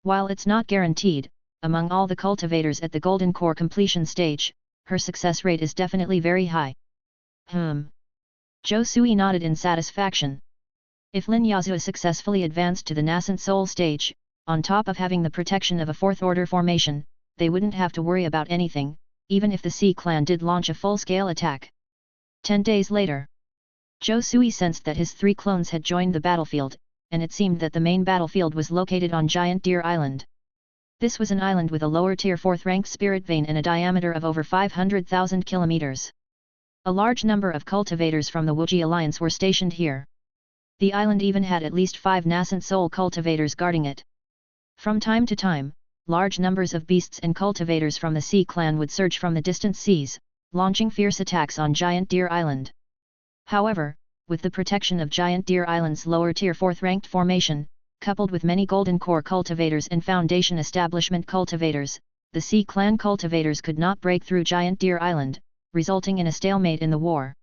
While it's not guaranteed, among all the cultivators at the golden core completion stage, her success rate is definitely very high. Zhou Sui nodded in satisfaction. If Lin Yazoo successfully advanced to the nascent soul stage, on top of having the protection of a fourth order formation, they wouldn't have to worry about anything, even if the Sea clan did launch a full-scale attack. 10 days later, Zhou Sui sensed that his 3 clones had joined the battlefield, and it seemed that the main battlefield was located on Giant Deer Island. This was an island with a lower tier 4th ranked spirit vein and a diameter of over 500,000 kilometers. A large number of cultivators from the Wuji alliance were stationed here. The island even had at least 5 nascent soul cultivators guarding it. From time to time, large numbers of beasts and cultivators from the Sea clan would surge from the distant seas, launching fierce attacks on Giant Deer Island. However, with the protection of Giant Deer Island's lower tier 4th ranked formation, coupled with many golden core cultivators and foundation establishment cultivators, the Sea clan cultivators could not break through Giant Deer Island, resulting in a stalemate in the war.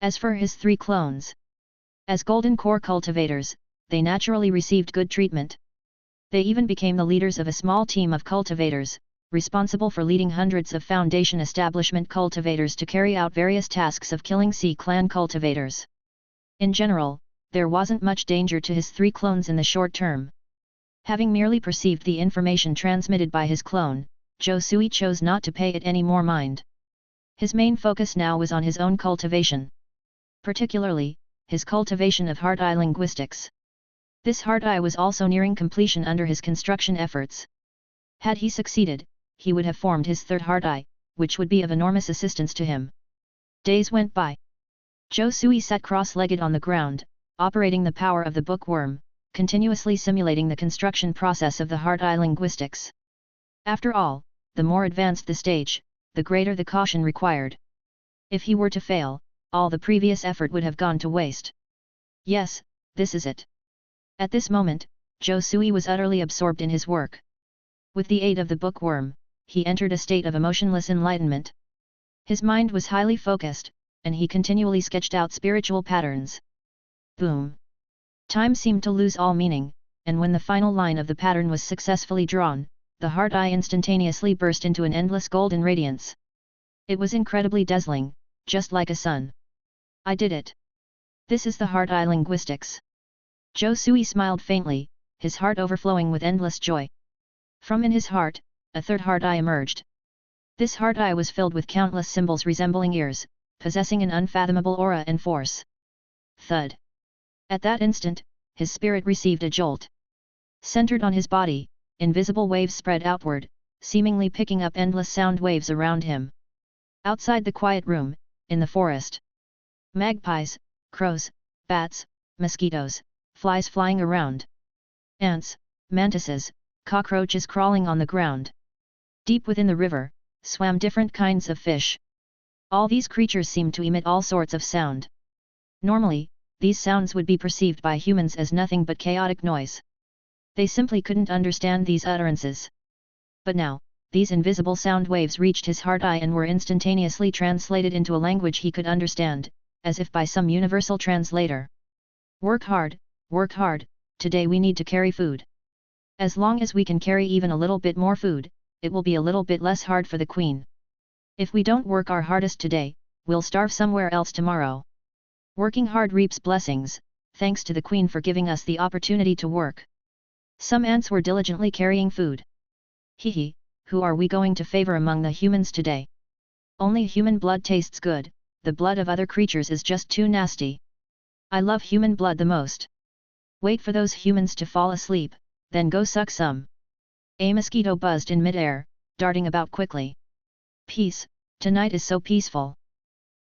As for his 3 clones, as golden core cultivators, they naturally received good treatment. They even became the leaders of a small team of cultivators, responsible for leading hundreds of foundation establishment cultivators to carry out various tasks of killing Sea clan cultivators. In general, there wasn't much danger to his 3 clones in the short term. Having merely perceived the information transmitted by his clone, Zhou Sui chose not to pay it any more mind. His main focus now was on his own cultivation. Particularly, his cultivation of heart eye linguistics. This heart eye was also nearing completion under his construction efforts. Had he succeeded, he would have formed his 3rd heart eye, which would be of enormous assistance to him. Days went by. Zhou Sui sat cross-legged on the ground, operating the power of the bookworm, continuously simulating the construction process of the heart eye linguistics. After all, the more advanced the stage, the greater the caution required. If he were to fail, all the previous effort would have gone to waste. Yes, this is it. At this moment, Zhou Sui was utterly absorbed in his work. With the aid of the bookworm, he entered a state of emotionless enlightenment. His mind was highly focused, and he continually sketched out spiritual patterns. Boom! Time seemed to lose all meaning, and when the final line of the pattern was successfully drawn, the heart eye instantaneously burst into an endless golden radiance. It was incredibly dazzling, just like a sun. I did it! This is the heart eye linguistics. Zhou Sui smiled faintly, his heart overflowing with endless joy. From in his heart, a 3rd heart eye emerged. This heart eye was filled with countless symbols resembling ears, possessing an unfathomable aura and force. Thud! At that instant, his spirit received a jolt. Centered on his body, invisible waves spread outward, seemingly picking up endless sound waves around him. Outside the quiet room, in the forest, magpies, crows, bats, mosquitoes, flies flying around. Ants, mantises, cockroaches crawling on the ground. Deep within the river, swam different kinds of fish. All these creatures seemed to emit all sorts of sound. Normally, these sounds would be perceived by humans as nothing but chaotic noise. They simply couldn't understand these utterances. But now, these invisible sound waves reached his heart eye and were instantaneously translated into a language he could understand, as if by some universal translator. Work hard, today we need to carry food. As long as we can carry even a little bit more food, it will be a little bit less hard for the queen. If we don't work our hardest today, we'll starve somewhere else tomorrow. Working hard reaps blessings, thanks to the Queen for giving us the opportunity to work. Some ants were diligently carrying food. Hehe, who are we going to favor among the humans today? Only human blood tastes good, the blood of other creatures is just too nasty. I love human blood the most. Wait for those humans to fall asleep, then go suck some. A mosquito buzzed in midair, darting about quickly. Peace, tonight is so peaceful.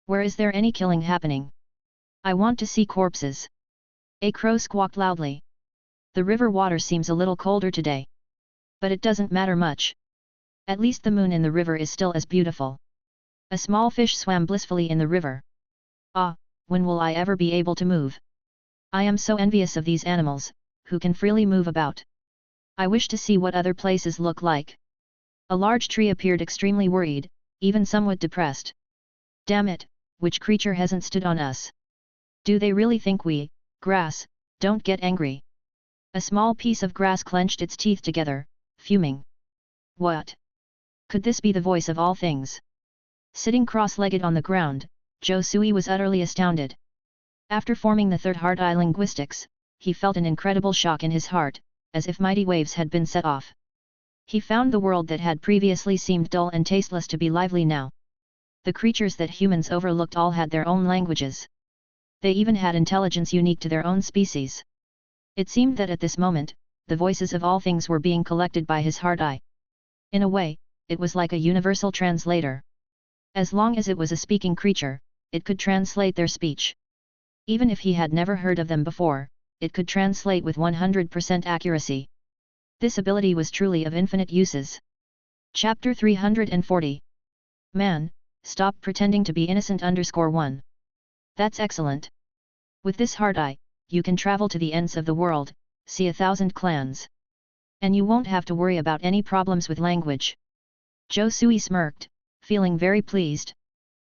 Where is there any killing happening? I want to see corpses. A crow squawked loudly. The river water seems a little colder today. But it doesn't matter much. At least the moon in the river is still as beautiful. A small fish swam blissfully in the river. Ah, when will I ever be able to move? I am so envious of these animals, who can freely move about. I wish to see what other places look like. A large tree appeared extremely worried, even somewhat depressed. Damn it, which creature hasn't stood on us? Do they really think we, grass, don't get angry? A small piece of grass clenched its teeth together, fuming. What? Could this be the voice of all things? Sitting cross-legged on the ground, Zhou Sui was utterly astounded. After forming the third hard eye linguistics, he felt an incredible shock in his heart, as if mighty waves had been set off. He found the world that had previously seemed dull and tasteless to be lively now. The creatures that humans overlooked all had their own languages. They even had intelligence unique to their own species. It seemed that at this moment, the voices of all things were being collected by his hard eye. In a way, it was like a universal translator. As long as it was a speaking creature, it could translate their speech. Even if he had never heard of them before, it could translate with 100% accuracy. This ability was truly of infinite uses. Chapter 340. Man, stop pretending to be innocent _1. That's excellent. With this hard eye, you can travel to the ends of the world, see 1,000 clans. And you won't have to worry about any problems with language. Zhou Sui smirked, feeling very pleased.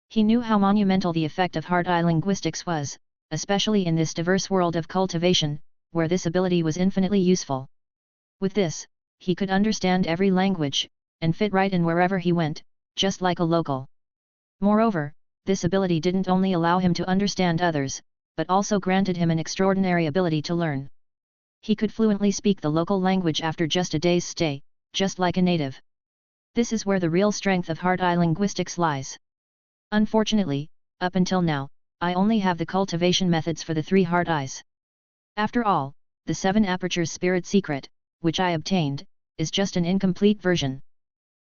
He knew how monumental the effect of hard eye linguistics was, especially in this diverse world of cultivation, where this ability was infinitely useful. With this, he could understand every language, and fit right in wherever he went, just like a local. Moreover, this ability didn't only allow him to understand others, but also granted him an extraordinary ability to learn. He could fluently speak the local language after just a day's stay, just like a native. This is where the real strength of hard eye linguistics lies. Unfortunately, up until now, I only have the cultivation methods for the 3 hard eyes. After all, the 7 apertures spirit secret, which I obtained, is just an incomplete version.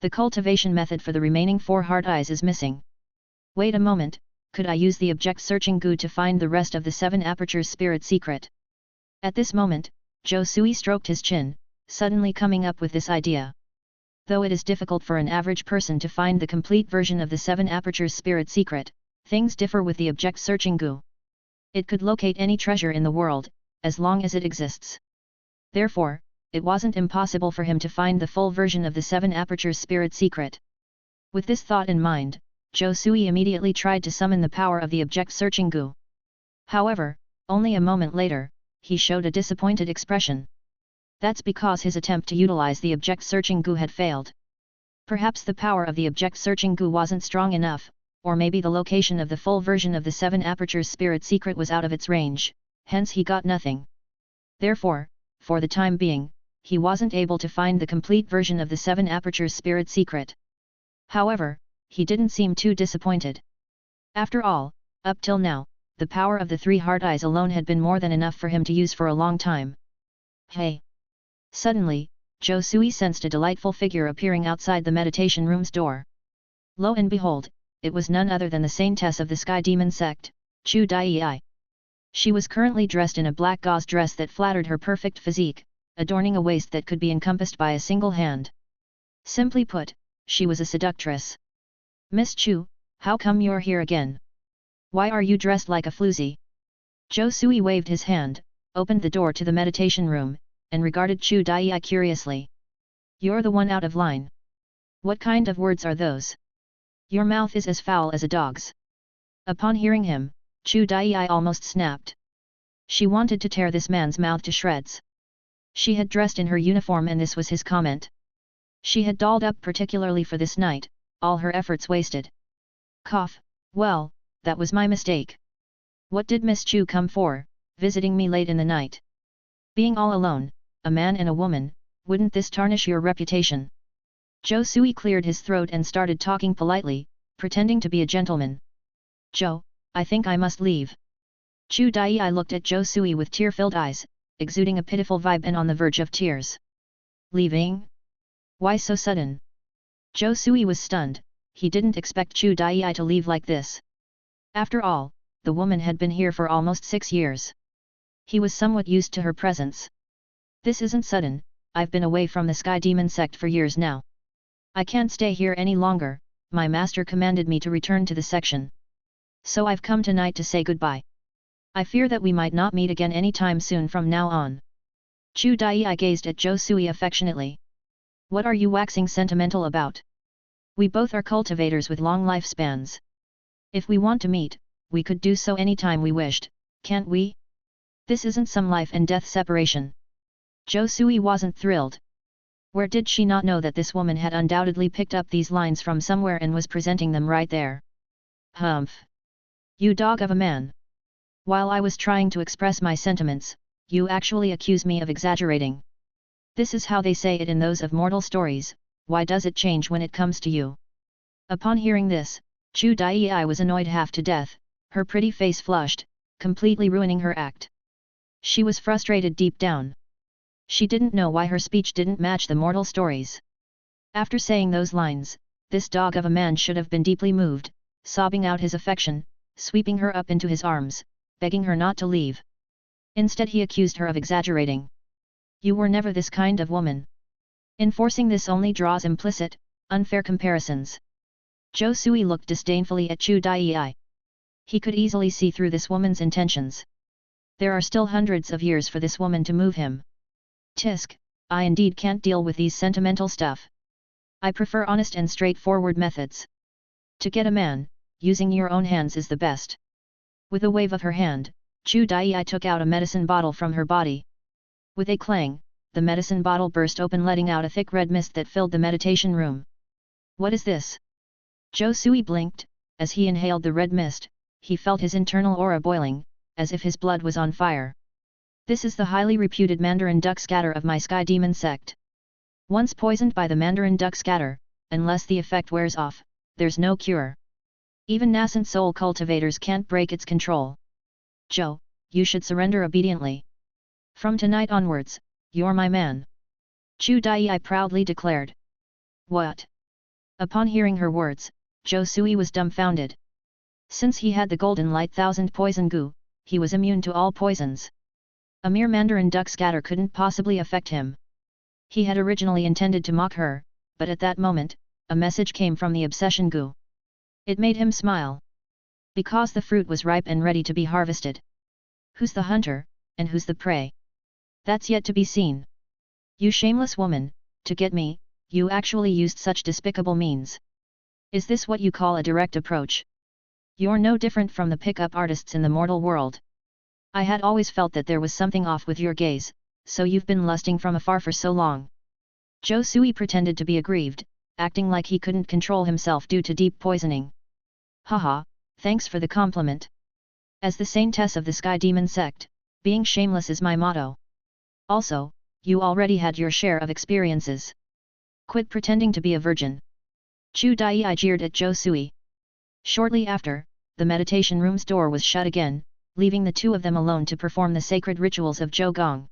The cultivation method for the remaining 4 hard eyes is missing. Wait a moment, could I use the object searching goo to find the rest of the 7 apertures spirit secret? At this moment, Zhou Sui stroked his chin, suddenly coming up with this idea. Though it is difficult for an average person to find the complete version of the 7 apertures spirit secret, things differ with the object searching goo. It could locate any treasure in the world, as long as it exists. Therefore, it wasn't impossible for him to find the full version of the 7 apertures spirit secret. With this thought in mind, Zhou Sui immediately tried to summon the power of the object searching goo. However, only a moment later, he showed a disappointed expression. That's because his attempt to utilize the object searching goo had failed. Perhaps the power of the object searching goo wasn't strong enough, or maybe the location of the full version of the 7 apertures spirit secret was out of its range, hence he got nothing. Therefore, for the time being, he wasn't able to find the complete version of the 7 apertures spirit secret. However, he didn't seem too disappointed. After all, up till now, the power of the 3 hard eyes alone had been more than enough for him to use for a long time. Hey! Suddenly, Zhou Sui sensed a delightful figure appearing outside the meditation room's door. Lo and behold, it was none other than the saintess of the Sky Demon sect, Chu Dai. She was currently dressed in a black gauze dress that flattered her perfect physique, adorning a waist that could be encompassed by a single hand. Simply put, she was a seductress. Miss Chu, how come you're here again? Why are you dressed like a floozy? Zhou Sui waved his hand, opened the door to the meditation room, and regarded Chu Dai curiously. You're the one out of line. What kind of words are those? Your mouth is as foul as a dog's. Upon hearing him, Chu Dai almost snapped. She wanted to tear this man's mouth to shreds. She had dressed in her uniform and this was his comment. She had dolled up particularly for this night, all her efforts wasted. Cough, well, that was my mistake. What did Miss Chu come for, visiting me late in the night? Being all alone, a man and a woman, wouldn't this tarnish your reputation? Zhou Sui cleared his throat and started talking politely, pretending to be a gentleman. Zhou, I think I must leave. Chu Dai looked at Zhou Sui with tear-filled eyes, exuding a pitiful vibe and on the verge of tears. Leaving? Why so sudden? Zhou Sui was stunned, he didn't expect Chu Dai to leave like this. After all, the woman had been here for almost 6 years. He was somewhat used to her presence. This isn't sudden, I've been away from the Sky Demon sect for years now. I can't stay here any longer, my master commanded me to return to the section. So I've come tonight to say goodbye. I fear that we might not meet again any time soon from now on. Chu Dai gazed at Zhou Sui affectionately. What are you waxing sentimental about? We both are cultivators with long lifespans. If we want to meet, we could do so any time we wished, can't we? This isn't some life and death separation. Zhou Sui wasn't thrilled. Where did she not know that this woman had undoubtedly picked up these lines from somewhere and was presenting them right there? Humph! You dog of a man! While I was trying to express my sentiments, you actually accuse me of exaggerating. This is how they say it in those of mortal stories, why does it change when it comes to you? Upon hearing this, Chu Dai was annoyed half to death, her pretty face flushed, completely ruining her act. She was frustrated deep down. She didn't know why her speech didn't match the mortal stories. After saying those lines, this dog of a man should have been deeply moved, sobbing out his affection, sweeping her up into his arms, begging her not to leave. Instead he accused her of exaggerating. You were never this kind of woman. Enforcing this only draws implicit, unfair comparisons. Zhou Sui looked disdainfully at Chu Dai. He could easily see through this woman's intentions. There are still hundreds of years for this woman to move him. Tisk, I indeed can't deal with these sentimental stuff. I prefer honest and straightforward methods. To get a man, using your own hands is the best. With a wave of her hand, Chu Dai took out a medicine bottle from her body. With a clang, the medicine bottle burst open, letting out a thick red mist that filled the meditation room. What is this? Zhou Sui blinked. As he inhaled the red mist, he felt his internal aura boiling, as if his blood was on fire. This is the highly reputed Mandarin duck scatter of my Sky Demon sect. Once poisoned by the Mandarin duck scatter, unless the effect wears off, there's no cure. Even nascent soul cultivators can't break its control. Zhou, you should surrender obediently. From tonight onwards, you're my man. Chu Dai proudly declared. What? Upon hearing her words, Zhou Sui was dumbfounded. Since he had the golden light thousand poison goo, he was immune to all poisons. A mere Mandarin duck scatter couldn't possibly affect him. He had originally intended to mock her, but at that moment, a message came from the obsession goo. It made him smile. Because the fruit was ripe and ready to be harvested. Who's the hunter, and who's the prey? That's yet to be seen. You shameless woman, to get me, you actually used such despicable means. Is this what you call a direct approach? You're no different from the pick-up artists in the mortal world. I had always felt that there was something off with your gaze, so you've been lusting from afar for so long. Zhou Sui pretended to be aggrieved, acting like he couldn't control himself due to deep poisoning. Haha, thanks for the compliment. As the saintess of the Sky Demon sect, being shameless is my motto. Also, you already had your share of experiences. Quit pretending to be a virgin. Chu Dai jeered at Zhou Sui. Shortly after, the meditation room's door was shut again, leaving the two of them alone to perform the sacred rituals of Zhou Gong.